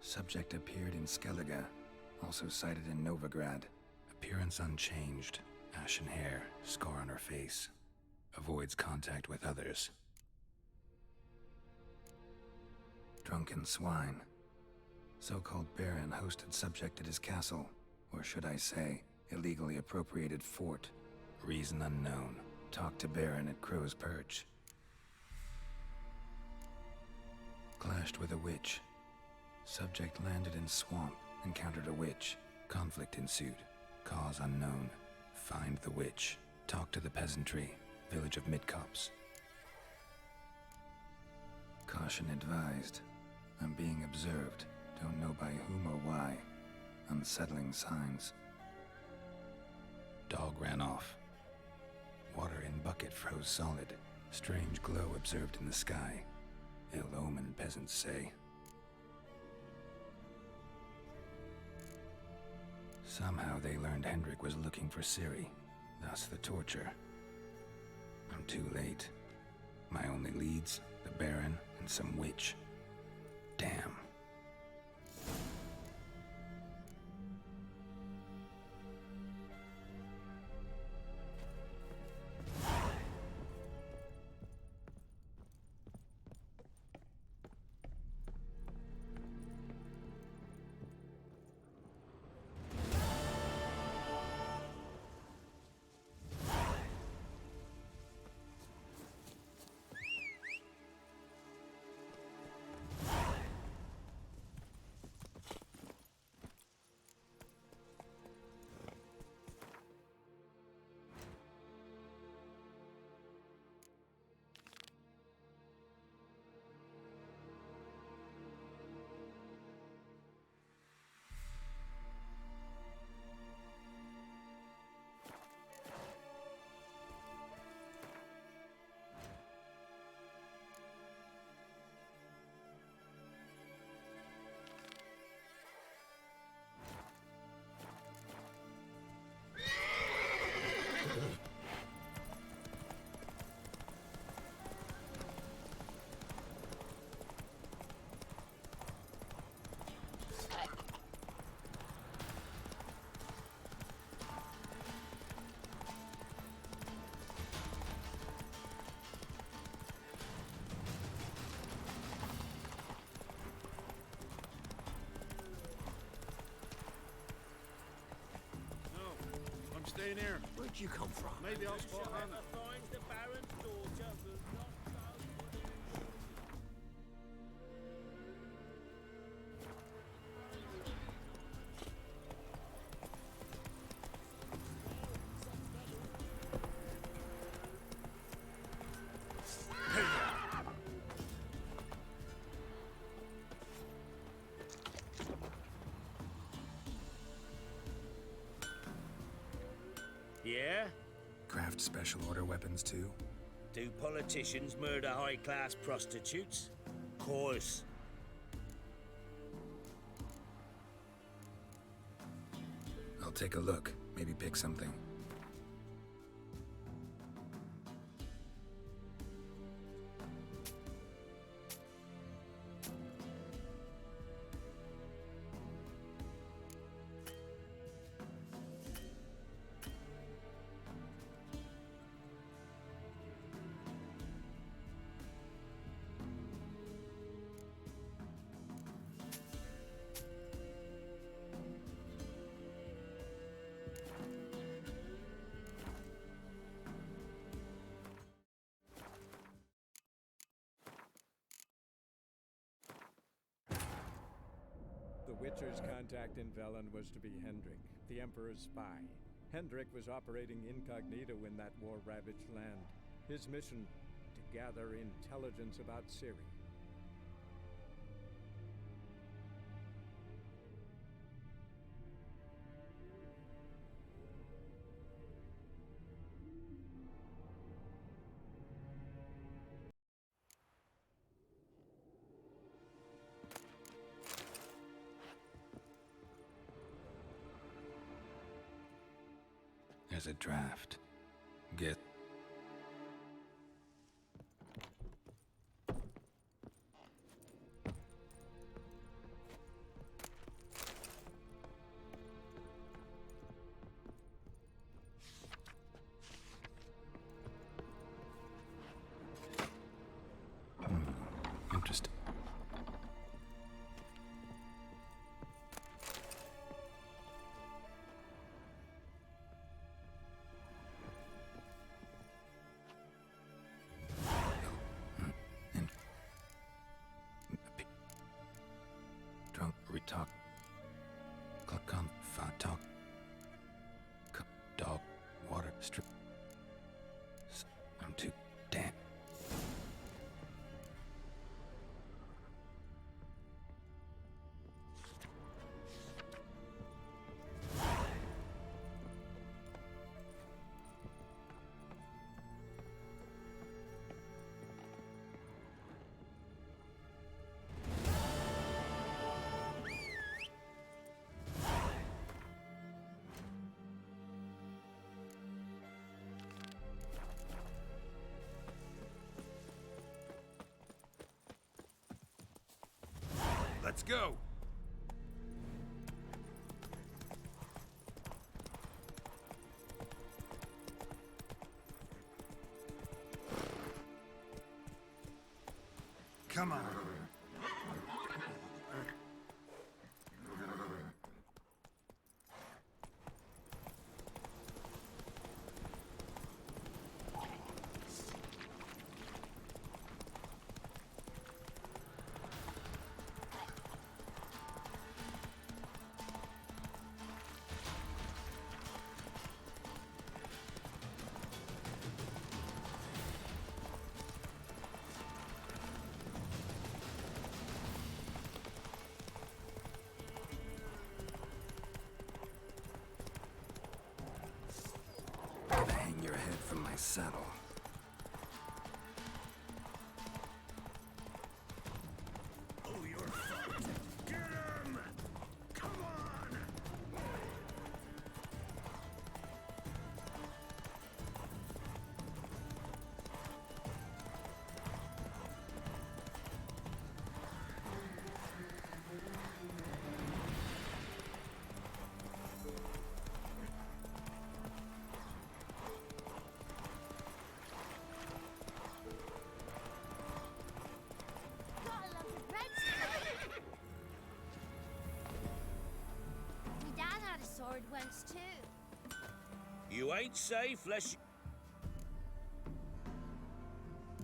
Subject appeared in Skellige, also cited in Novigrad. Appearance unchanged. Ashen hair, scar on her face. Avoids contact with others. Drunken swine. So-called Baron hosted subject at his castle, or should I say, illegally appropriated fort. Reason unknown. Talked to Baron at Crow's Perch. Clashed with a witch. Subject landed in swamp, encountered a witch. Conflict ensued. Cause unknown. Find the witch. Talk to the peasantry. Village of Midcopse. Caution advised. I'm being observed. Don't know by whom or why. Unsettling signs. Dog ran off. Water in bucket froze solid. Strange glow observed in the sky. Ill omen, peasants say. Somehow they learned Hendrik was looking for Ciri, thus the torture. I'm too late. My only leads, the Baron and some witch. Damn. staying here? Where'd you come from? Maybe I'll spot Hannah. Yeah? Craft special order weapons too? Do politicians murder high-class prostitutes? Course. I'll take a look. Maybe pick something. The Witcher's contact in Velen was to be Hendrik, the Emperor's spy. Hendrik was operating incognito in that war-ravaged land. His mission, to gather intelligence about Ciri. There's a draft. Get... Interesting. Drunk, retalk. Click on fat talk. Dog, water, strip. I'm too damn. Let's go! Come on. Gotta hang your head from my saddle. Oh, you're fucked. Get him! Come on! Gotta love the bread. My dad had a sword once too. You ain't safe less.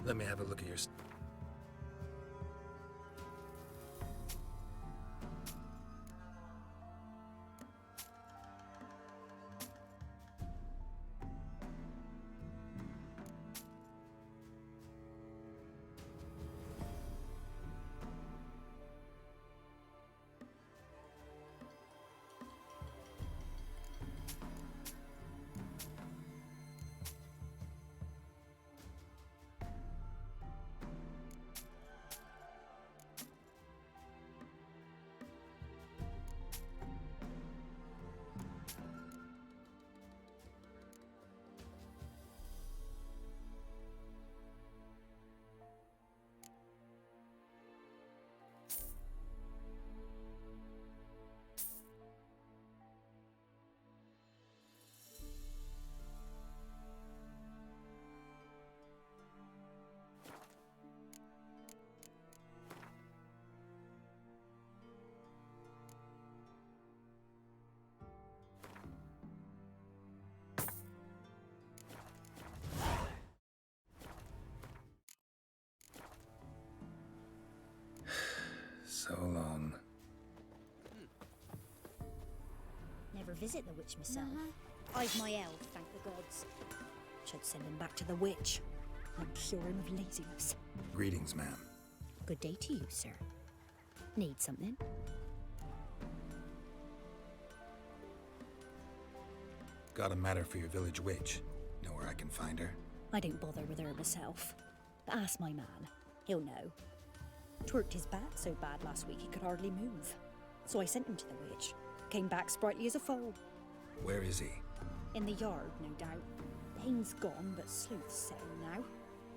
Let me have a look at your... So long. Never visit the witch myself. I've my elf, thank the gods. Should send him back to the witch. I'm cure him of laziness. Greetings, ma'am. Good day to you, sir. Need something? Got a matter for your village witch. Know where I can find her? I don't bother with her myself. But ask my man. He'll know. Twerked his back so bad last week he could hardly move. So I sent him to the witch. Came back sprightly as a foal. Where is he? In the yard, no doubt. Pain's gone, but Sleuth's setting now.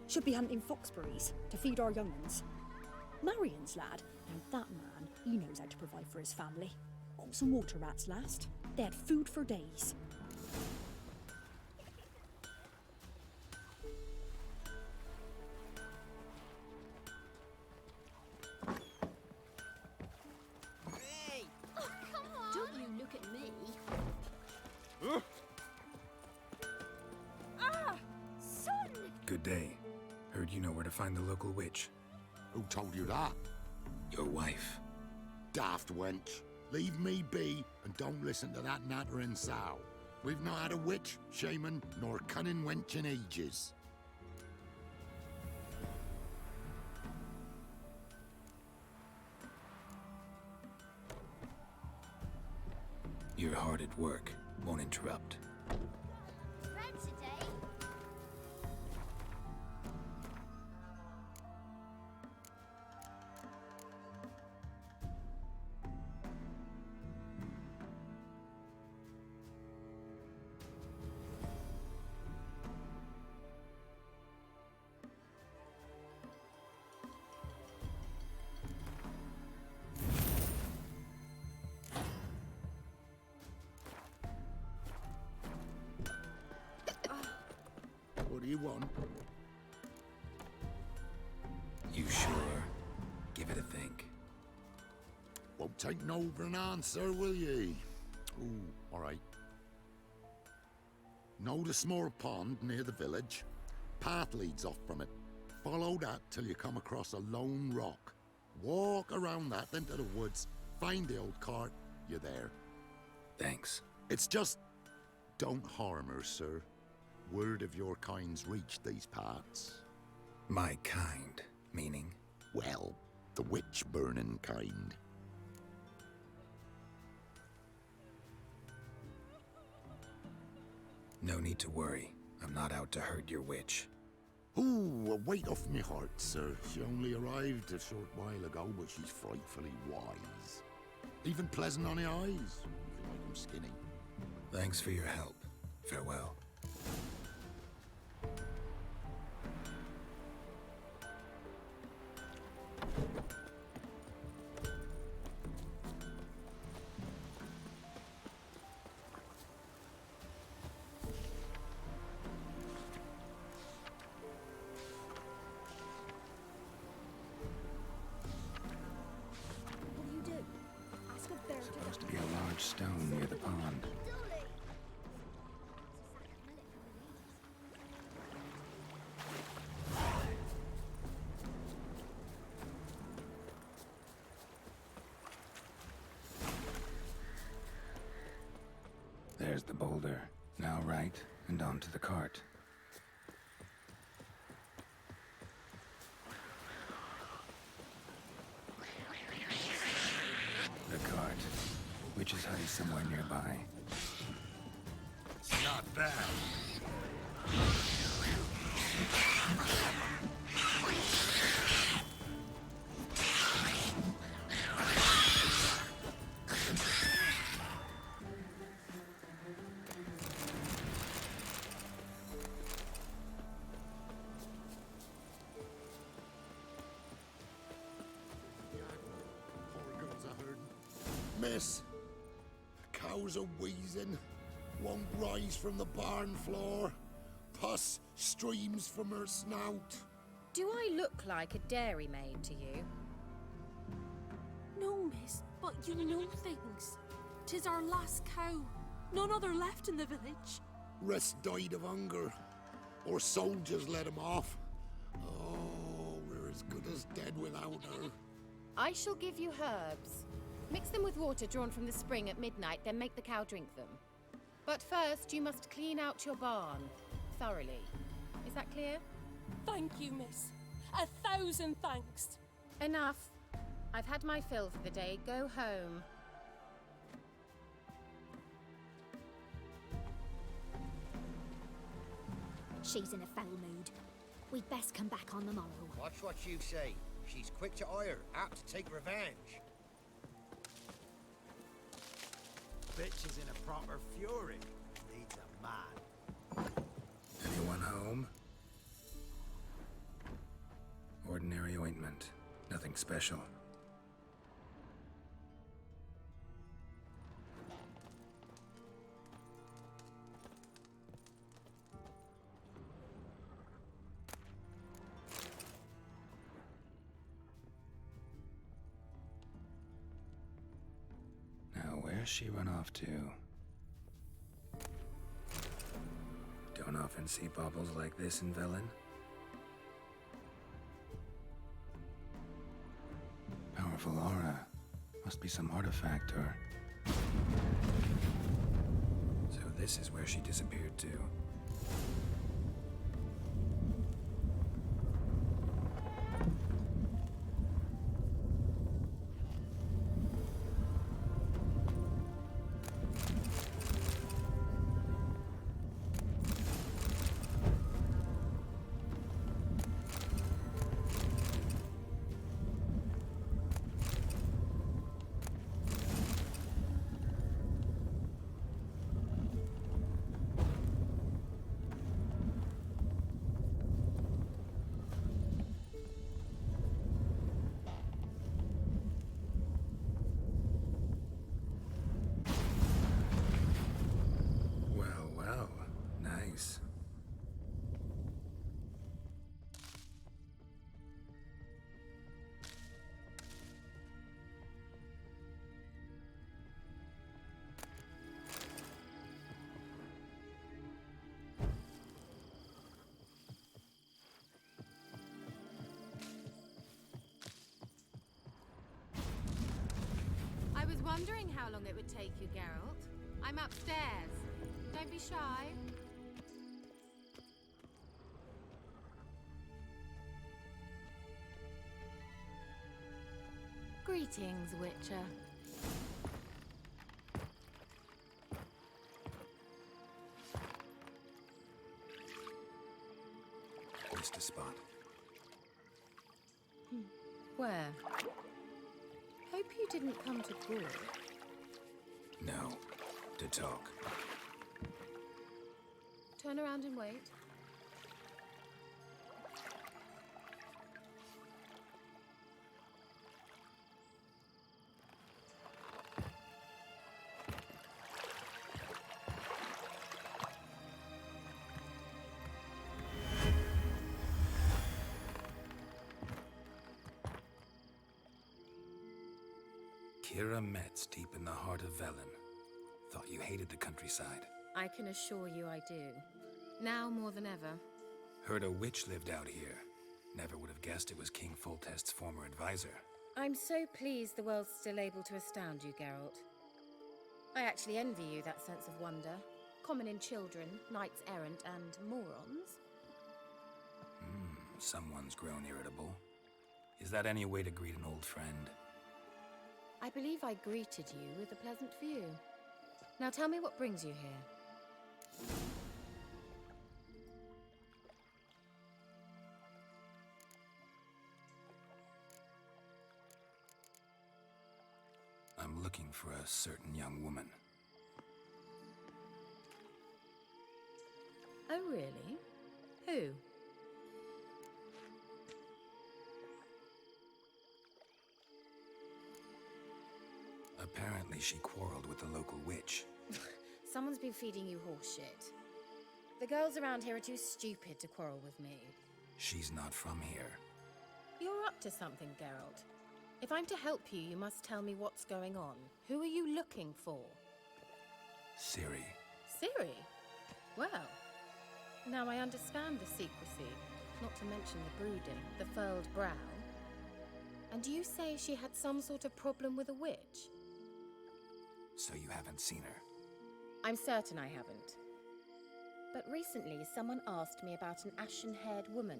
Should be hunting foxberries to feed our young uns. Marion's lad, and that man, he knows how to provide for his family. Got some water rats last. They had food for days. Good day. Heard you know where to find the local witch. Who told you that? Your wife. Daft wench. Leave me be and don't listen to that nattering sow. We've not had a witch, shaman, nor cunning wench in ages. You're hard at work. Won't interrupt. What do you want? You sure? Give it a think. Won't take no for an answer, will ye? Ooh, all right. Know the small pond near the village? Path leads off from it. Follow that till you come across a lone rock. Walk around that into the woods. Find the old cart. You're there. Thanks. It's just... don't harm her, sir. Word of your kind's reached these parts. My kind, meaning? Well, the witch-burning kind. No need to worry. I'm not out to hurt your witch. Ooh, a weight off me heart, sir. She only arrived a short while ago, but she's frightfully wise. Even pleasant on the eyes, if you like 'em skinny. Thanks for your help. Farewell. Supposed to be a large stone near the pond. There's the boulder. Now right, and onto the cart. The cart. Witch's hut is somewhere nearby. It's not bad. Miss, the cows are wheezing, won't rise from the barn floor. Pus streams from her snout. Do I look like a dairymaid to you? No, miss, but you know things. 'Tis our last cow. None other left in the village. Rest died of hunger, or soldiers let him off. Oh, we're as good as dead without her. I shall give you herbs. Mix them with water drawn from the spring at midnight, then make the cow drink them. But first, you must clean out your barn thoroughly. Is that clear? Thank you, miss. 1,000 thanks. Enough. I've had my fill for the day. Go home. She's in a foul mood. We'd best come back on the morrow. Watch what you say. She's quick to ire, apt to take revenge. Bitch is in a proper fury. Needs a man. Anyone home? Ordinary ointment. Nothing special. Where's she run off to? Don't often see baubles like this in Velen. Powerful aura. Must be some artifact or... So this is where she disappeared to. I was wondering how long it would take you, Geralt. I'm upstairs. Don't be shy. Greetings, Witcher. Missed a spot. Where? Hope you didn't come to brawl. No. To talk. Turn around and wait. Kira Metz deep in the heart of Velen. Thought you hated the countryside. I can assure you I do. Now more than ever. Heard a witch lived out here. Never would have guessed it was King Foltest's former advisor. I'm so pleased the world's still able to astound you, Geralt. I actually envy you that sense of wonder. Common in children, knights errant, and morons. Someone's grown irritable. Is that any way to greet an old friend? I believe I greeted you with a pleasant view. Now tell me what brings you here. I'm looking for a certain young woman. Oh, really? Who? Apparently she quarreled with the local witch. Someone's been feeding you horseshit. The girls around here are too stupid to quarrel with me. She's not from here. You're up to something, Geralt. If I'm to help you, you must tell me what's going on. Who are you looking for? Ciri. Ciri? Well, now I understand the secrecy, not to mention the brooding, the furled brow. And you say she had some sort of problem with a witch? So you haven't seen her? I'm certain I haven't. But recently, someone asked me about an ashen-haired woman.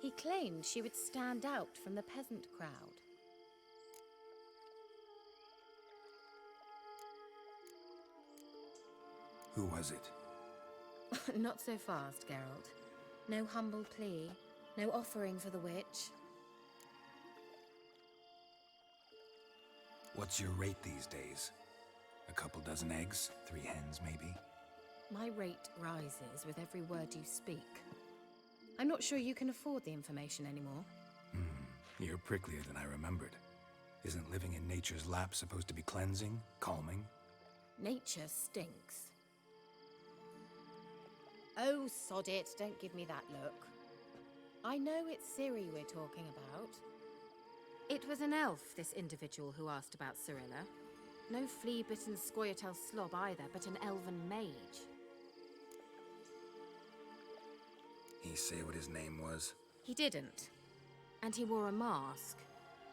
He claimed she would stand out from the peasant crowd. Who was it? Not so fast, Geralt. No humble plea, no offering for the witch. What's your rate these days? A couple dozen eggs? 3 hens, maybe? My rate rises with every word you speak. I'm not sure you can afford the information anymore. You're pricklier than I remembered. Isn't living in nature's lap supposed to be cleansing, calming? Nature stinks. Oh, sod it, don't give me that look. I know it's Ciri we're talking about. It was an elf, this individual who asked about Cirilla. No flea-bitten Scoia'tael slob either, but an elven mage. He say what his name was? He didn't. And he wore a mask.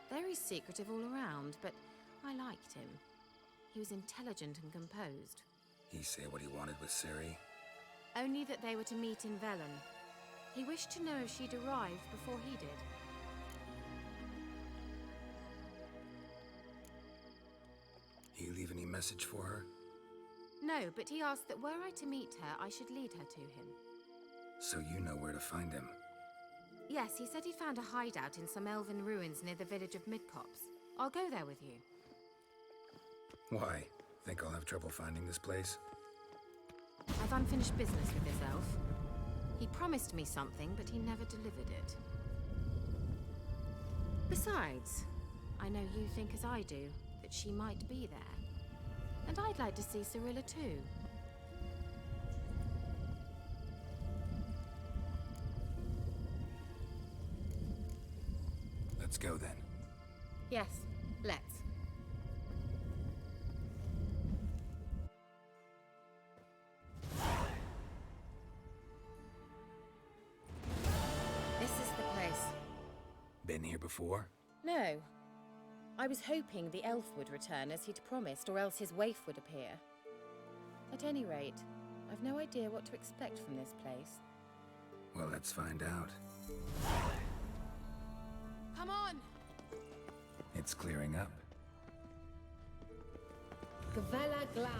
Very secretive all around, but I liked him. He was intelligent and composed. He say what he wanted with Ciri? Only that they were to meet in Velen. He wished to know if she'd arrived before he did. He leave any message for her? No, but he asked that were I to meet her, I should lead her to him. So you know where to find him? Yes, he said he found a hideout in some elven ruins near the village of Midcopse. I'll go there with you. Why? Think I'll have trouble finding this place? I've unfinished business with this elf. He promised me something, but he never delivered it. Besides, I know you think as I do, that she might be there. And I'd like to see Cirilla too. Let's go then. Yes, let's. This is the place. Been here before? No. I was hoping the elf would return as he'd promised, or else his waif would appear. At any rate, I've no idea what to expect from this place. Well, let's find out. Come on! It's clearing up. Gavella Glan.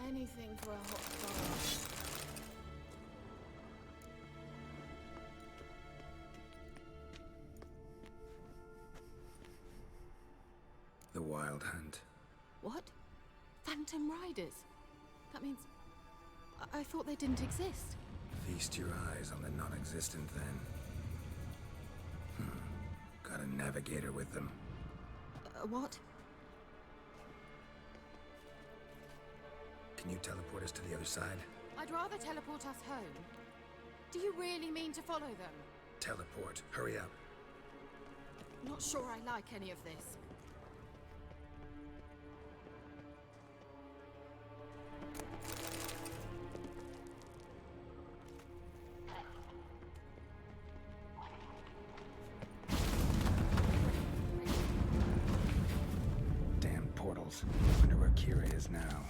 Anything for a hot bath. The Wild Hunt. What? Phantom Riders? That means... I thought they didn't exist. Feast your eyes on the non-existent then. Got a navigator with them. What? Can you teleport us to the other side? I'd rather teleport us home. Do you really mean to follow them? Teleport. Hurry up. Not sure I like any of this. Damn portals. Wonder where Kira is now.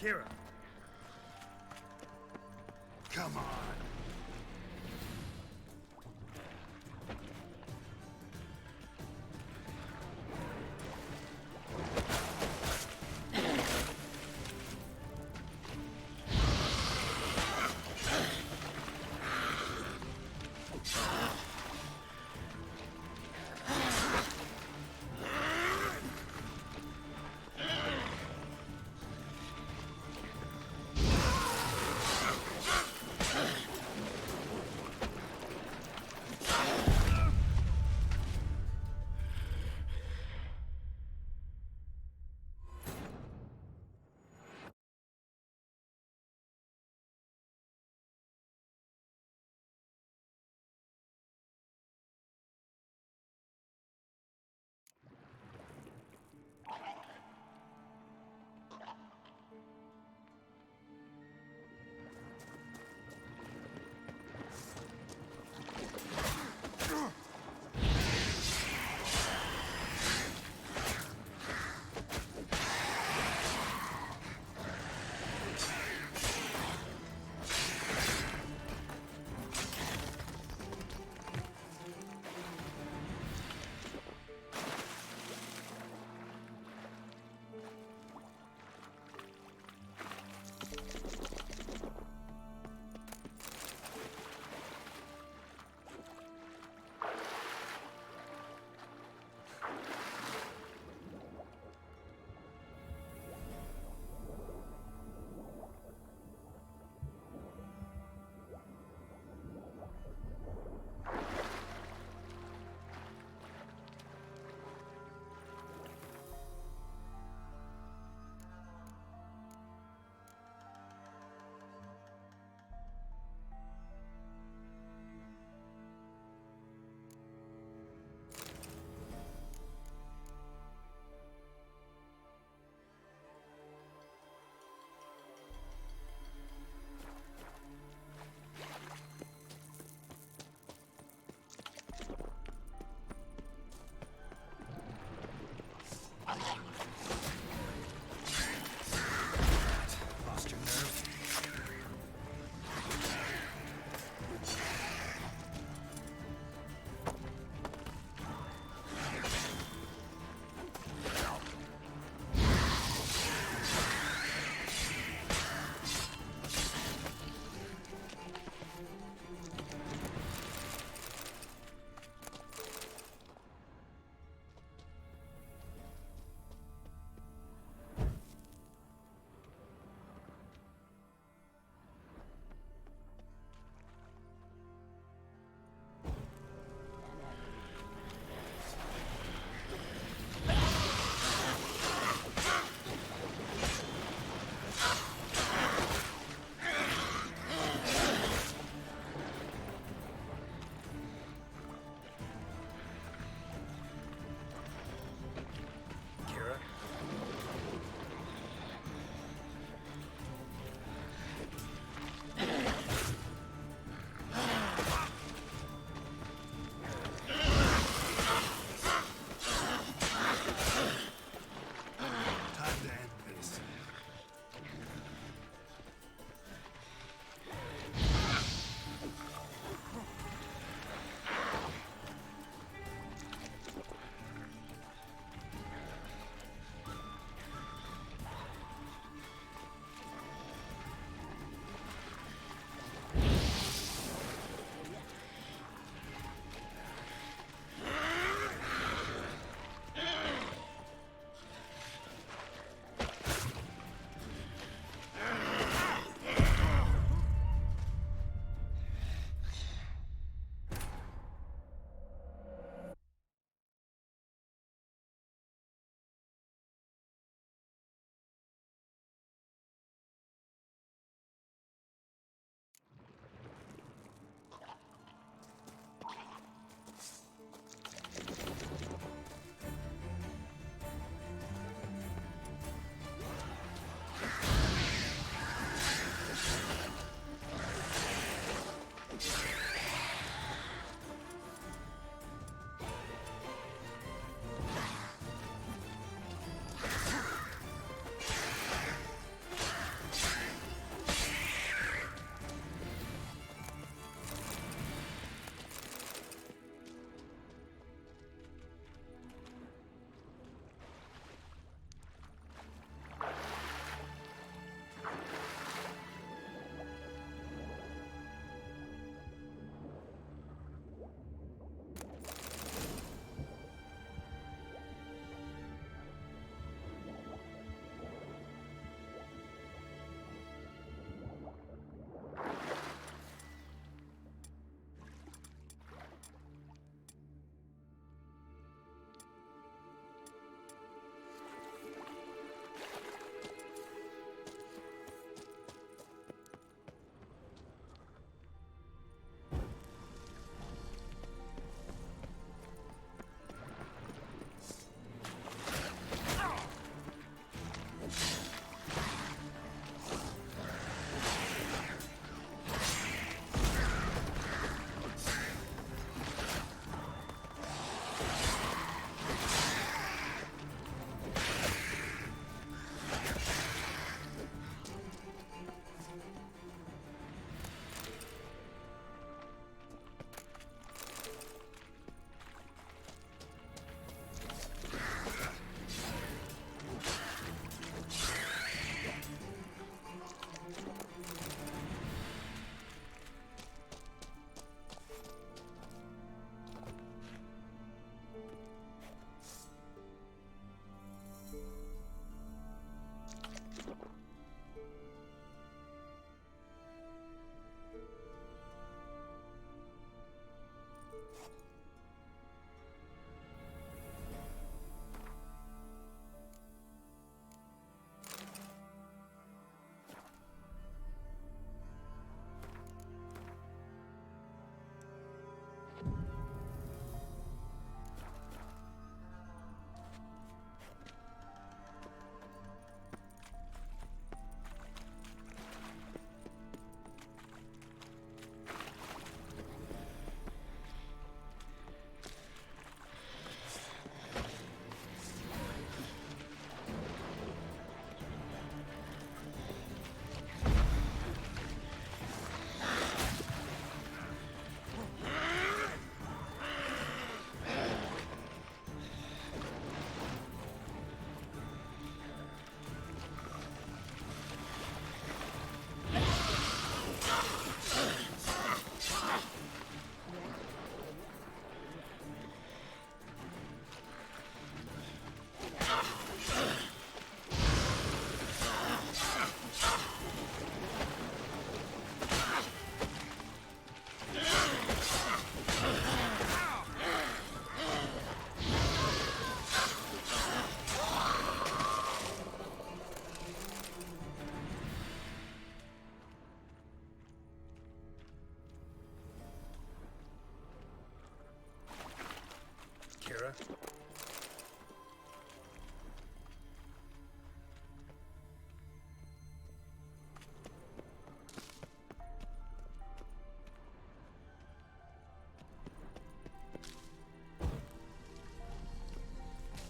Kira! Come on!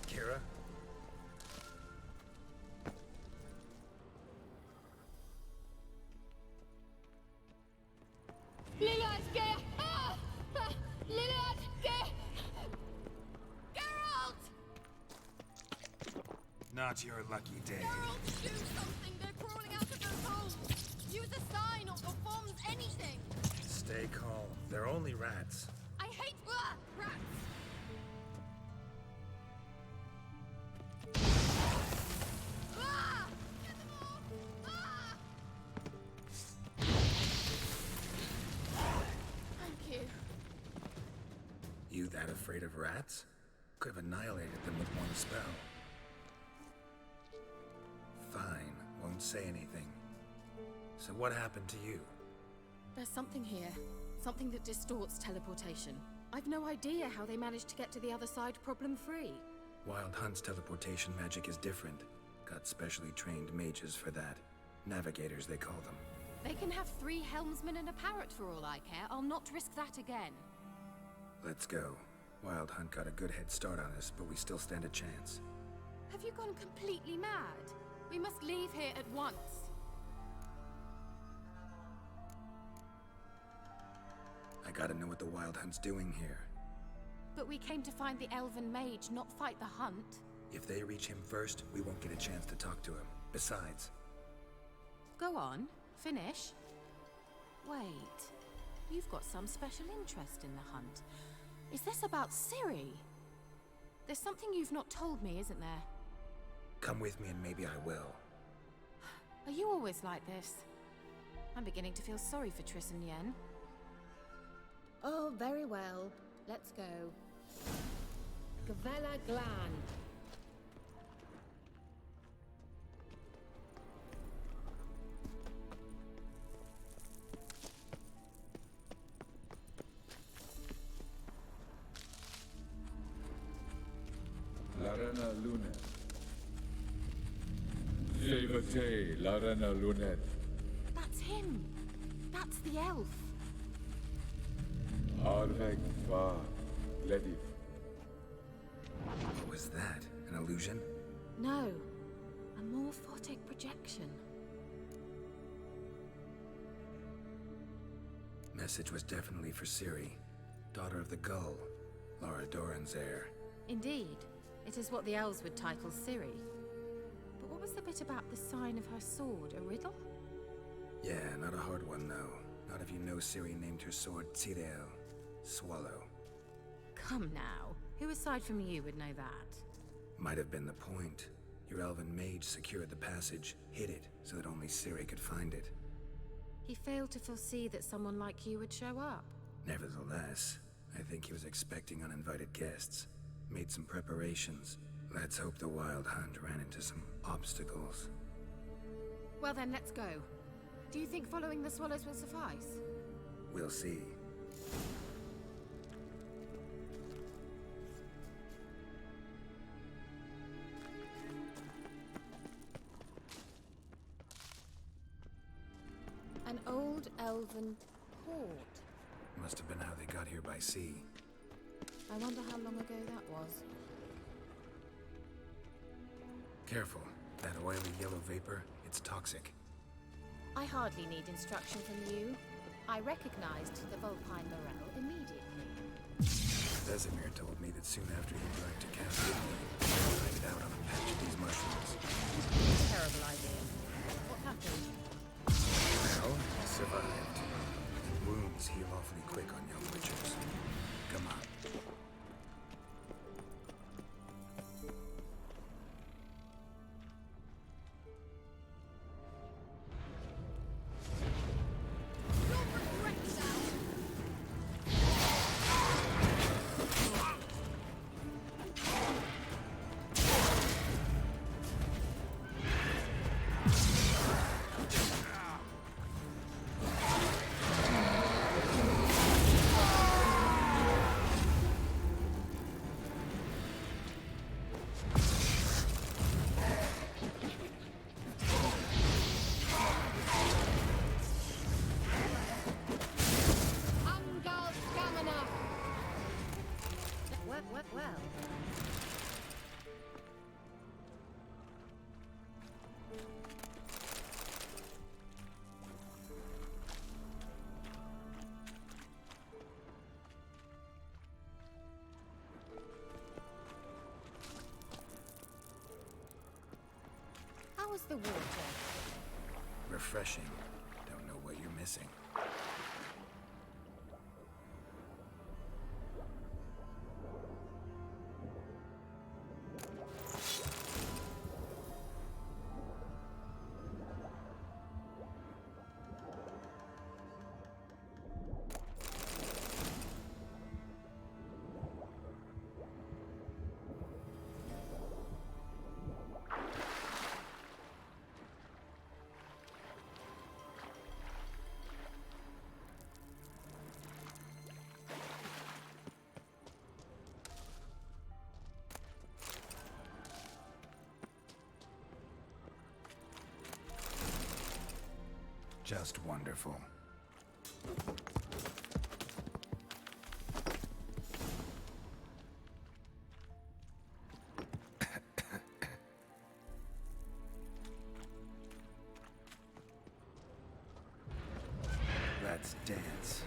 Kira? Kira? Lillard, get! Ah! Ah! Lillard, get! Geralt! Not your lucky day. Geralt, do something! They're crawling out of those holes! Use a sign or bombs, anything! Stay calm. They're only rats. I hate rats! Ah! Get them off! Ah! Thank you. You that afraid of rats? Could have annihilated them with one spell. Fine, won't say anything. So what happened to you? There's something here. Something that distorts teleportation. I've no idea how they managed to get to the other side problem-free. Wild Hunt's teleportation magic is different. Got specially trained mages for that. Navigators, they call them. They can have 3 helmsmen and a parrot for all I care. I'll not risk that again. Let's go. Wild Hunt got a good head start on us, but we still stand a chance. Have you gone completely mad? We must leave here at once. I gotta know what the Wild Hunt's doing here. But we came to find the elven mage, not fight the hunt. If they reach him first, we won't get a chance to talk to him. Besides... Go on, finish. Wait, you've got some special interest in the hunt. Is this about Ciri? There's something you've not told me, isn't there? Come with me and maybe I will. Are you always like this? I'm beginning to feel sorry for Triss and Yen. Oh, very well. Let's go. Gavella Glan. Larena Lunet. Jevate Larena Lunet. That's him! That's the elf! Arveg Va Ledith. What was that? An illusion? No, a morphotic projection. Message was definitely for Ciri, daughter of the Gull, Lara Doran's heir. Indeed, it is what the elves would title Ciri. But what was the bit about the sign of her sword? A riddle? Yeah, not a hard one though. Not if you know Ciri named her sword Tirel, Swallow. Come now, who aside from you would know that? Might have been the point. Your elven mage secured the passage, hid it, so that only Ciri could find it. He failed to foresee that someone like you would show up. Nevertheless, I think he was expecting uninvited guests. Made some preparations. Let's hope the Wild Hunt ran into some obstacles. Well then, let's go. Do you think following the swallows will suffice? We'll see. An old elven port. Must have been how they got here by sea. I wonder how long ago that was. Careful. That oily yellow vapor, it's toxic. I hardly need instruction from you. I recognized the Vulpine Morel immediately. Vesemir told me that soon after he arrived to Camp Italy, he hid out on a patch of these mushrooms. Terrible idea. What happened? Well, he survived. Wounds heal awfully quick on young witchers. Come on. the water? Refreshing. Don't know what you're missing. Just wonderful. Let's dance.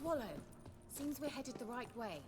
Swallow. Seems we're headed the right way.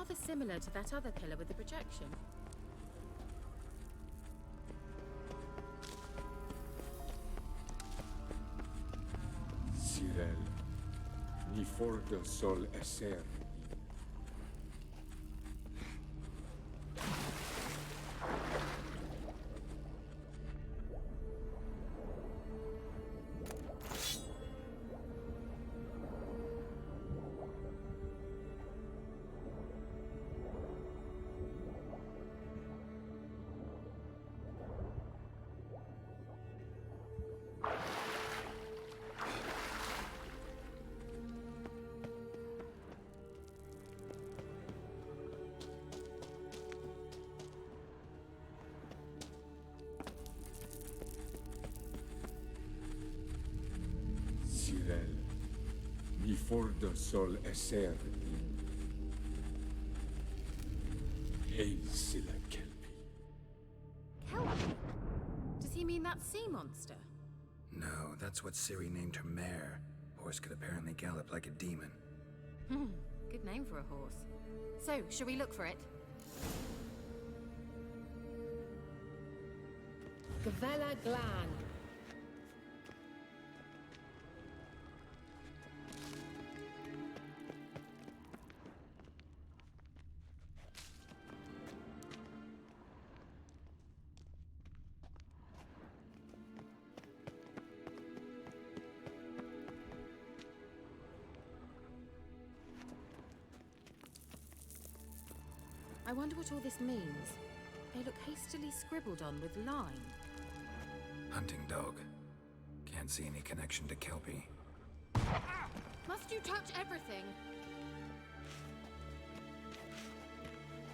rather similar to that other killer with the projection. Cyril, ni for del sol esser. Cyril, ni for del sol esser. Hail Silla Kelpie. Kelpie? Does he mean that sea monster? No, that's what Ciri named her mare. Horse could apparently gallop like a demon. Good name for a horse. So, shall we look for it? Gavella Glan. I wonder what all this means. They look hastily scribbled on with lime. Hunting dog. Can't see any connection to Kelpie. Must you touch everything?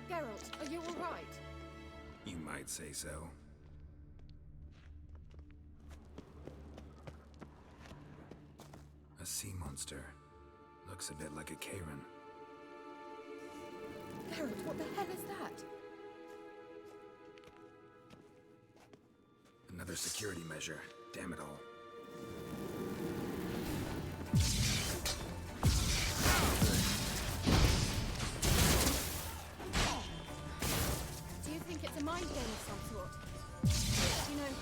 Geralt, are you all right? You might say so. A sea monster. Looks a bit like a Karen. Geralt, what the hell is that? Another security measure. Damn it all. Do you think it's a mind game of some sort? You know,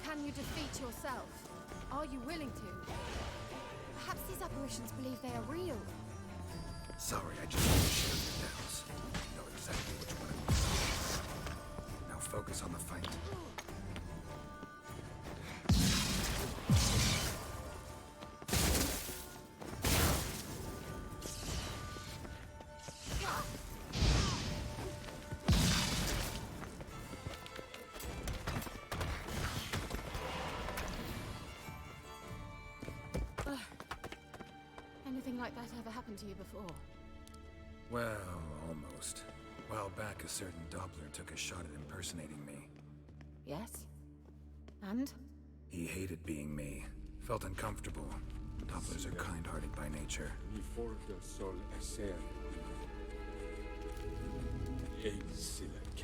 can you defeat yourself? Are you willing to? Perhaps these apparitions believe they are real. Sorry, I just want to share your doubts. You know exactly which one it was. Now focus on the fight. Anything like that ever happened to you before? Well, almost. A while back, a certain Doppler took a shot at impersonating me. Yes? And? He hated being me. Felt uncomfortable. Dopplers are kind-hearted by nature. Ni for del sol esser. Hail Silla Kelpie.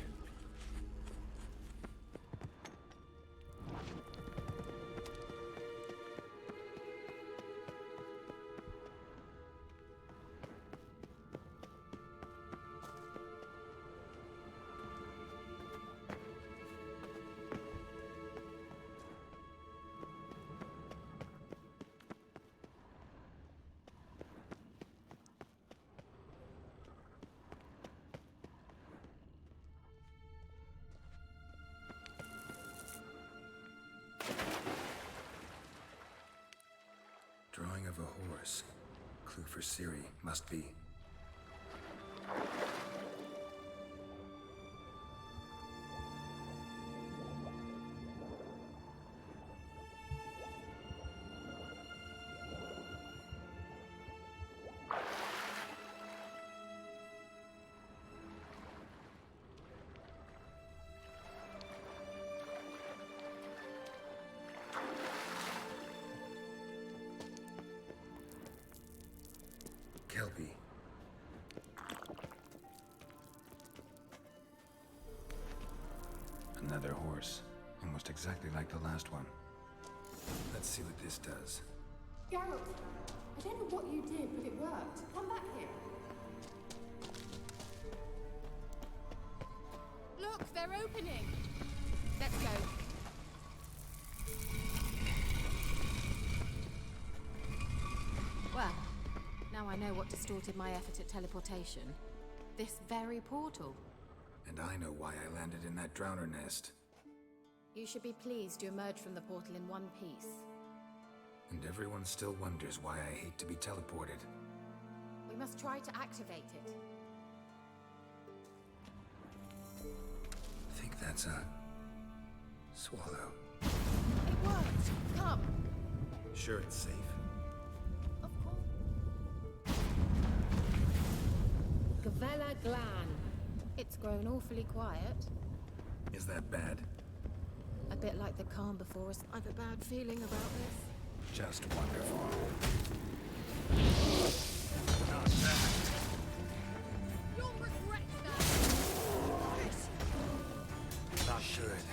Drawing of a horse. Clue for Ciri, must be. Kelpie. Another horse. Almost exactly like the last one. Let's see what this does. Geralt, I don't know what you did, but it worked. Come back here. Look, they're opening. Let's go. Well, now I know what distorted my effort at teleportation. This very portal. And I know why I landed in that drowner nest. You should be pleased you emerged from the portal in one piece. And everyone still wonders why I hate to be teleported. We must try to activate it. I think that's a... swallow. It worked! Come! Sure it's safe? Of course. Gavella Glan. It's grown awfully quiet. Is that bad? A bit like the calm before us. I've a bad feeling about this. Just wonderful. Not bad. You'll regret that. Not good.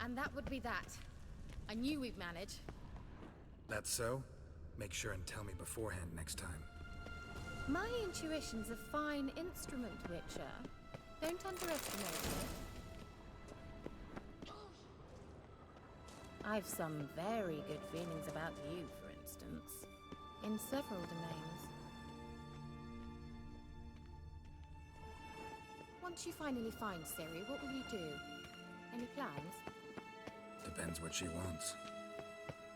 And that would be that. I knew we'd manage. That's so? Make sure and tell me beforehand next time. My intuition's a fine instrument, Witcher. Don't underestimate it. I've some very good feelings about you, for instance. In several domains. Once you finally find Ciri, what will you do? Any plans? Depends what she wants.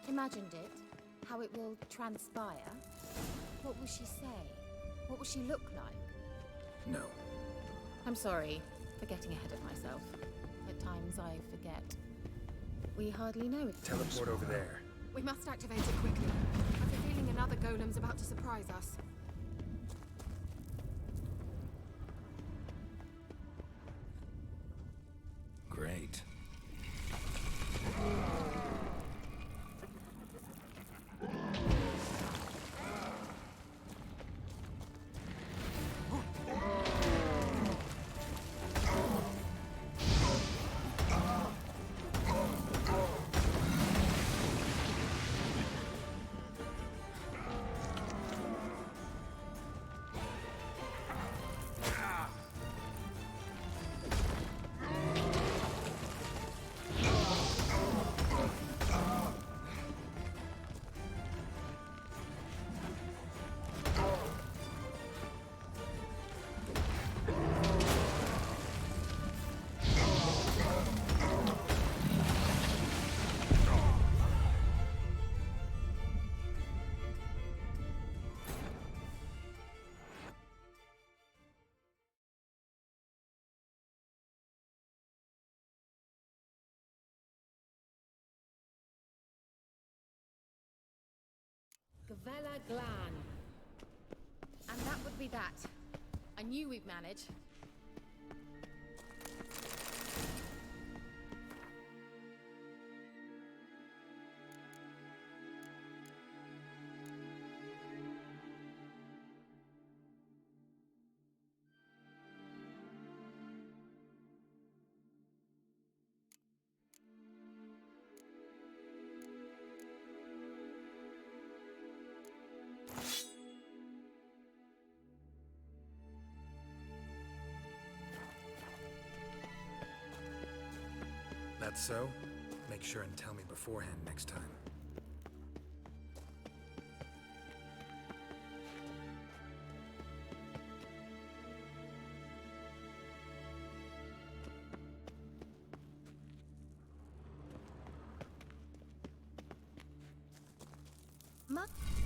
Imagined it? How it will transpire? What will she say? What will she look like? No. I'm sorry for getting ahead of myself. At times I forget. We hardly know it. Teleport over there. We must activate it quickly. I've a feeling another golem's about to surprise us. Great. Gavella Glan. And that would be that. I knew we'd manage. that so? Make sure and tell me beforehand next time. Ma,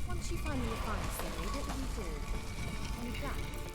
once you finally find Siri, what will you do? Any plans?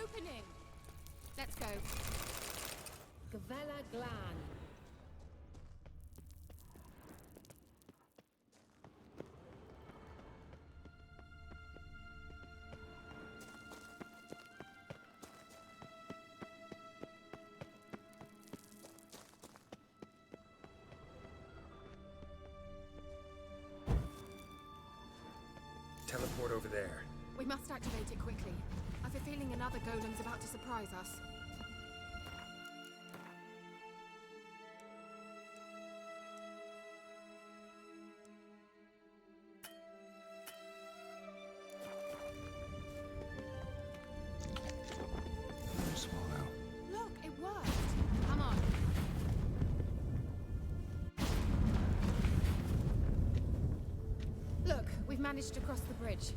Opening. Let's go. Gavella Glan. Teleport over there. We must activate it quickly. I've a feeling another golem's about to surprise us. Swallow. Look, it worked. Come on. Look, we've managed to cross the bridge.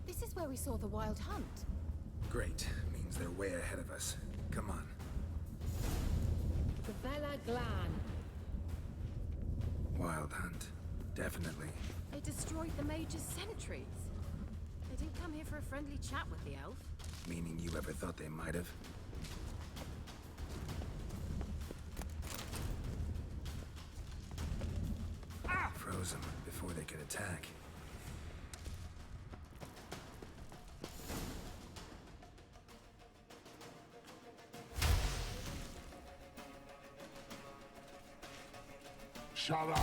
This is where we saw the wild hunt. Great. Means they're way ahead of us. Come on. Gavella Glan. Wild hunt. Definitely. They destroyed the Major's sentries. They didn't come here for a friendly chat with the elf. Meaning you ever thought they might have? Froze them before they could attack. Shut up!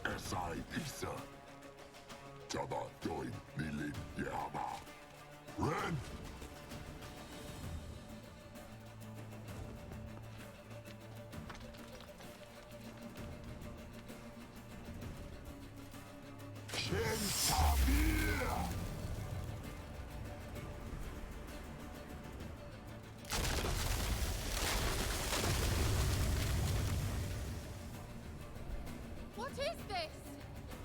Esai Isa. Jabba doin nilin yama. Ren! What is this?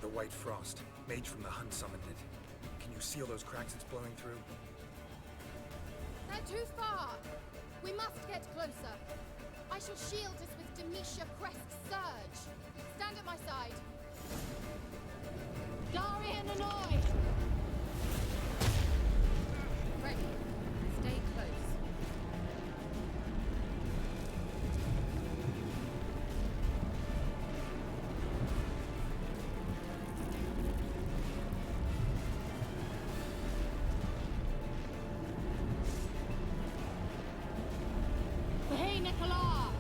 The White Frost. Mage from the hunt summoned it. Can you seal those cracks it's blowing through? They're too far. We must get closer. I shall shield us with Demetia Crest's surge. Stand at my side. Darian and I! Ready. Stay close. Hey, Nicola!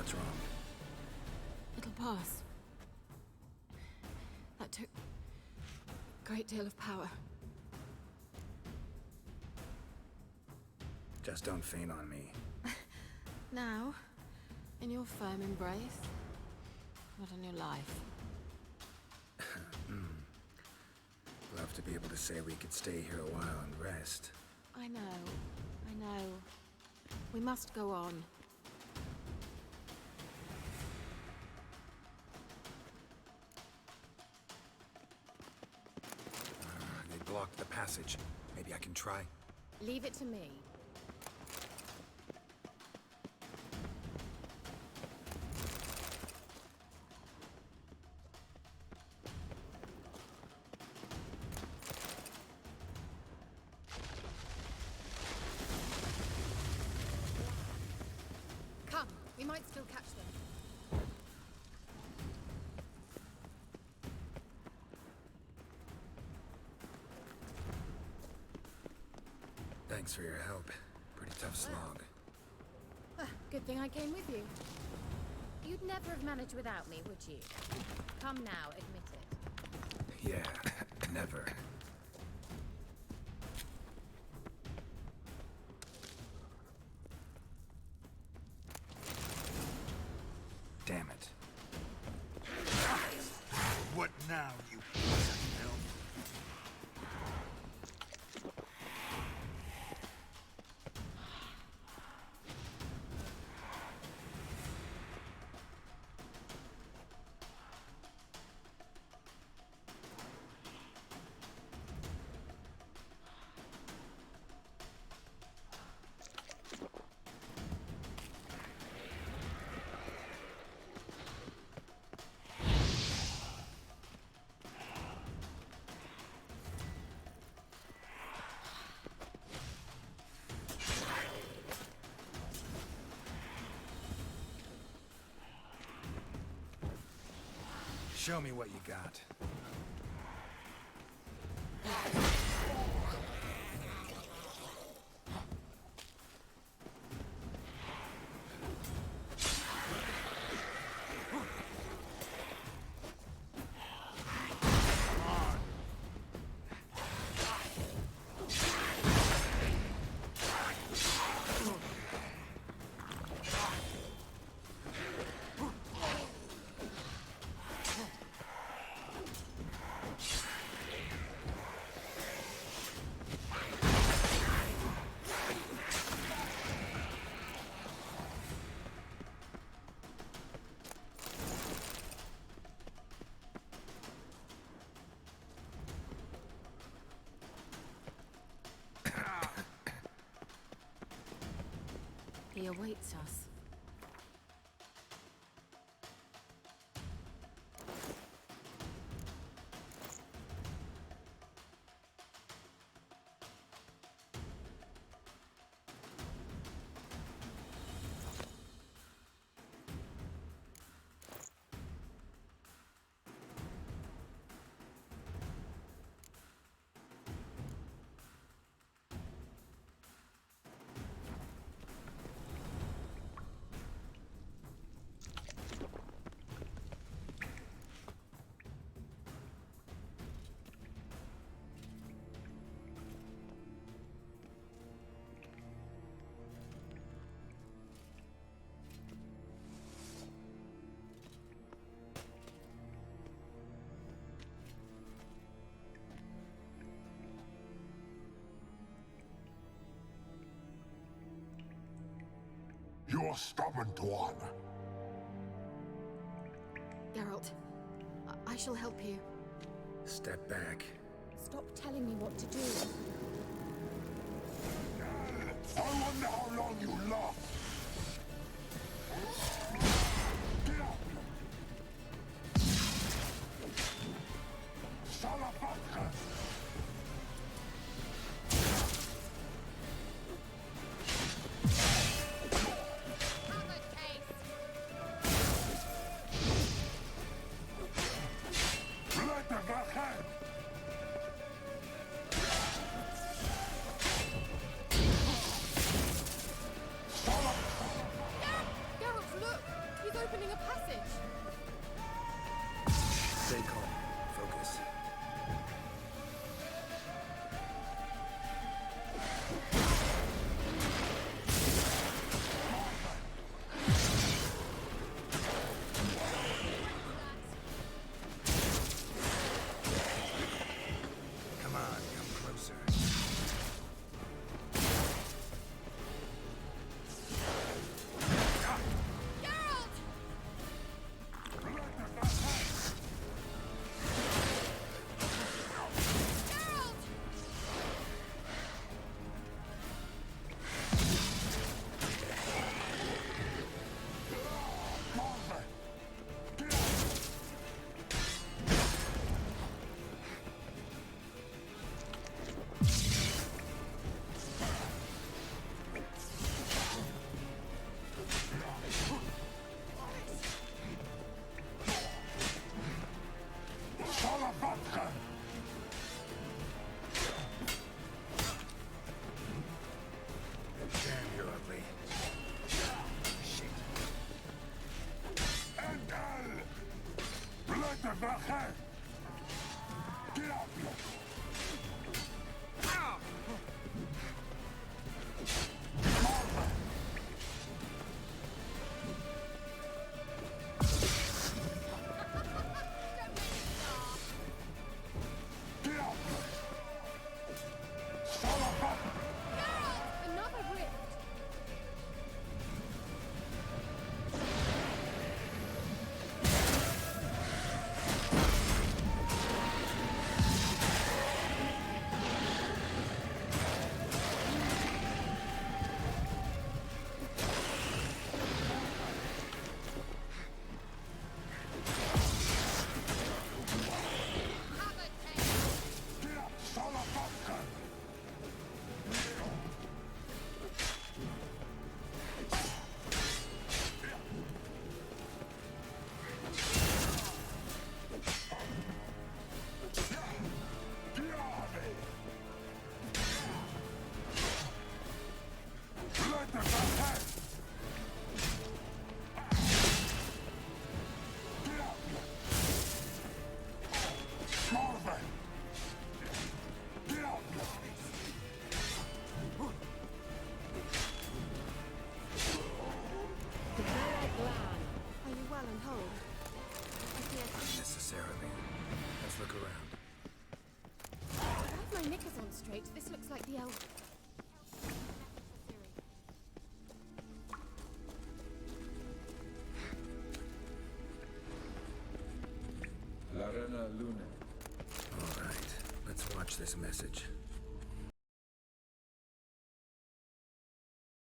What's wrong? It'll pass. That took a great deal of power. Just don't faint on me. Now, in your firm embrace, not on your life. Love to be able to say we could stay here a while and rest. I know. We must go on. They blocked the passage. Maybe I can try. Leave it to me. Come, we might still catch them. Thanks for your help. Pretty tough slog. Good thing I came with you. You'd never have managed without me, would you? Come now, admit it. Yeah, never. Damn it. What now, you peasant elf? Show me what you got. He awaits us. You're stubborn one. Geralt, I shall help you. Step back. Stop telling me what to do. I wonder how long you last. Get up! Salafaka! Follow passage. Stay calm. Focus. Come on, come closer. Damn, you're ugly. Shit. Another rift. Are you well and whole? Unnecessarily. Let's look around. I have my knickers on straight. This looks like the elf. La Reina Luna. All right, let's watch this message.